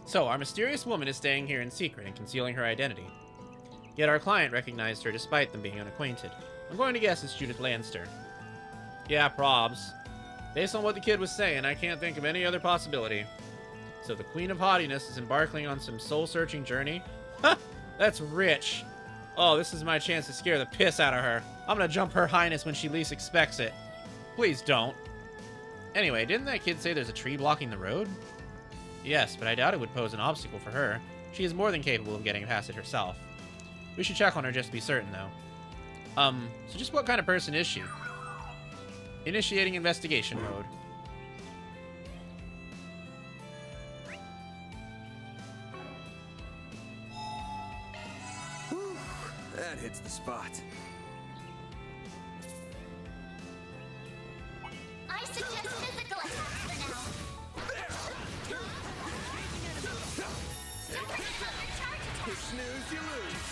So, our mysterious woman is staying here in secret and concealing her identity. Yet our client recognized her despite them being unacquainted. I'm going to guess it's Judith Lanster. Yeah, probs. Based on what the kid was saying, I can't think of any other possibility. So the Queen of Haughtiness is embarking on some soul-searching journey? Ha! That's rich. Oh, this is my chance to scare the piss out of her. I'm gonna jump Her Highness when she least expects it. Please don't. Anyway, didn't that kid say there's a tree blocking the road? Yes, but I doubt it would pose an obstacle for her. She is more than capable of getting past it herself. We should check on her just to be certain, though. So just what kind of person is she? Initiating investigation mode. Whew, that hits the spot. I suggest physical attacks for now. You snooze, you lose.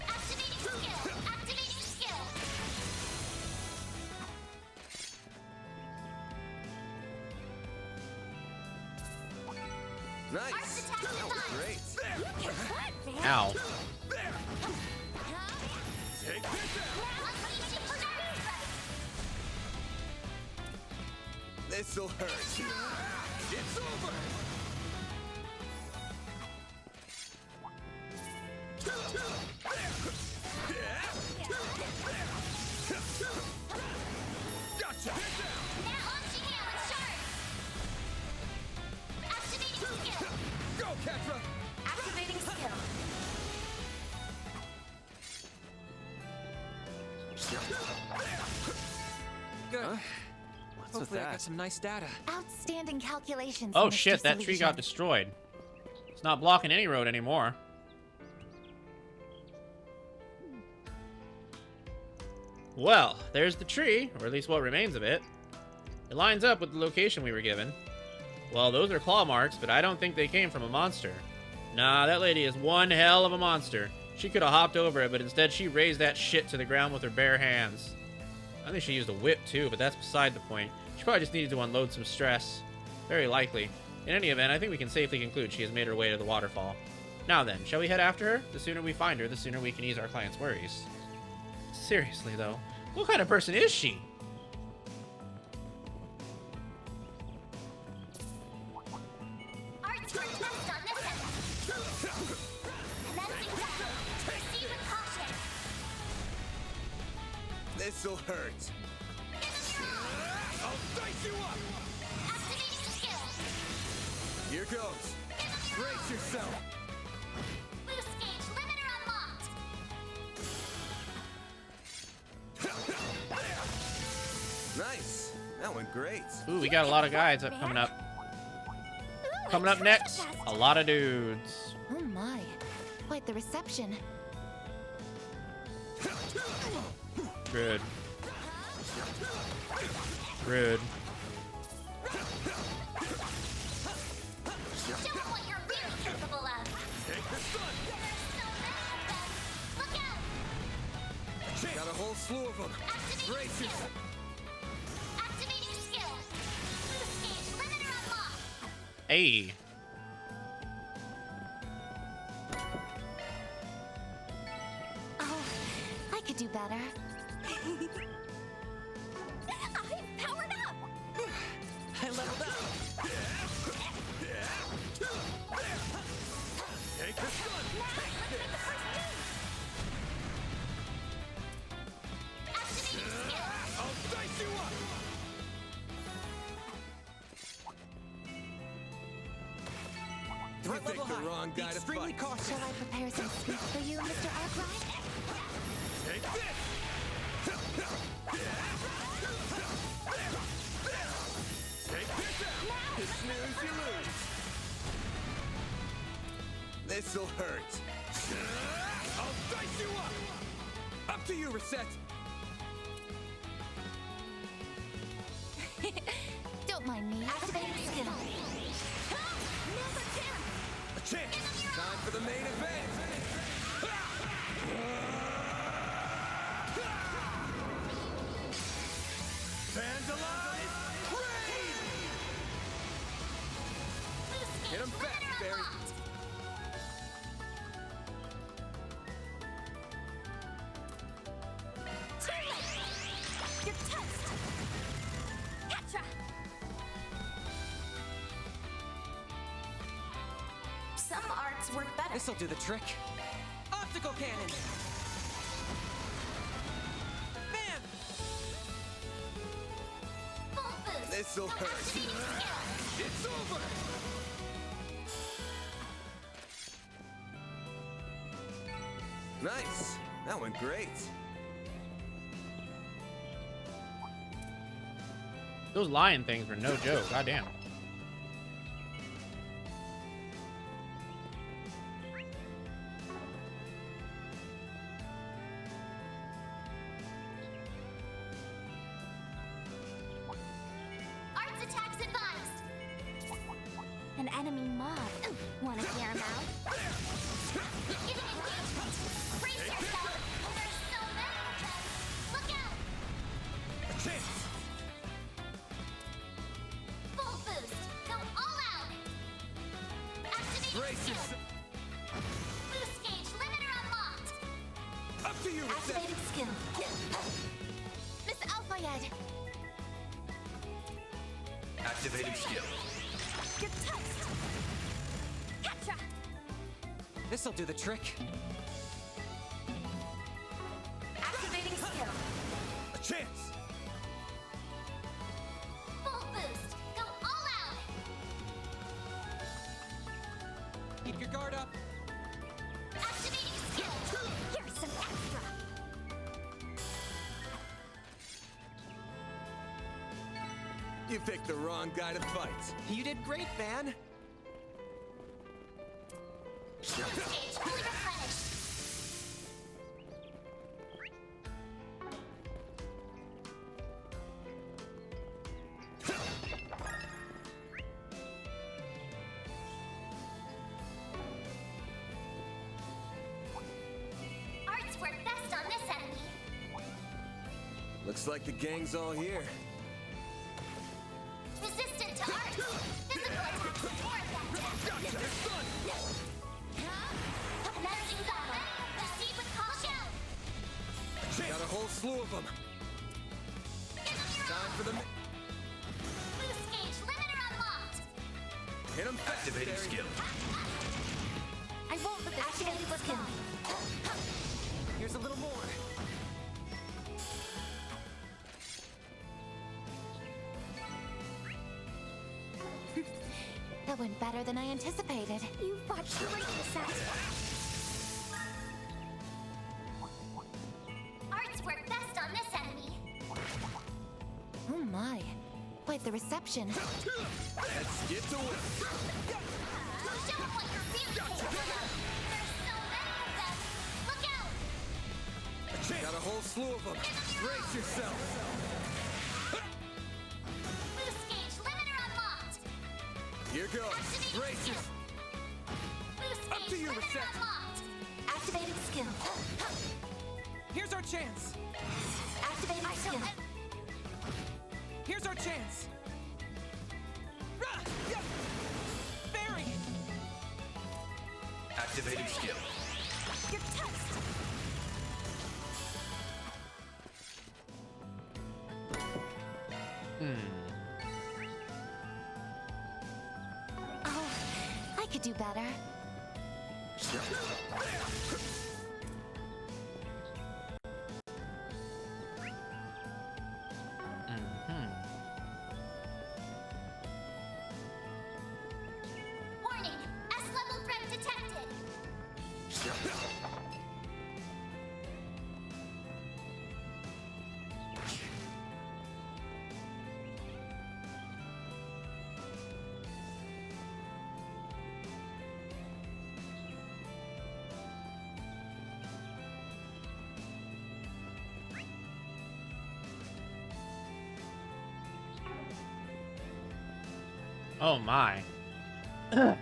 Activating skill. Activating skill. Nice. That was great. Ow. Take this out. This'll hurt. It's over. Gotcha. Now launching hail and shark. Activating skill. Go, Ketra. Activating skill. Good. Huh? Hopefully I got some nice data. Outstanding calculations. Oh Mr. shit, that tree Solution. got destroyed. It's not blocking any road anymore. Well, there's the tree, or at least what remains of it. It lines up with the location we were given. Well, those are claw marks, but I don't think they came from a monster. Nah, that lady is one hell of a monster. She could have hopped over it, but instead she raised that shit to the ground with her bare hands. I think she used a whip too, but that's beside the point. She probably just needed to unload some stress. Very likely. In any event, I think we can safely conclude she has made her way to the waterfall. Now then, shall we head after her? The sooner we find her, the sooner we can ease our client's worries. Seriously, though, what kind of person is she? Arts for test on this end. Commencing battle. Proceed with caution. This'll hurt. I'll dice you up. Activating skill. Here goes. Brace yourself. Boost gauge limiter unlocked. Nice. That went great. Ooh, we got a lot of guys up coming up. Coming up next, a lot of dudes. Oh my. Quite the reception. Rude. Rude. Show them what you're really capable of. Take the sun. Look out. Got a whole slew of them. Brace yourself. Activating skill. Boost gauge limiter unlocked. Hey. Oh, I could do better. I powered up! I leveled up! Take this gun! Take this! I'll dice you up! You picked the wrong guy to fight. Shall I prepare some sweets for you, Mr. Arkwright? Take this! Take this out! You snooze, you lose. This'll hurt. I'll dice you up! Up to you, Reset. Don't mind me. Activating skill. A chance. Time for the main event. Vandalize! Raid! Hit him fast, Barry. Your test! Catcha! Some arts work better. This'll do the trick. Optical cannon! Bam! Full boost! This'll hurt. It's over! Nice. That went great. Those lion things were no joke. Goddamn. Arts attacks advised! An enemy mob. Wanna hear him out? Giving engagement! Brace yourself! There's so many of them! Look out! A chance. Full boost! Go all out! Activating Brace skill! yourself. Boost gauge limiter unlocked! Up to you, Reset. Activating skill. Miss Alphayed! Activating skill. Your test! Catcha! This'll do the trick. Activating skill. A chance. Full boost! Go all out! Keep your guard up. Activating skill! Here's some extra! You picked the wrong guy to fight. You did great, Van. Stage fully replenished! Arts work best on this enemy. Looks like the gang's all here. Resistant to arts. Physical attacks are more effective. Commencing battle. Proceed with caution. Got a whole slew of them. Time for the... Boost gauge limiter unlocked. Hit him fast, Activating Barry. skill. I won't let this activate the skill. Here's a little more. That went better than I anticipated. You fought great, Reset. Arts work best on this enemy. Oh my. Quite the reception. Let's get to work. Show them what you're really capable of. There's so many of them. Look out! Got a whole slew of them. Brace yourself. Boost gauge limiter unlocked. Here goes. Activating Brace skill. yourself. Boost Up gauge to you, limiter Reset. unlocked. Activating skill. Here's our chance. Activating skill. Here's our chance. Rah! Yeah! Barry! Activating skill. Your test. do better. Warning! S-level threat detected! Oh my. This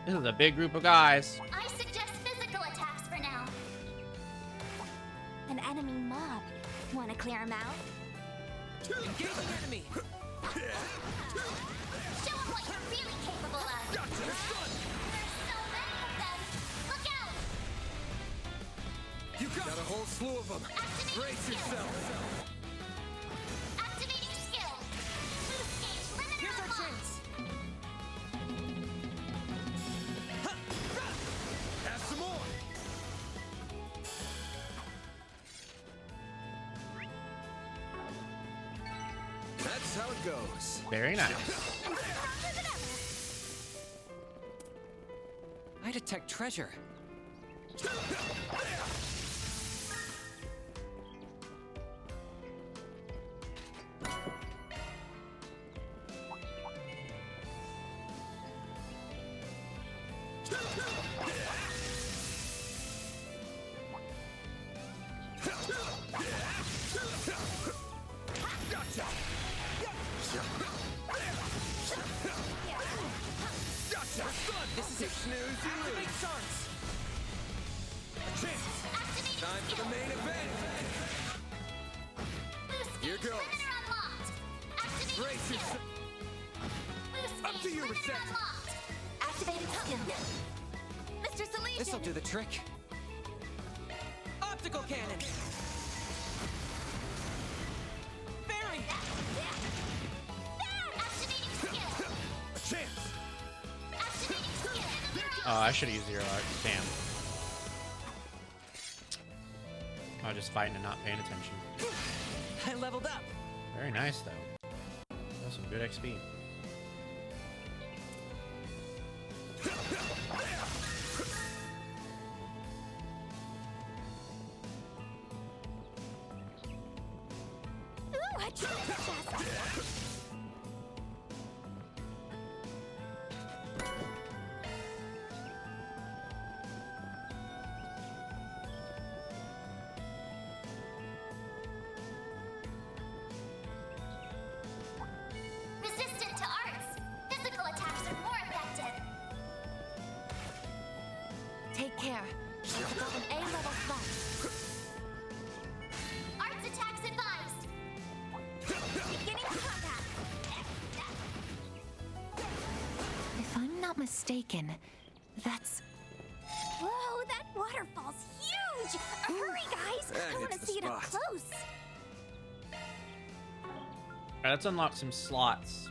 is a big group of guys. I suggest physical attacks for now. An enemy mob. Want to clear him out? Engaging enemy! Show him what you're really capable of! There's so many of them! Look out! You got a whole slew of them. Brace yourself. Activating skill! Boost gauge limiter Here's our unlocked! chance! Have some more. That's how it goes. Very nice. I detect treasure. This is it. Activate sharks. A chance. Time for the main event. Here goes. Limiter unlocked! Activating Brace skill! yourself. Boost Up to gauge you, limiter Reset. unlocked! Activating skill! Mr. Salesian! This'll do the trick. Optical cannon. Fairy. Activating skill! A chance. Activating skill! Oh, I should have used Zero Arc. Damn. I was just fighting and not paying attention. I leveled up. Very nice, though. That was some good XP. Ooh, a treasure chest! Resistant to arts. Physical attacks are more effective. Take care. I've got an A-level threat. Arts attacks advised. Beginning combat. If I'm not mistaken, that's... Whoa, that waterfall's huge! Hurry, guys! That I want hits to the see it up spot. close. Alright, let's unlock some slots.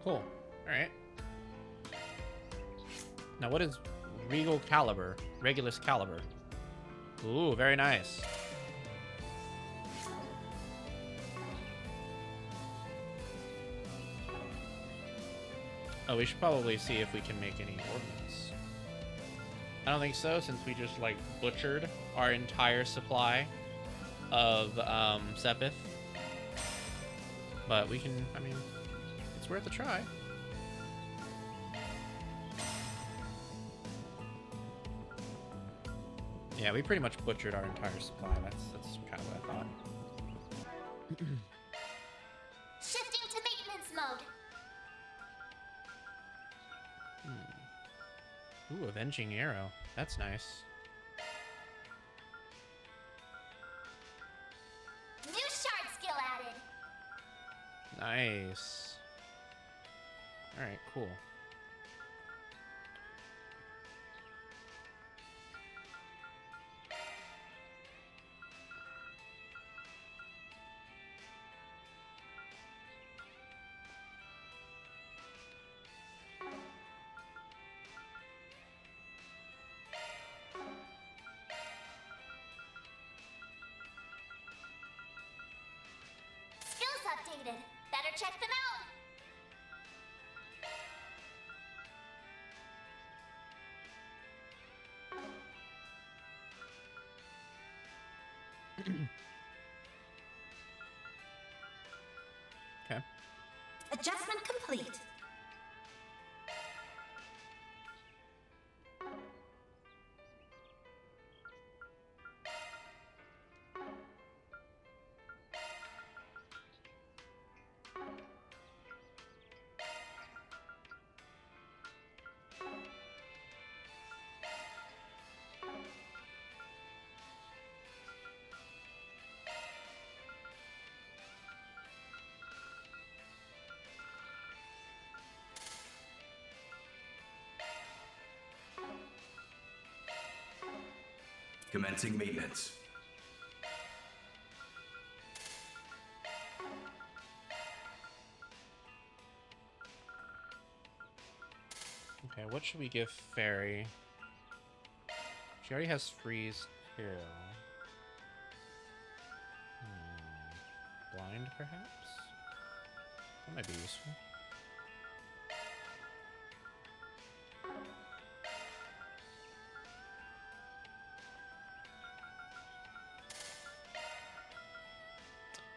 Cool. Alright. Now what is Regal Caliber? Regulus Caliber. Ooh, very nice. Oh, we should probably see if we can make any ordnance. I don't think so, since we just, like, butchered our entire supply of, Sepith. But we can, I mean, it's worth a try. Yeah, we pretty much butchered our entire supply. That's kind of what I thought. Shifting to Ooh, Avenging Arrow. That's nice. New shard skill added. Nice. Alright, cool. Skills updated. Better check them out. Okay. Adjustment complete. Commencing maintenance. Okay, what should we give Fairy? She already has freeze too. Blind, perhaps? That might be useful.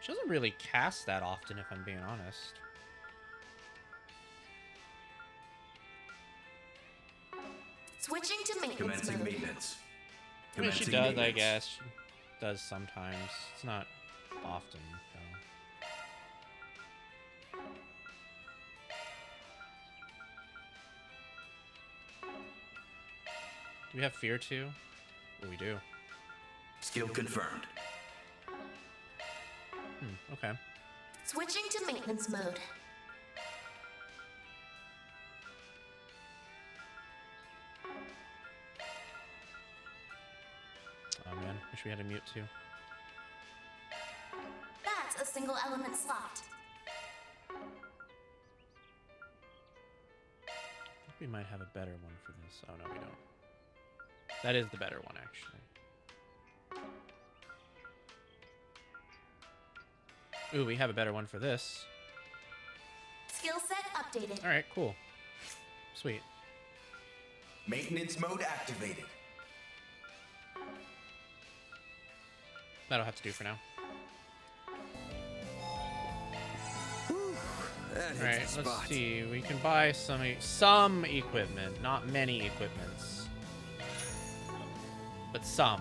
She doesn't really cast that often, if I'm being honest. Switching to maintenance Commencing mode. maintenance. I mean, she Commencing does, I maintenance. guess. She does sometimes. It's not often, though. Do we have fear too? Oh, we do. Skill confirmed. Okay. Switching to maintenance mode. Oh man, wish we had a mute too. That's a single element slot. I think we might have a better one for this. Oh no, we don't. That is the better one, actually. Ooh, we have a better one for this. Skill set updated. Alright, cool. Sweet. Maintenance mode activated. That'll have to do for now. Alright, let's see. We can buy some equipment. Not many equipments. But some.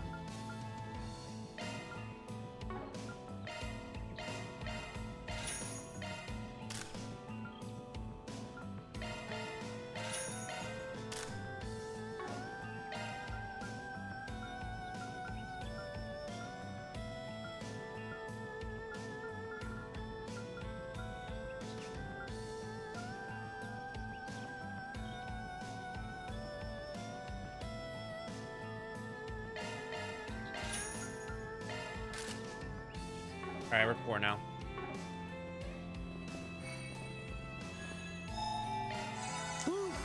Alright, we're poor now.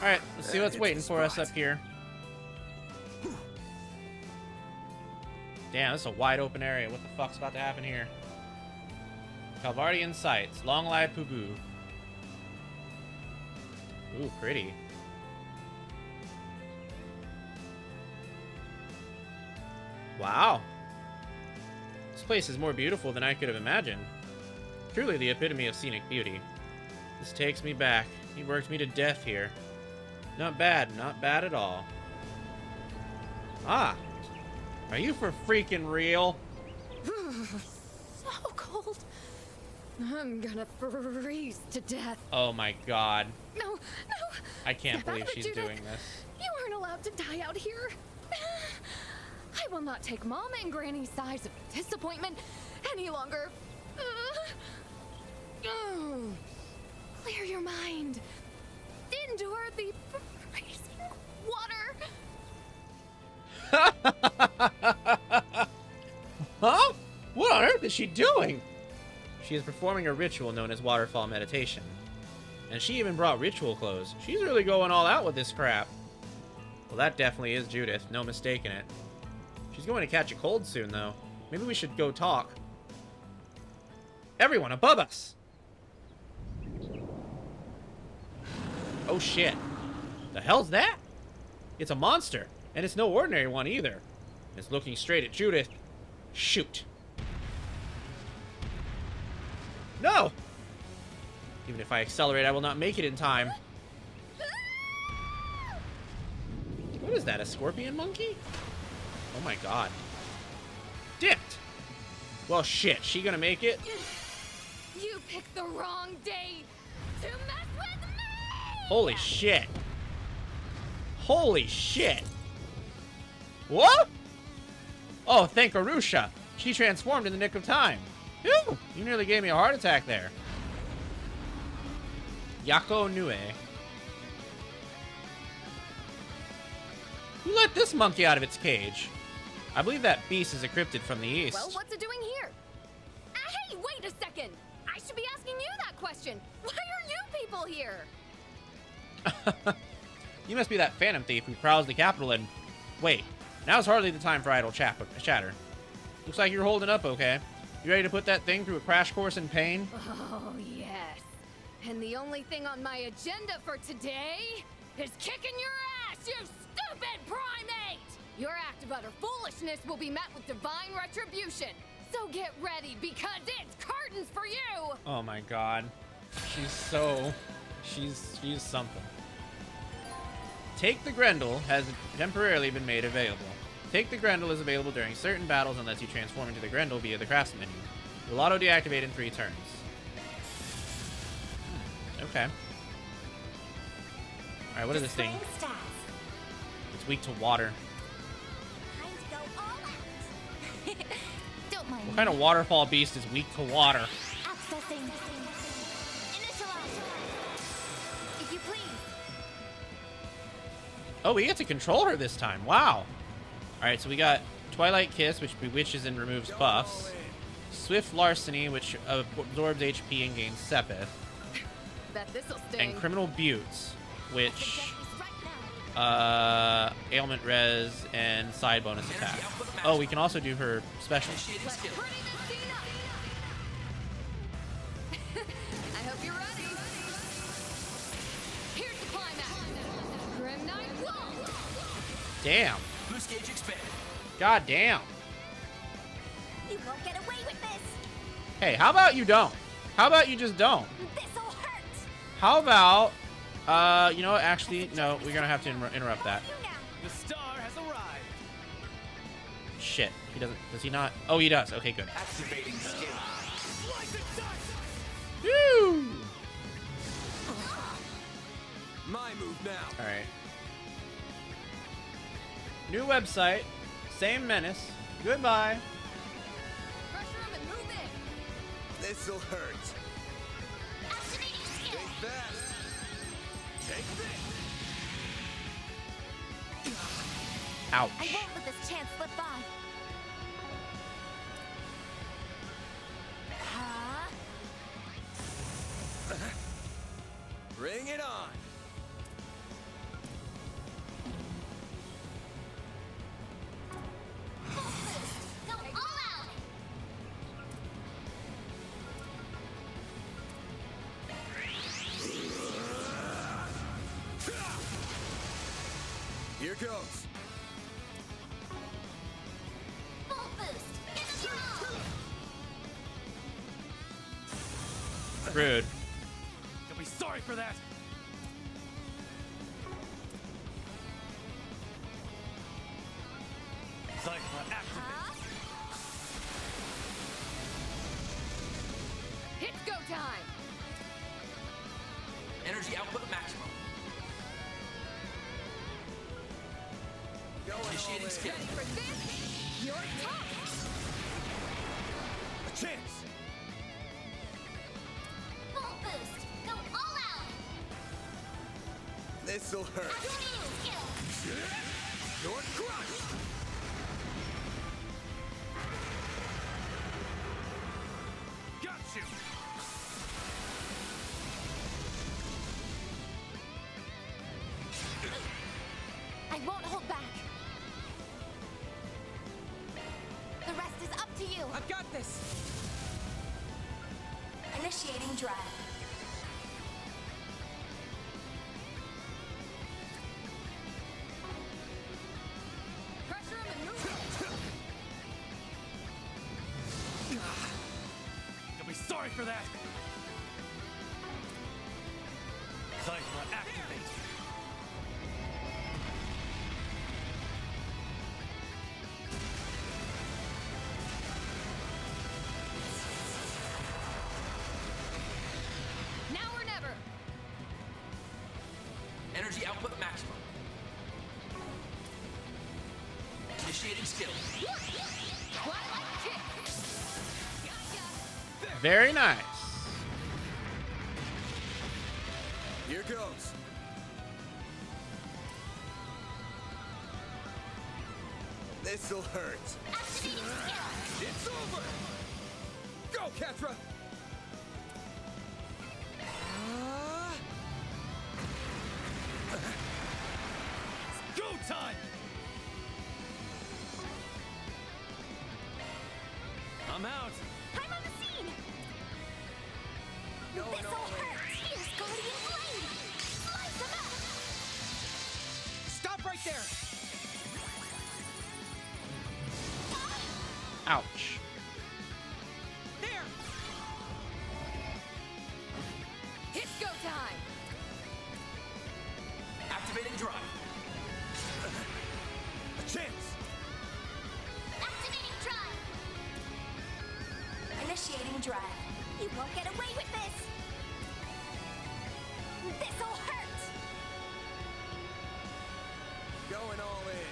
Alright, let's see what's waiting for us up here. Damn, this is a wide open area. What the fuck's about to happen here? Calvardian sights. Longlai Pubu. Ooh, pretty. Wow. This place is more beautiful than I could have imagined. Truly the epitome of scenic beauty. This takes me back. He worked me to death here. Not bad at all. Ah! Are you for freaking real? So cold. I'm gonna freeze to death. Oh my god. No, no. I can't Step out believe of it, she's Judith. doing this. You aren't allowed to die out here. I will not take Mama and Granny's size of disappointment any longer. Clear your mind. Endure the freezing water. Huh? What on earth is she doing? She is performing a ritual known as waterfall meditation. And she even brought ritual clothes. She's really going all out with this crap. Well, that definitely is Judith. No mistaking it. She's going to catch a cold soon, though. Maybe we should go talk. Everyone above us! Oh, shit. The hell's that? It's a monster. And it's no ordinary one, either. It's looking straight at Judith. Shoot. No! Even if I accelerate, I will not make it in time. What is that, a scorpion monkey? Oh my god. Damn it! Well, shit, she gonna make it? You picked the wrong day to mess with me! Holy shit. Holy shit. What? Oh, thank Arusha. She transformed in the nick of time. Phew, you nearly gave me a heart attack there. Yako Nue. Who let this monkey out of its cage? I believe that beast is a cryptid from the east. Well, what's it doing here? Hey, wait a second! I should be asking you that question. Why are you people here? You must be that phantom thief who prowls the capital and... Wait, now's hardly the time for idle chatter. Looks like you're holding up okay. You ready to put that thing through a crash course in pain? Oh, yes. And the only thing on my agenda for today is kicking your ass, you stupid primate! Your act of utter foolishness will be met with divine retribution. So get ready, because it's curtains for you! Oh my god. She's so... She's something. Take the Grendel has temporarily been made available. Take the Grendel is available during certain battles unless you transform into the Grendel via the crafts menu. It will auto-deactivate in 3 turns. Okay. Alright, what is this thing? It's weak to water. Don't mind What kind of waterfall beast is weak to water? Accessing. Initialize. If you please. Oh, we get to control her this time. Wow. Alright, so we got Twilight Kiss, which bewitches and removes buffs. Swift Larceny, which absorbs HP and gains Sepith. Bet this'll sting. And Criminal Buttes, which ailment res and side bonus attack. Oh, we can also do her special. I hope you're ready. Here's the climax. Grim Knight Wall. Damn. Boost gauge expanded. God damn. You won't get away with this. Hey, how about you don't? How about you just don't? This'll hurt. How about, you know what, actually, no, we're gonna have to interrupt that. The star has arrived. Shit, he doesn't, does he not? Oh, he does, okay, good. Activating skill. Woo! My move now. Alright. New website, same menace, goodbye. Pressure him and move in. This'll hurt. Stay fast. Take this. Ouch. I won't let this chance slip by. Bring it on. Go all out. Here goes. Full boost. Get the throw. Rude. You'll be sorry for that. Cyclone activate. It's go time. Energy output maximum. Initiating skill. Ready for this? Your top! A chance! Full boost. Go all out. This'll hurt. Activating skill. Your crush! Got you! I won't hold back. The rest is up to you. I've got this. Initiating drive. Pressure him and move him! You'll be sorry for that. Cypher activate. Now or never! Energy output maximum. Initiating skill. Twilight kick! Gotcha! Very nice. Here goes. This'll hurt. Activating skill. It's over! Go, Catra! Go time! I'm out. I'm on the scene. This'll hurt. Here's Guardian Blade. Slice him up. Stop right there! Ouch. There! It's go time! Activating drive. A chance! Activating drive. Initiating drive. You won't get away with this. This'll hurt. Going all in.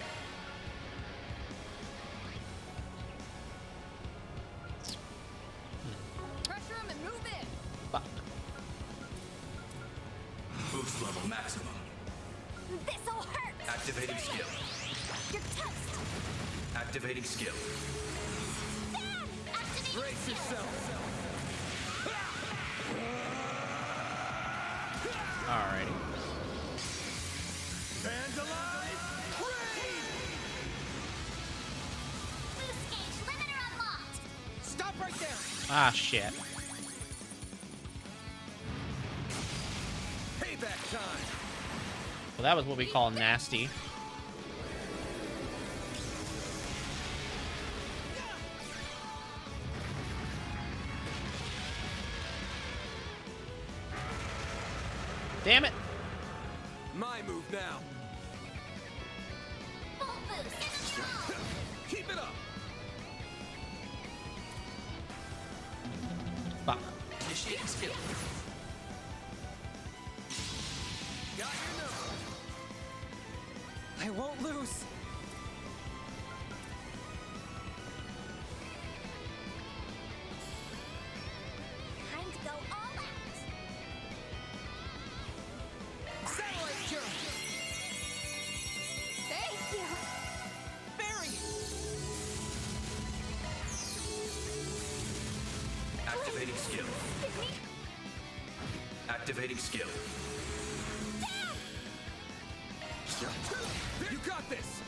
Pressure him and move in! Fuck. Boost level maximum. This'll hurt. Activating skill. You're toast. Activating skill. Bam! Activating Brace skill. yourself! Alrighty. Vandalize! Raid! Boost gauge limiter unlocked. Stop right there! Ah, shit. Payback time! Well, that was what we call nasty. Damn it! My move now. Full boost. Keep it up! Fuck. Initiating skill. Got your number! I won't lose. Time to go all out. Satellite jump! Thank you! Barry! Activating skill. Activating skill. You got this!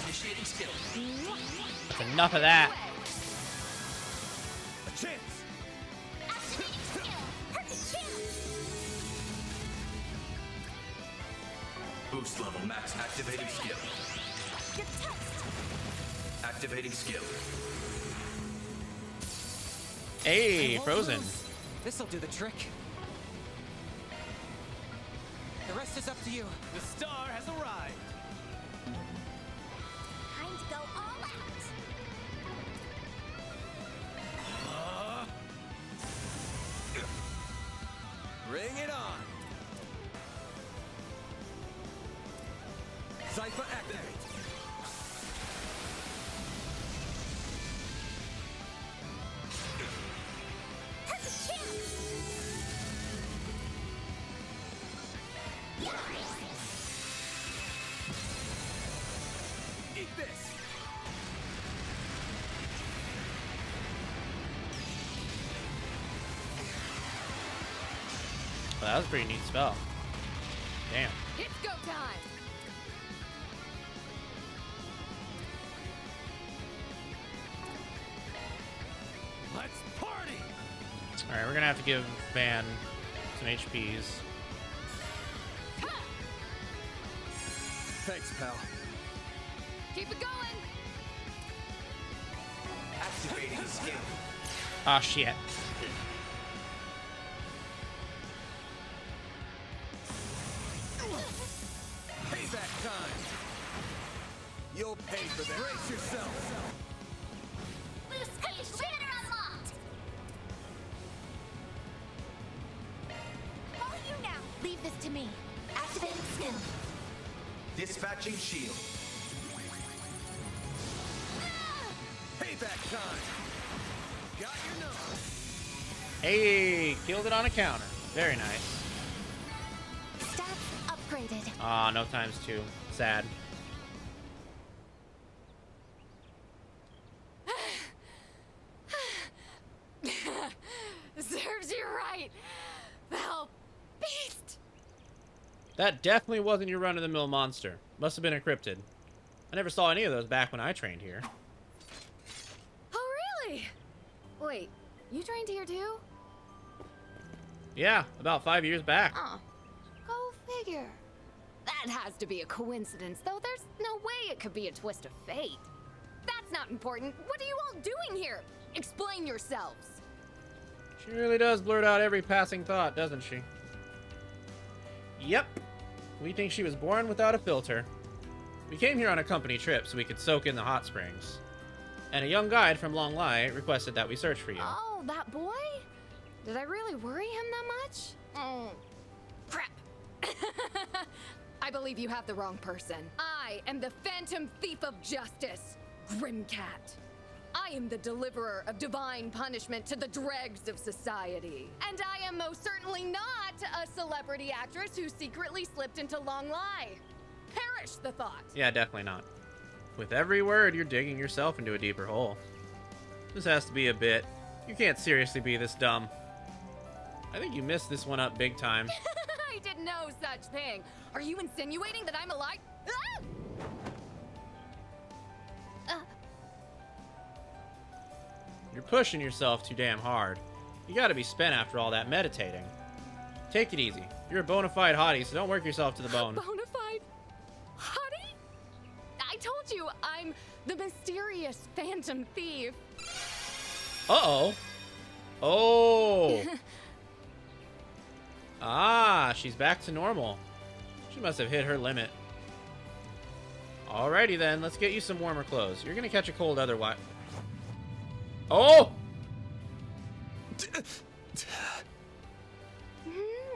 Initiating skill. That's enough of that. A chance! Activating skill. Perfect chance. Boost level max. Activating skill. You're toast. Activating skill. Hey, Frozen. This'll do the trick. The rest is up to you. The star has arrived. Time to go all out. Bring it on. Zypher activate. Has a chance! Eat this! Well, that was a pretty neat spell. Damn. It's go time! Let's party! Alright, we're gonna have to give Van some HPs. Thanks, pal. Keep it going! Activating skill. Ah, shit. Payback time! You'll pay for that. Brace yourself! Loose space banner unlocked! All you now! Leave this to me. Activating skill. Dispatching shield. Payback time! Got your number. Hey, killed it on a counter. Very nice. Stats upgraded. Ah, no times two. Sad. Serves you right, thou beast! That definitely wasn't your run-of-the-mill monster. Must have been encrypted. I never saw any of those back when I trained here. Oh, really? Wait, you trained here too? Yeah, about 5 years back. Oh, go figure. That has to be a coincidence, though there's no way it could be a twist of fate. That's not important. What are you all doing here? Explain yourselves. She really does blurt out every passing thought, doesn't she? Yep. We think she was born without a filter. We came here on a company trip so we could soak in the hot springs. And a young guide from Longlai requested that we search for you. Oh, that boy? Did I really worry him that much? Oh, crap. I believe you have the wrong person. I am the Phantom Thief of Justice, Grimcat. I am the deliverer of divine punishment to the dregs of society. And I am most certainly not a celebrity actress who secretly slipped into Longlai. Perish the thought. Yeah, definitely not. With every word, you're digging yourself into a deeper hole. This has to be a bit. You can't seriously be this dumb. I think you messed this one up big time. I did no such thing. Are you insinuating that I'm a lie? You're pushing yourself too damn hard. You gotta be spent after all that meditating. Take it easy. You're a bona fide hottie, so don't work yourself to the bone. Bona fide hottie? I told you, I'm the mysterious Phantom Thief. Uh-oh. Oh. Ah, she's back to normal. She must have hit her limit. Alrighty then, let's get you some warmer clothes. You're gonna catch a cold otherwise. Oh!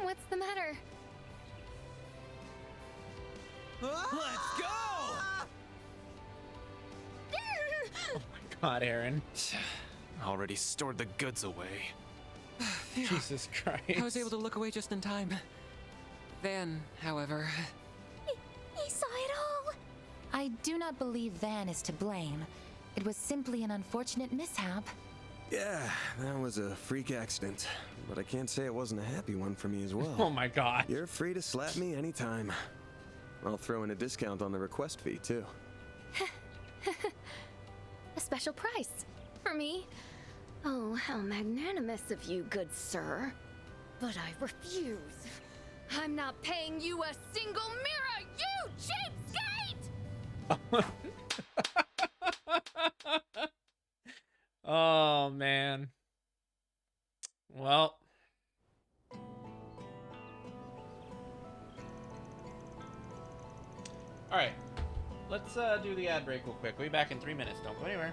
What's the matter? Let's go! Oh my god, Aaron. Already stored the goods away. Jesus Christ. I was able to look away just in time. Van, however... He saw it all! I do not believe Van is to blame. It was simply an unfortunate mishap. Yeah, that was a freak accident. But I can't say it wasn't a happy one for me as well. Oh my god. You're free to slap me anytime. I'll throw in a discount on the request fee, too. A special price for me. Oh, how magnanimous of you, good sir. But I refuse. I'm not paying you a single mirror, you cheapskate! Oh, man. Well. Alright. Let's do the ad break real quick. We'll be back in 3 minutes. Don't go anywhere.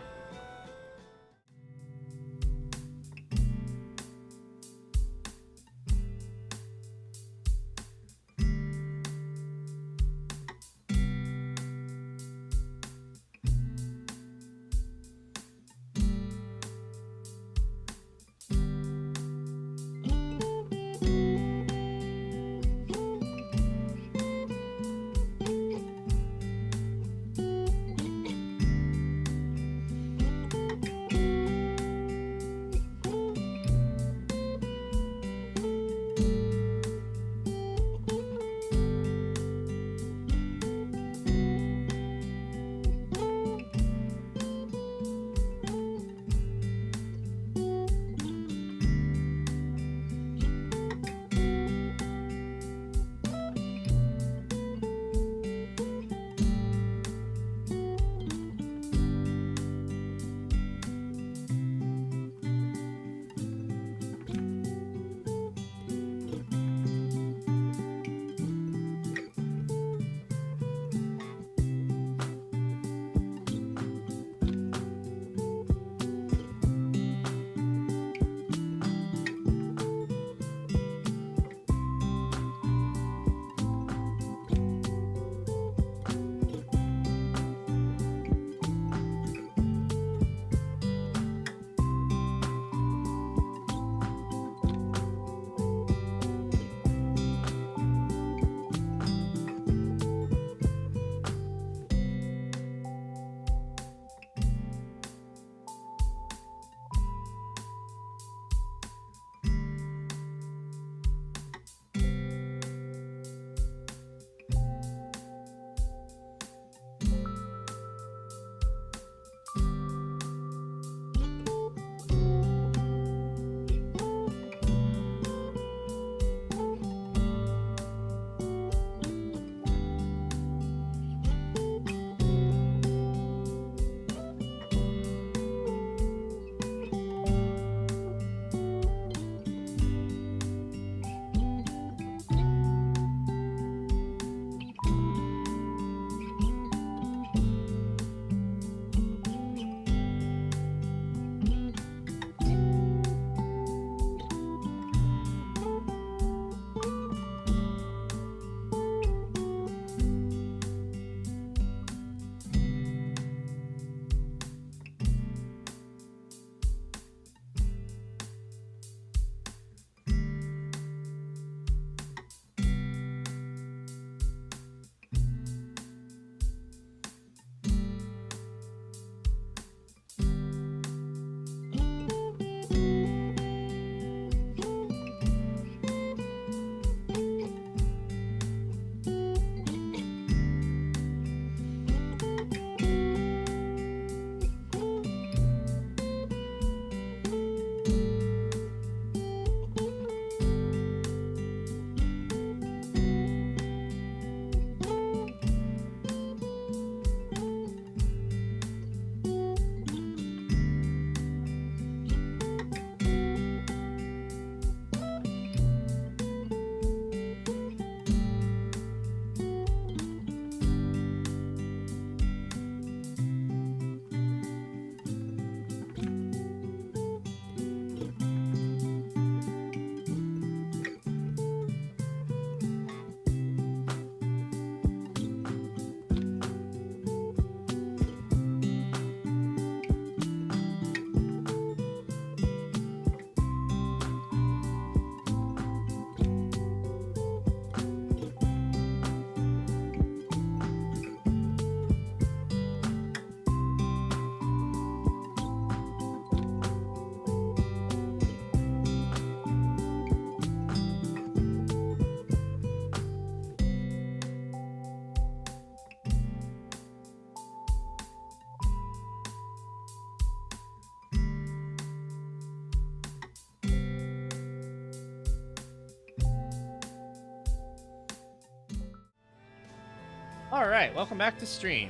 Alright, welcome back to stream.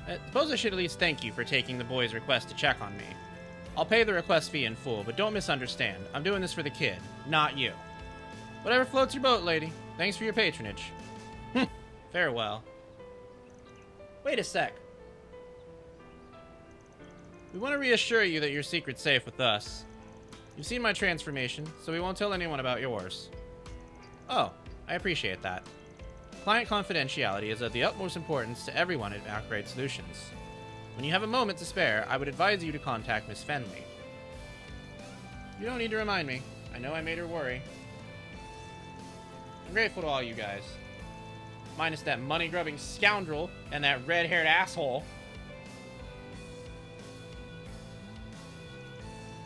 I suppose I should at least thank you for taking the boy's request to check on me. I'll pay the request fee in full, but don't misunderstand. I'm doing this for the kid, not you. Whatever floats your boat, lady. Thanks for your patronage. Farewell. Wait a sec. We want to reassure you that your secret's safe with us. You've seen my transformation, so we won't tell anyone about yours. Oh, I appreciate that. Client confidentiality is of the utmost importance to everyone at Accurate Solutions. When you have a moment to spare, I would advise you to contact Miss Fenley. You don't need to remind me. I know I made her worry. I'm grateful to all you guys. Minus that money-grubbing scoundrel and that red-haired asshole.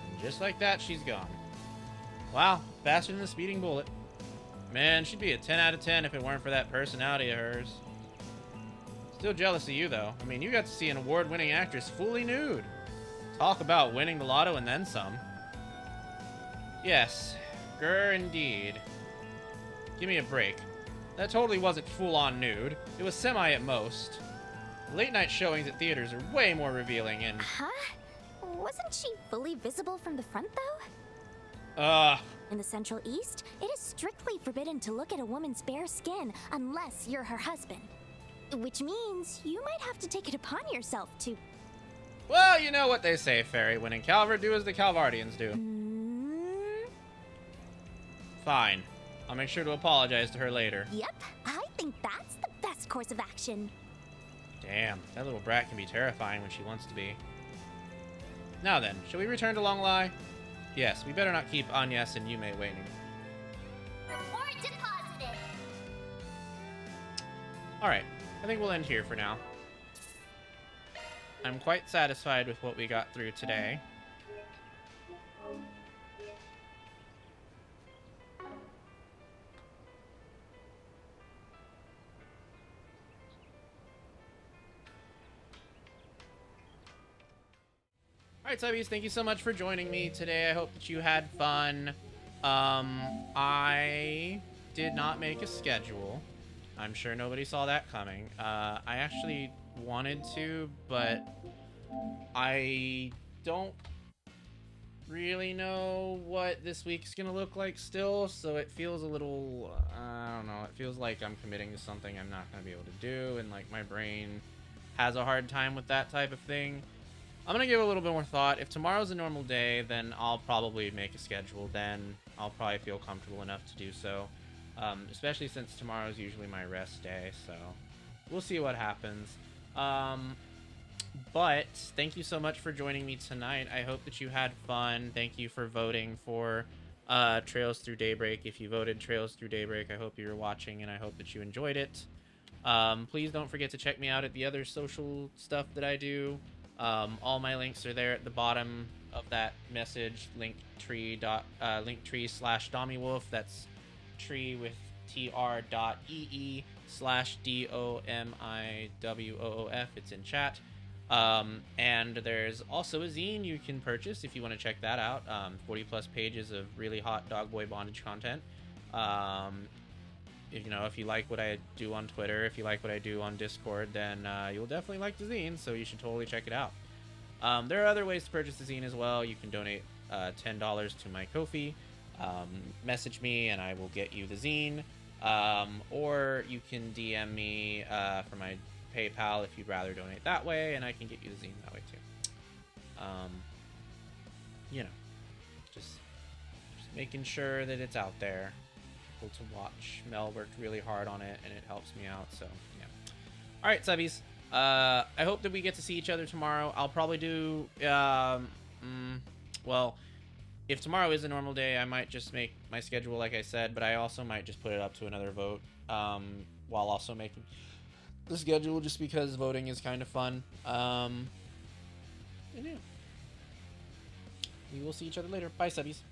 And just like that, she's gone. Wow, faster than a speeding bullet. Man, she'd be a 10 out of 10 if it weren't for that personality of hers. Still jealous of you, though. I mean, you got to see an award-winning actress fully nude. Talk about winning the lotto and then some. Yes, grr indeed. Give me a break. That totally wasn't full-on nude. It was semi at most. Late-night showings at theaters are way more revealing and... Huh? Wasn't she fully visible from the front, though? In the Central East, it is strictly forbidden to look at a woman's bare skin unless you're her husband. Which means you might have to take it upon yourself to... Well, you know what they say, Fairy. When in Calvert, do as the Calvardians do. Fine. I'll make sure to apologize to her later. Yep, I think that's the best course of action. Damn, that little brat can be terrifying when she wants to be. Now then, shall we return to Longlai? Yes, we better not keep Agnes and Yume waiting. Reward deposited. Alright, I think we'll end here for now. I'm quite satisfied with what we got through today. Alright, subbies, thank you so much for joining me today. I hope that you had fun. I did not make a schedule. I'm sure nobody saw that coming. I actually wanted to, but I don't really know what this week's gonna look like still, so it feels a little, I don't know, it feels like I'm committing to something I'm not gonna be able to do, and like my brain has a hard time with that type of thing. I'm gonna give it a little bit more thought. If tomorrow's a normal day, then I'll probably make a schedule. Then I'll probably feel comfortable enough to do so. Especially since tomorrow's usually my rest day, so we'll see what happens. But thank you so much for joining me tonight. I hope that you had fun. Thank you for voting for Trails Through Daybreak. If you voted Trails Through Daybreak, I hope you were watching, and I hope that you enjoyed it. Please don't forget to check me out at the other social stuff that I do. All my links are there at the bottom of that message, linktree/Domiwoof. That's tree with tr.ee/DOMIWOOF. It's in chat. And there's also a zine you can purchase if you want to check that out. 40 plus pages of really hot dog boy bondage content. If you like what I do on Twitter, if you like what I do on Discord, then you'll definitely like the zine, so you should totally check it out. There are other ways to purchase the zine as well. You can donate $10 to my Ko-fi, message me, and I will get you the zine. Or you can DM me for my PayPal if you'd rather donate that way, and I can get you the zine that way too. Just making sure that it's out there to watch. Mel worked really hard on it, and it helps me out, so yeah. All right, subbies. I hope that we get to see each other tomorrow. I'll probably do well, if tomorrow is a normal day, I might just make my schedule like I said, but I also might just put it up to another vote while also making the schedule, just because voting is kind of fun. And yeah, we will see each other later. Bye, subbies.